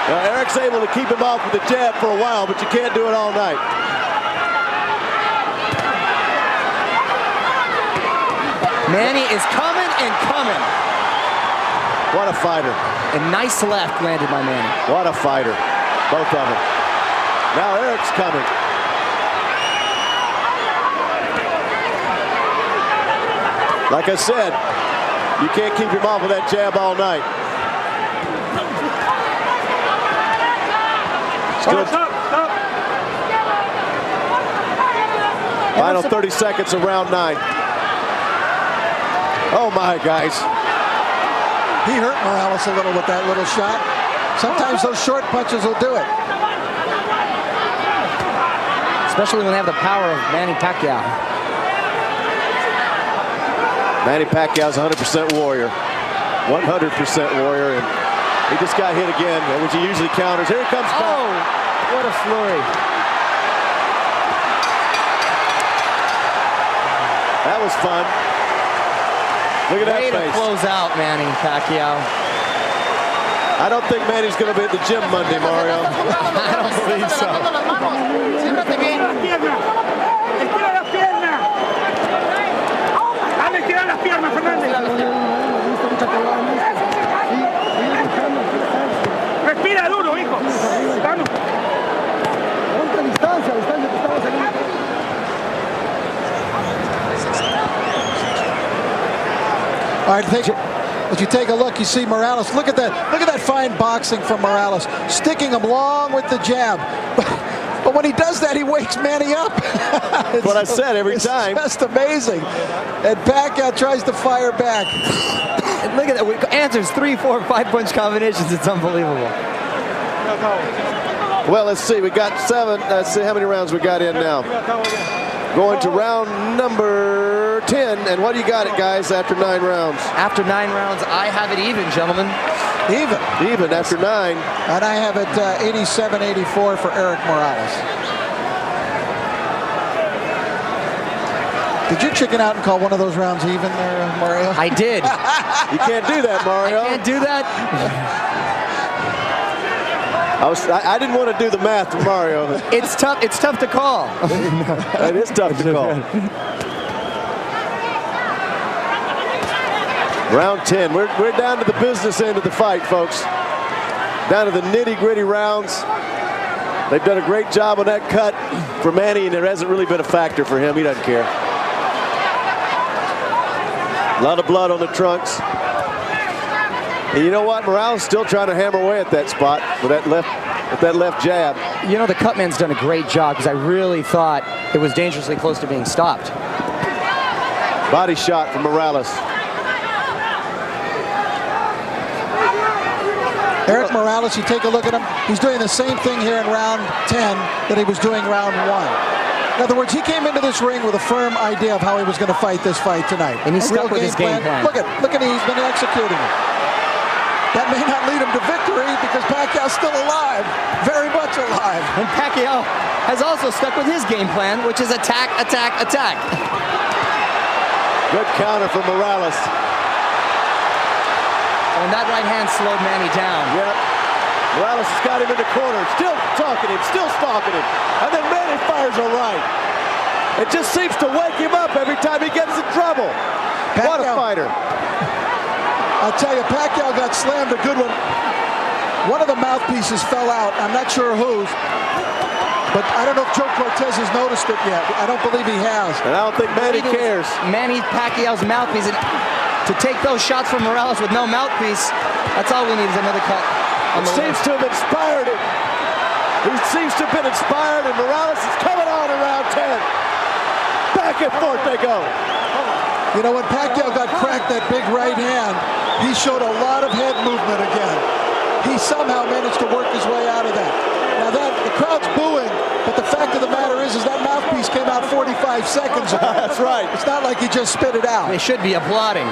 Now, Erik's able to keep him off with the jab for a while, but you can't do it all night.
Manny is coming and coming.
What a fighter.
A nice left landed by Manny.
What a fighter. Both of them. Now Erik's coming. Like I said, you can't keep him off with that jab all night. Final 30 seconds of round 9. Oh my, guys.
He hurt Morales a little with that little shot. Sometimes those short punches will do it.
Especially when they have the power of Manny Pacquiao.
Manny Pacquiao's 100% warrior. 100% warrior. And he just got hit again, which he usually counters. Here he comes back.
Oh, what a flurry.
That was fun. Look at
Way
that
to
face.
close out Manny Pacquiao.
I don't think Manny's going to be at the gym Monday, Mario.
I don't believe so.
Siéntate bien. Estira las piernas. Dale, estira las piernas, Fernández. Respira duro, hijo. Vamos. Distancia que estamos saliendo.
All right, as you take a look, you see Morales. Look at that. Look at that fine boxing from Morales, sticking him long with the jab. But when he does that, he wakes Manny up.
That's what I said every time.
It's just amazing. And Pacquiao tries to fire back.
And look at that. Answers 3, 4, 5 punch combinations. It's unbelievable.
Well, let's see. We got 7. Let's see how many rounds we got in now. Going to round number 10. And what do you got it, guys, after 9 rounds?
After 9 rounds, I have it even, gentlemen.
Even after 9.
And I have it 87-84 for Erik Morales. Did you chicken out and call one of those rounds even there, Mario?
I did.
You can't do that, Mario.
I can't do that.
I didn't want to do the math for Mario.
It's tough. It's tough to call.
It is tough to call. Round 10. We're down to the business end of the fight, folks. Down to the nitty-gritty rounds. They've done a great job on that cut for Manny, and it hasn't really been a factor for him. He doesn't care. A lot of blood on the trunks. And you know what? Morales still trying to hammer away at that spot with that left jab.
You know, the cutman's done a great job because I really thought it was dangerously close to being stopped.
Body shot from Morales.
Erik Morales, you take a look at him, he's doing the same thing here in round 10 that he was doing round 1. In other words, he came into this ring with a firm idea of how he was going to fight this fight tonight.
And he stuck with his game plan.
Look at he's been executing it. That may not lead him to victory because Pacquiao's still alive, very much alive.
And Pacquiao has also stuck with his game plan, which is attack, attack, attack.
Good counter from Morales.
And that right hand slowed Manny down.
Yep. Morales has got him in the corner, still talking him, still stalking him. And then Manny fires a right. It just seems to wake him up every time he gets in trouble. What a fighter.
I'll tell you, Pacquiao got slammed a good one. One of the mouthpieces fell out. I'm not sure whose. But I don't know if Joe Cortez has noticed it yet. I don't believe he has.
And I don't think Manny cares.
Manny Pacquiao's mouthpiece. And to take those shots from Morales with no mouthpiece, that's all we need is another cut.
It seems to have inspired him. He seems to have been inspired, and Morales is coming on in round 10. Back and forth they go.
You know, when Pacquiao got cracked that big right hand, he showed a lot of head movement again. He somehow managed to work his way out of that. Now the crowd's booing, but the fact of the matter is that mouthpiece came out 45 seconds ago.
That's right.
It's not like he just spit it out.
They should be applauding.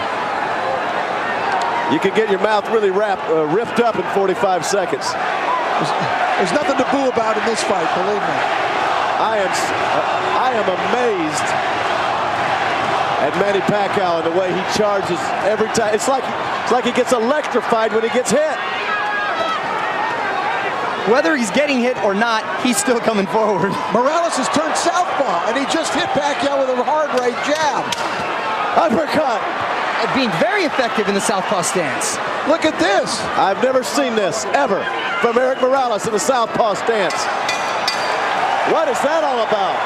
You can get your mouth really ripped up in 45 seconds.
There's nothing to boo about in this fight, believe me.
I am amazed at Manny Pacquiao and the way he charges every time. It's like he gets electrified when he gets hit.
Whether he's getting hit or not, he's still coming forward.
Morales has turned southpaw, and he just hit Pacquiao with a hard right jab.
Uppercut.
Being very effective in the southpaw stance.
Look at this.
I've never seen this, ever, from Erik Morales in the southpaw stance. What is that all about?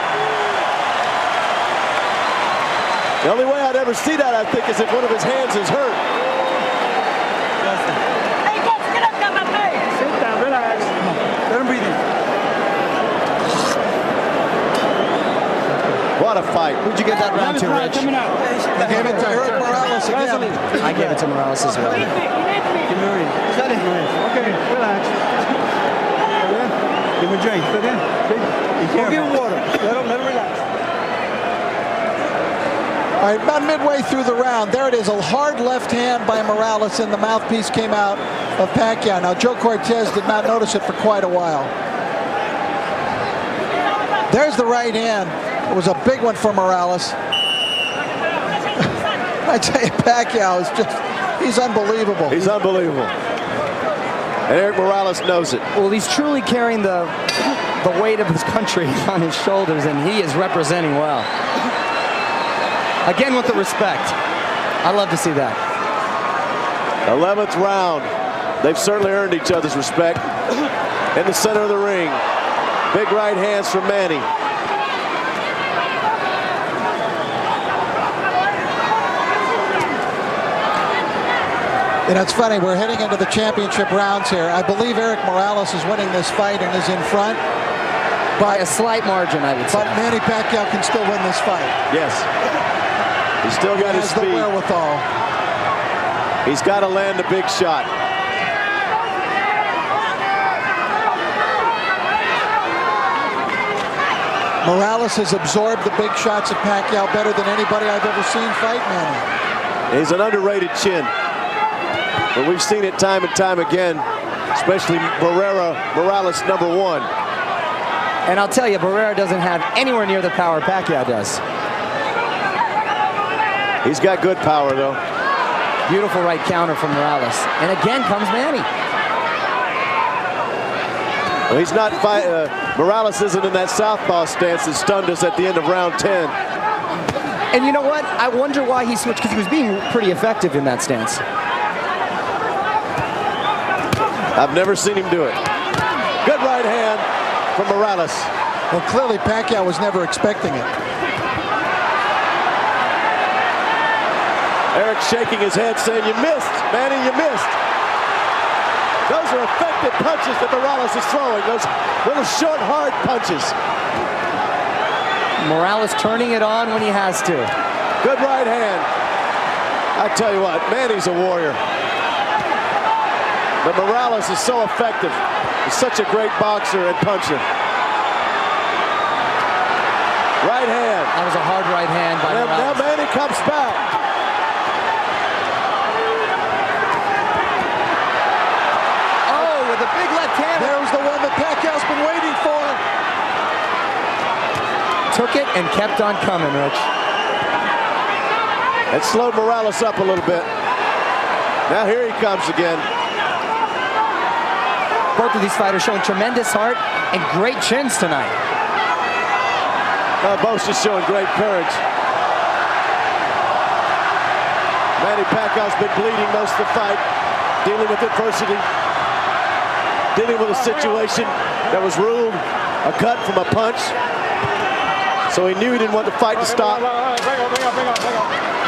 The only way I'd ever see that, I think, is if one of his hands is hurt.
Hey, coach, get up, got my face. Sit down, relax.
Let him breathe in.
What a fight.
Who'd you give that round to, Rich?
I gave it to Erik Morales again.
I gave it to Morales as well.
Okay, relax. Give him a drink. Put in. Give him water. Let him relax.
All right, about midway through the round, there it is, a hard left hand by Morales, and the mouthpiece came out of Pacquiao. Now, Joe Cortez did not notice it for quite a while. There's the right hand. It was a big one for Morales. I tell you, Pacquiao is just, he's unbelievable.
He's unbelievable. And Erik Morales knows it.
Well, he's truly carrying the weight of his country on his shoulders, and he is representing well. Again, with the respect. I love to see that.
11th round. They've certainly earned each other's respect. In the center of the ring. Big right hands from Manny.
You know, it's funny, we're heading into the championship rounds here. I believe Erik Morales is winning this fight and is in front.
By a slight margin, I would say.
But Manny Pacquiao can still win this fight.
Yes. He's still got his speed.
He has the wherewithal.
He's got to land a big shot.
Morales has absorbed the big shots of Pacquiao better than anybody I've ever seen fight Manny.
He's an underrated chin. But we've seen it time and time again, especially Morales #1.
And I'll tell you, Barrera doesn't have anywhere near the power Pacquiao does.
He's got good power, though.
Beautiful right counter from Morales. And again comes Manny.
Well, he's not Morales isn't in that southpaw stance that stunned us at the end of round 10.
And you know what? I wonder why he switched, because he was being pretty effective in that stance.
I've never seen him do it. Good right hand from Morales.
Well, clearly Pacquiao was never expecting it.
Erik shaking his head saying, you missed, Manny, you missed. Those are effective punches that Morales is throwing. Those little short, hard punches.
Morales turning it on when he has to.
Good right hand. I tell you what, Manny's a warrior. But Morales is so effective. He's such a great boxer and puncher. Right hand.
That was a hard right hand by Morales.
Now Manny comes back.
Oh, with a big left hand.
There's the one that Pacquiao's been waiting for.
Took it and kept on coming, Rich.
It slowed Morales up a little bit. Now here he comes again.
Both of these fighters showing tremendous heart and great chins tonight.
Both just showing great courage. Manny Pacquiao's been bleeding most of the fight, dealing with adversity, dealing with a situation that was ruled a cut from a punch. So he knew he didn't want the fight to stop.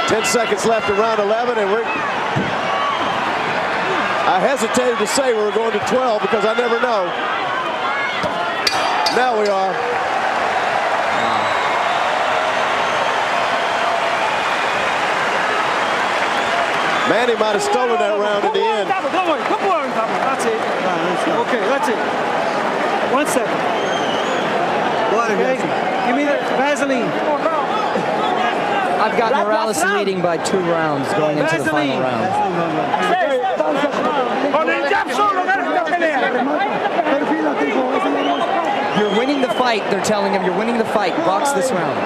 10 seconds left in round 11, and I hesitated to say we were going to 12 because I never know. Now we are. Manny might have stolen that round in the end.
Don't worry, put more on top of it. That's it. Okay, that's it. 1 second. Water, okay. Give me the Vaseline.
I've got Morales leading by 2 rounds going into the final round. You're winning the fight, they're telling him. You're winning the fight. Box this round.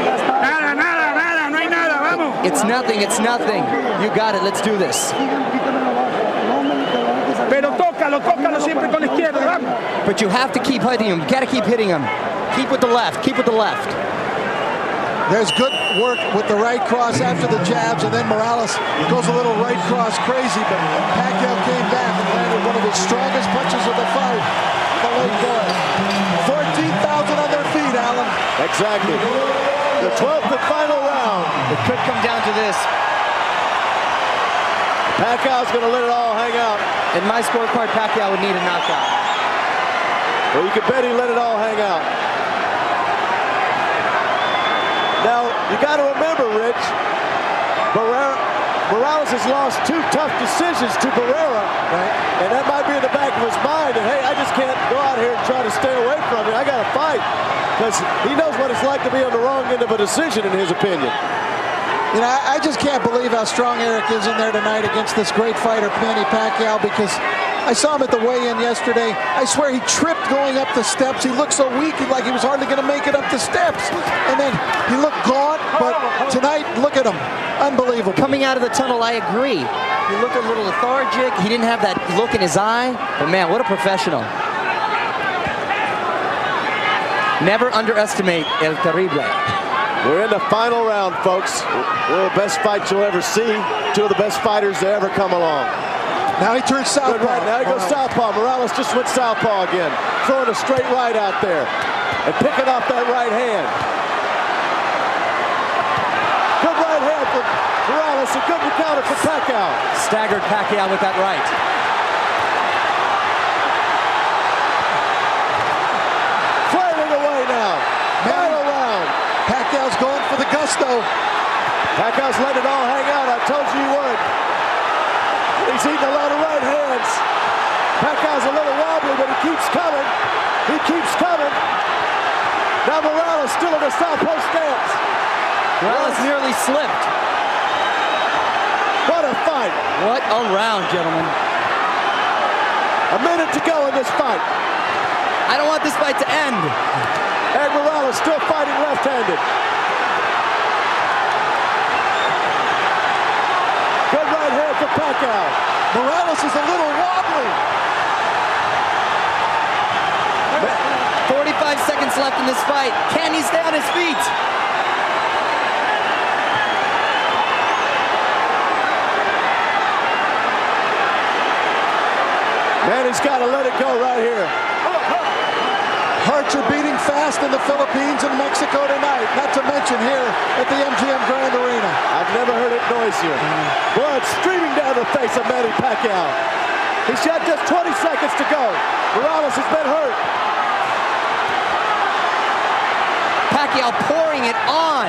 Nada, nada, nada.
It's nothing, it's nothing. You got it, let's do this.
Pero tócalo siempre con la izquierda, vamos.
But you have to keep hitting him. You got to keep hitting him. Keep with the left. Keep with the left.
There's good work with the right cross after the jabs, and then Morales goes a little right cross crazy, but Pacquiao came back and landed one of his strongest punches of the fight. The late guard. 14,000 on their feet, Alan.
Exactly. The 12th and final round.
It could come down to this.
Pacquiao's going to let it all hang out.
In my scorecard, Pacquiao would need a knockout.
Well, you can bet he let it all hang out. Now, you got to remember, Rich, Morales has lost 2 tough decisions to Barrera,
right?
And that might be in the back of his mind. And hey, I just can't go out here and try to stay away from it. I got to fight, because he knows what it's like to be on the wrong end of a decision, in his opinion.
You know, I just can't believe how strong Erik is in there tonight against this great fighter, Manny Pacquiao, because I saw him at the weigh-in yesterday. I swear he tripped going up the steps. He looked so weak, like he was hardly going to make it up the steps. And then he looked gaunt, but tonight, look at him. Unbelievable.
Coming out of the tunnel, I agree. He looked a little lethargic. He didn't have that look in his eye. But man, what a professional. Never underestimate El Terrible.
We're in the final round, folks. One of the best fights you'll ever see. 2 of the best fighters to ever come along.
Now he turns southpaw.
Right, now he goes southpaw. Morales just went southpaw again. Throwing a straight right out there. And picking off that right hand. Good right hand for Morales. A good counter for Pacquiao.
Staggered Pacquiao with that right.
Flailing away now. Final round.
Pacquiao's going for the gusto.
Pacquiao's letting it all hang out. I told you he would. He's eating a lot of right hands. Pacquiao's a little wobbly, but he keeps coming. He keeps coming. Now Morales still in the southpaw stance.
Morales nearly slipped.
What a fight.
What a round, gentlemen.
A minute to go in this fight.
I don't want this fight to end.
Erik Morales still fighting left-handed. Good right hand for Pacquiao.
Morales is a little wobbly.
45 seconds left in this fight. Can he stay on his feet?
Manny's got to let it go right here.
Hearts are beating fast in the Philippines and Mexico tonight, not to mention here at the MGM Grand Arena.
I've never heard it noisier. Blood streaming down the face of Manny Pacquiao. He's got just 20 seconds to go. Morales has been hurt.
Pacquiao pouring it on,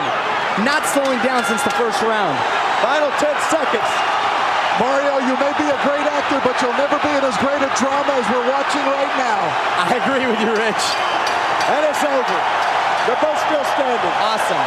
not slowing down since the first round.
Final 10 seconds.
Mario, you may be a great actor, but you'll never be in as great a drama as we're watching right now.
I agree with you, Rich.
And it's over. They're both still standing.
Awesome.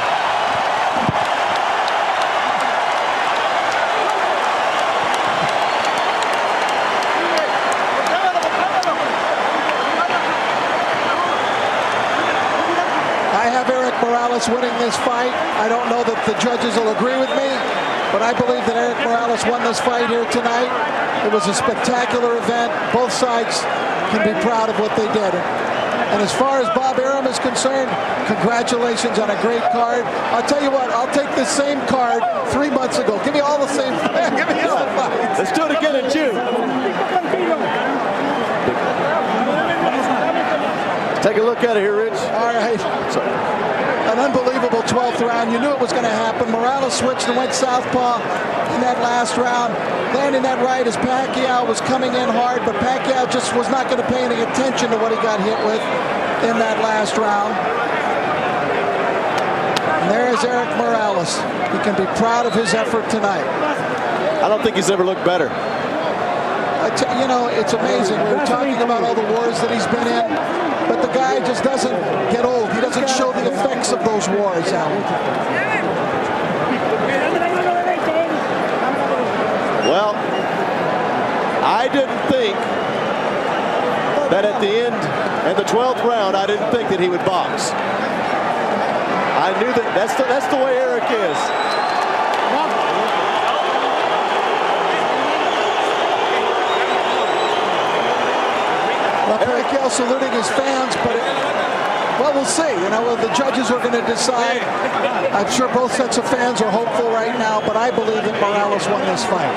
I have Erik Morales winning this fight. I don't know that the judges will agree with me, but I believe that Erik Morales won this fight here tonight. It was a spectacular event. Both sides can be proud of what they did. And as far as Bob Arum is concerned, congratulations on a great card. I'll tell you what, I'll take this same card 3 months ago. Give me all the same. Give me all the fights.
Let's do it again in June. Take a look at it here, Rich.
All right. An unbelievable 12th round. You knew it was going to happen. Morales switched and went southpaw in that last round. Landing that right as Pacquiao was coming in hard, but Pacquiao just was not going to pay any attention to what he got hit with in that last round. And there is Erik Morales. He can be proud of his effort tonight.
I don't think he's ever looked better.
You know, it's amazing. We're talking about all the wars that he's been in, but the guy just doesn't get old. He doesn't show the effects of those wars, Alan.
Well, I didn't think that at the end, in the 12th round, I didn't think that he would box. I knew that that's the way Erik is.
Pacquiao saluting his fans, but well, we'll see. You know, the judges are going to decide. I'm sure both sets of fans are hopeful right now, but I believe that Morales won this fight.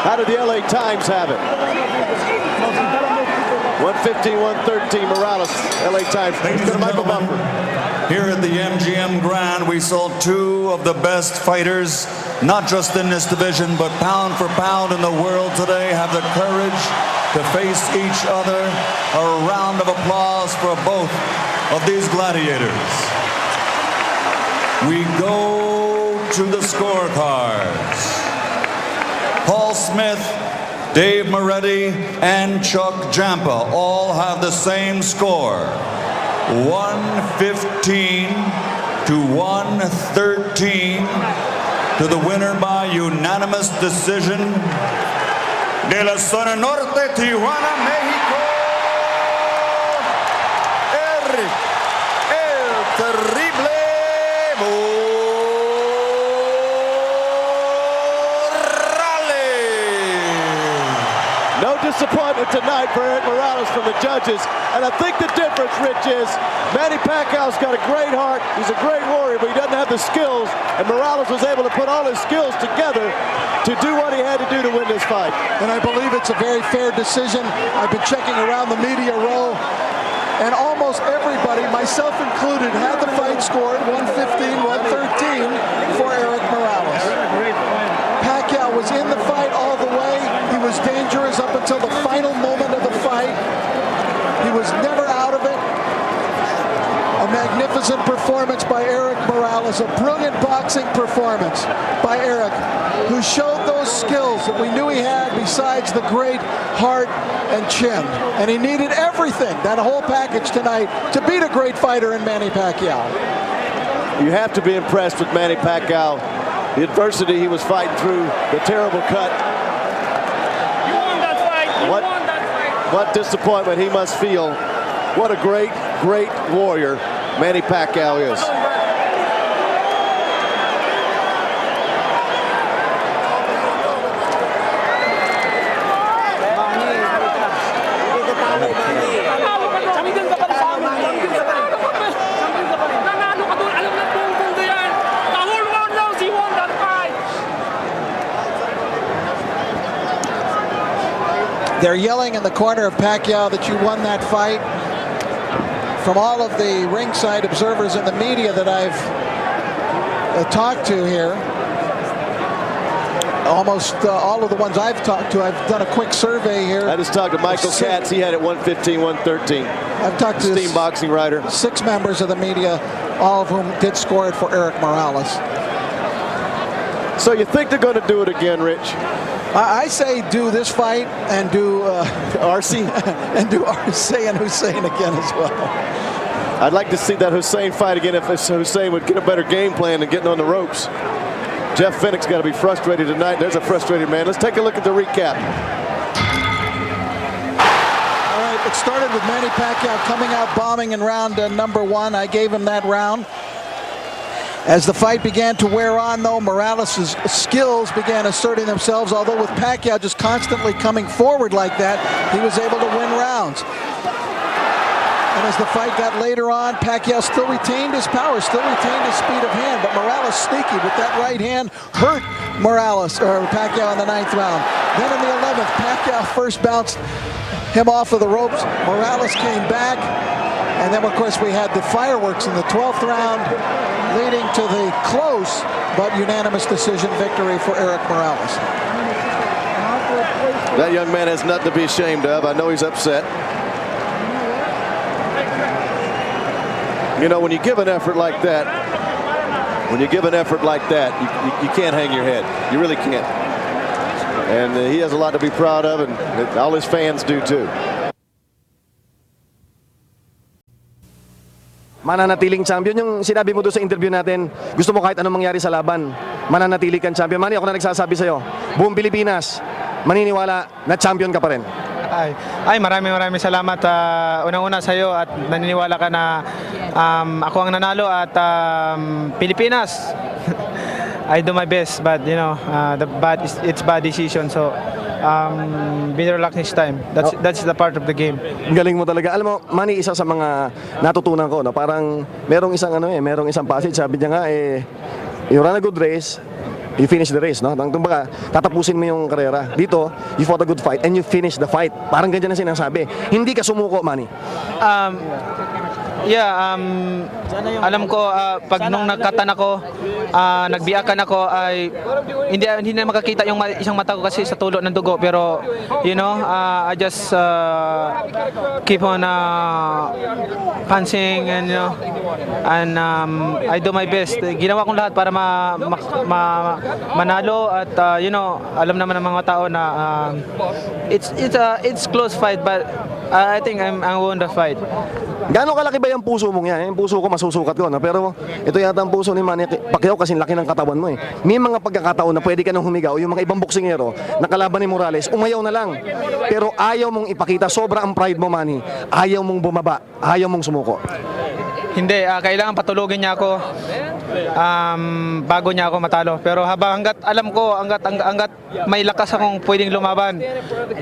How did the LA Times have it? 115-113 Morales. LA Times.
Ladies and gentlemen, here at the MGM Grand, we saw two of the best fighters, not just in this division, but pound for pound in the world today, have the courage to face each other. A round of applause for both of these gladiators. We go to the scorecards. Paul Smith, Dave Moretti, and Chuck Jampa all have the same score. 115 to 113 to the winner by unanimous decision. De la zona norte, Tijuana, México, Érik el Terrible
Disappointment tonight for Erik Morales from the judges, and I think the difference, Rich, is Manny Pacquiao's got a great heart, he's a great warrior, but he doesn't have the skills, and Morales was able to put all his skills together to do what he had to do to win this fight.
And I believe it's a very fair decision. I've been checking around the media row, and almost everybody, myself included, had the fight scored 115-113 for Erik Morales. Pacquiao was in the fight all the way. He was dangerous up until the final moment of the fight. He was never out of it. A magnificent performance by Erik Morales, a brilliant boxing performance by Erik, who showed those skills that we knew he had besides the great heart and chin. And he needed everything, that whole package tonight, to beat a great fighter in Manny Pacquiao.
You have to be impressed with Manny Pacquiao. The adversity he was fighting through, the terrible cut. What disappointment he must feel. What a great, great warrior Manny Pacquiao is.
They're yelling in the corner of Pacquiao that you won that fight. From all of the ringside observers and the media that I've talked to here, almost all of the ones I've talked to, I've done a quick survey here.
I just talked to Michael Katz. He had it 115-113.
I've talked to
Steam boxing writer.
6 members of the media, all of whom did score it for Erik Morales.
So you think they're going to do it again, Rich?
I say do this fight and do
Arce
and do Arce and Hussein again as well.
I'd like to see that Hussein fight again if Hussein would get a better game plan than getting on the ropes. Jeff Fennick's got to be frustrated tonight. There's a frustrated man. Let's take a look at the recap.
All right, it started with Manny Pacquiao coming out bombing in round number 1. I gave him that round. As the fight began to wear on, though, Morales' skills began asserting themselves, although with Pacquiao just constantly coming forward like that, he was able to win rounds. And as the fight got later on, Pacquiao still retained his power, still retained his speed of hand, but Morales sneaky with that right hand hurt Pacquiao in the 9th round. Then in the 11th, Pacquiao first bounced him off of the ropes. Morales came back, and then of course we had the fireworks in the 12th round, leading to the close but unanimous decision victory for Erik Morales.
That young man has nothing to be ashamed of. I know he's upset. You know, when you give an effort like that, you can't hang your head. You really can't. And he has a lot to be proud of, and all his fans do too.
Mananatiling champion, yung sinabi mo doon sa interview natin, gusto mo kahit anong mangyari sa laban, mananatili kang champion. Manny, ako na nagsasabi sa'yo, buong Pilipinas, maniniwala na champion ka pa rin.
Maraming salamat. Unang-una sa'yo at naniniwala ka na ako ang nanalo at Pilipinas I do my best, but you know, it's bad decision. So better luck next time. That's the part of the game.
Galing mo talaga. Alam mo, Manny, isa sa mga natutunan ko, no, parang merong isang passage, sabi niya nga you run a good race, you finish the race, no? Kumbaga, tatapusin mo yung karera. Dito, you fought a good fight and you finish the fight. Parang ganyan na sinasabi. Hindi ka sumuko, Manny.
Alam ko pag nung nagkatan ako, nagbiakan ako ay hindi na makakita yung isang mata ko kasi sa tulo ng dugo, pero you know, I just keep on punching and you know, and I do my best. Ginawa kong lahat para manalo at you know, alam naman ng mga tao na it's close fight, but I think I won the fight.
Gaano kalaki ba yung puso mong yan? Yung puso ko masusukat ko, no? Pero ito yata ang puso ni Manny Pacquiao kasi laki ng katawan mo eh. May mga pagkakataon na pwede ka nang humigaw. Yung mga ibang boksingero na kalaban ni Morales, umayaw na lang. Pero ayaw mong ipakita, sobra ang pride mo, Manny. Ayaw mong bumaba, ayaw mong sumuko.
Hindi, kailangan patulogin niya ako bago niya ako matalo. Pero hanggat alam ko, hanggat may lakas akong pwedeng lumaban,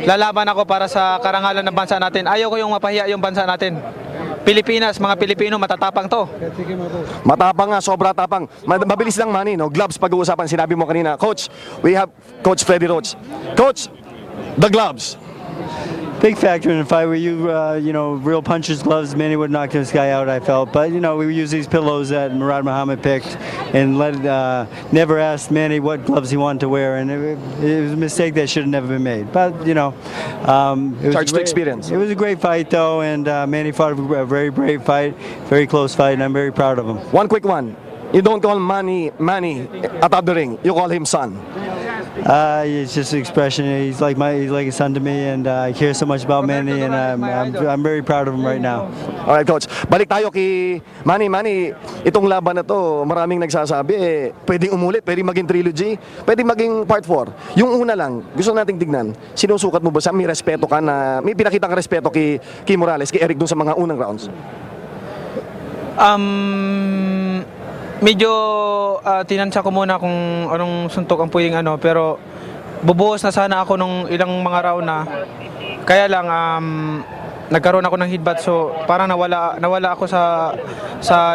lalaban ako para sa karangalan ng bansa natin. Ayaw ko yung mapahiya yung bansa natin. Pilipinas, mga Pilipino, matatapang to.
Matapang nga, sobra tapang. Mabilis lang, Manny, no? Gloves pag-uusapan, sinabi mo kanina. Coach, we have Coach Freddy Roach. Coach, the gloves.
Big factor in the fight. We use, you know, real puncher's gloves. Manny would knock this guy out, I felt. But, you know, we use these pillows that Murad Muhammad picked and never asked Manny what gloves he wanted to wear. And it was a mistake that should have never been made. But, you know, it was
experience.
It was a great fight, though. And Manny fought a very brave fight, very close fight, and I'm very proud of him.
One quick one. You don't call Manny atop the ring. You call him son.
It's just an expression. He's like a son to me, and I care so much about Manny, and I'm very proud of him right now.
Alright, Coach. Balik tayo kay Manny. Manny, itong laban na to, maraming nagsasabi, pwedeng umulit, pwedeng maging trilogy, pwedeng maging part 4. Yung una lang, gusto nating tignan, sinusukat mo ba sa may respeto ka na, may pinakita kang respeto kay Morales, kay Erik dun sa mga unang rounds?
Medyo tinansya ko muna kung anong suntok ang pwedeng pero bubuhos na sana ako nung ilang mga round na. Kaya lang nagkaroon ako ng headbutt, so parang nawala ako sa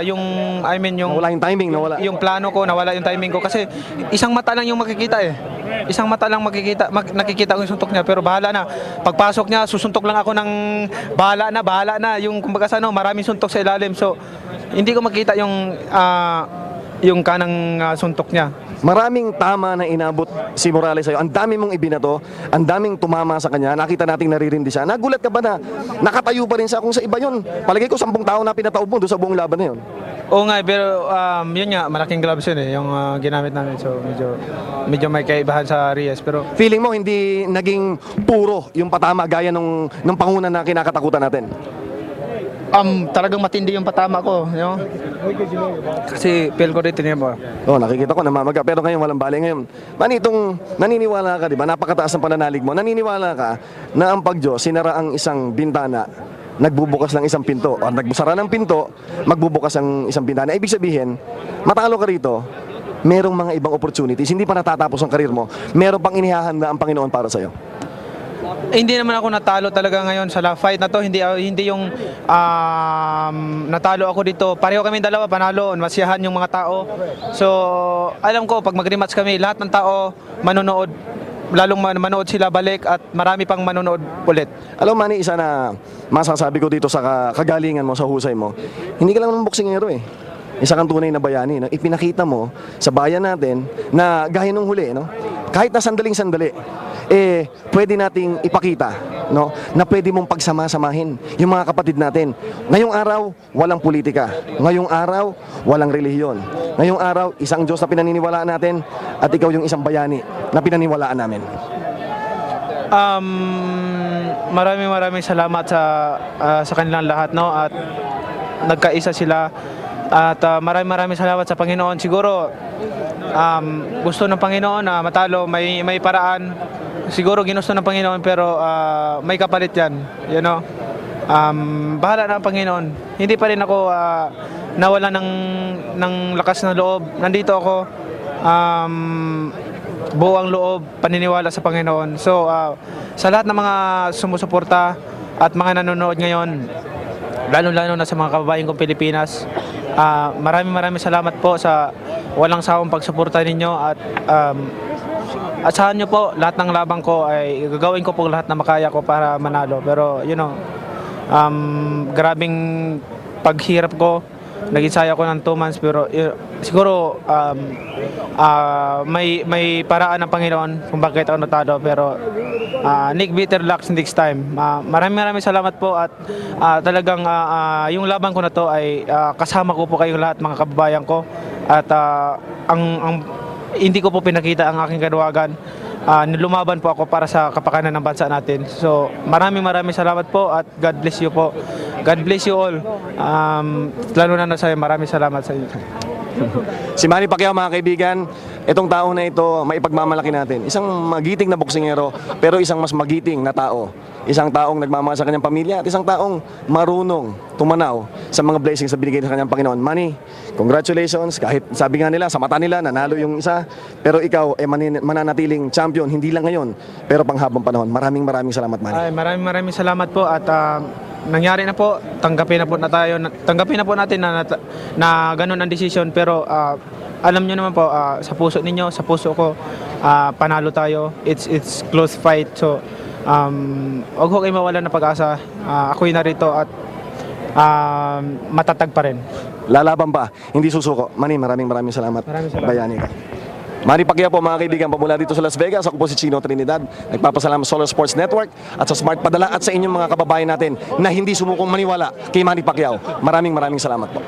yung
nawala yung timing,
yung plano ko, nawala yung timing ko kasi isang mata lang yung makikita eh. Isang mata lang nakikita ko yung suntok niya, pero bahala na. Pagpasok niya, susuntok lang ako ng bahala na. Yung kumbaga maraming suntok sa ilalim, so hindi ko makita yung kanang suntok niya.
Maraming tama na inabot si Morales sa'yo. Ang dami mong ibinato, ang daming tumama sa kanya. Nakita nating naririndi siya. Nagulat ka ba na nakatayo pa rin siya kung sa iba yun? Palagay ko 10 tao na pinataob mo doon sa buong laban na yun.
Oo nga, pero yun nga, malaking gloves yun yung ginamit namin. So medyo may kaibahan sa Reyes. Pero
feeling mo hindi naging puro yung patama gaya nung panguna na kinakatakutan natin?
Talagang matindi yung patama ko, you know? Kasi feel ko dito niya ba?
Nakikita ko namamaga, pero ngayon walang bali ngayon. Manny, naniniwala ka, di ba? Napakataas ng pananalig mo. Naniniwala ka na ang Pag-Diyos sinara ang isang bintana, nagbubukas ng isang pinto, o nagbusara ng pinto, magbubukas ang isang bintana. Ibig sabihin, matalo ka rito, merong mga ibang opportunities, hindi pa natatapos ang karir mo, meron pang inihahanda ang Panginoon para sa'yo.
Hindi naman ako natalo talaga ngayon sa fight na to. Hindi yung natalo ako dito. Pareho kami dalawa panalo, masiyahan yung mga tao. So alam ko pag mag-rematch kami, lahat ng tao manonood, lalong manonood sila balik at marami pang manonood ulit.
Alam Manny, isa na masasabi ko dito sa kagalingan mo, sa husay mo, hindi ka lang ng boksingero eh. Isa kang tunay na bayani, no? Ipinakita mo sa bayan natin na gaya nung huli, no? Kahit na sandaling-sandali, pwede nating ipakita, no, na pwede mong pagsama-samahin yung mga kapatid natin. Ngayong araw, walang politika. Ngayong araw, walang relihiyon. Ngayong araw, isang Diyos na pinaniniwalaan natin at ikaw yung isang bayani na pinaniniwalaan namin.
Maraming salamat sa kanilang lahat, no, at nagkaisa sila. At maraming salamat sa Panginoon. Siguro gusto ng Panginoon na matalo, may paraan. Siguro ginusto ng Panginoon, pero may kapalit yan, you know. Bahala na ang Panginoon. Hindi pa rin ako nawala ng lakas ng loob. Nandito ako buo ang loob, paniniwala sa Panginoon. So, sa lahat ng mga sumusuporta at mga nanonood ngayon, lalo-lalo na sa mga kababayan kong Pilipinas, maraming salamat po sa walang sawang pagsuporta ninyo at asahan nyo po, lahat ng labang ko ay gagawin ko po lahat na makaya ko para manalo. Pero, grabing paghirap ko, naging saya ko ng 2 months, pero siguro may paraan ng Panginoon kung bakit ako natalo. Pero Nick, better luck next time. Maraming salamat po at talagang yung laban ko na to ay kasama ko po kayong lahat, mga kababayan ko. At hindi ko po pinakita ang aking kaduwagan. Lumaban po ako para sa kapakanan ng bansa natin. So maraming salamat po at God bless you po. God bless you all. Lalo na sa maraming salamat sa inyo.
Si Manny Pacquiao, mga kaibigan, itong tao na ito, maipagmamalaki natin. Isang magiting na boksingero, pero isang mas magiting na tao. Isang taong nagmamahal sa kanyang pamilya at isang taong marunong tumanaw sa mga blessings na binigay sa kanyang Panginoon. Manny, congratulations. Kahit sabi nga nila, sa mata nila, nanalo yung isa, pero ikaw ay mananatiling champion, hindi lang ngayon, pero panghabang panahon. Maraming salamat, Manny.
Ay, maraming salamat po at nangyari na po, tanggapin na po natin na ganun ang decision, pero alam nyo naman po, sa puso ninyo, sa puso ko, panalo tayo. It's close fight. So huwag kayo mawalan ng pag-asa. Ako'y narito at matatag pa rin.
Lalaban pa, hindi susuko. Manny, maraming salamat. Bayani ka. Manny Pacquiao po, mga kaibigan, pamula dito sa Las Vegas. Ako po si Chino Trinidad. Nagpapasalamat sa Solar Sports Network at sa Smart Padala at sa inyong mga kababayan natin na hindi sumukong maniwala kay Manny Pacquiao. Maraming salamat po.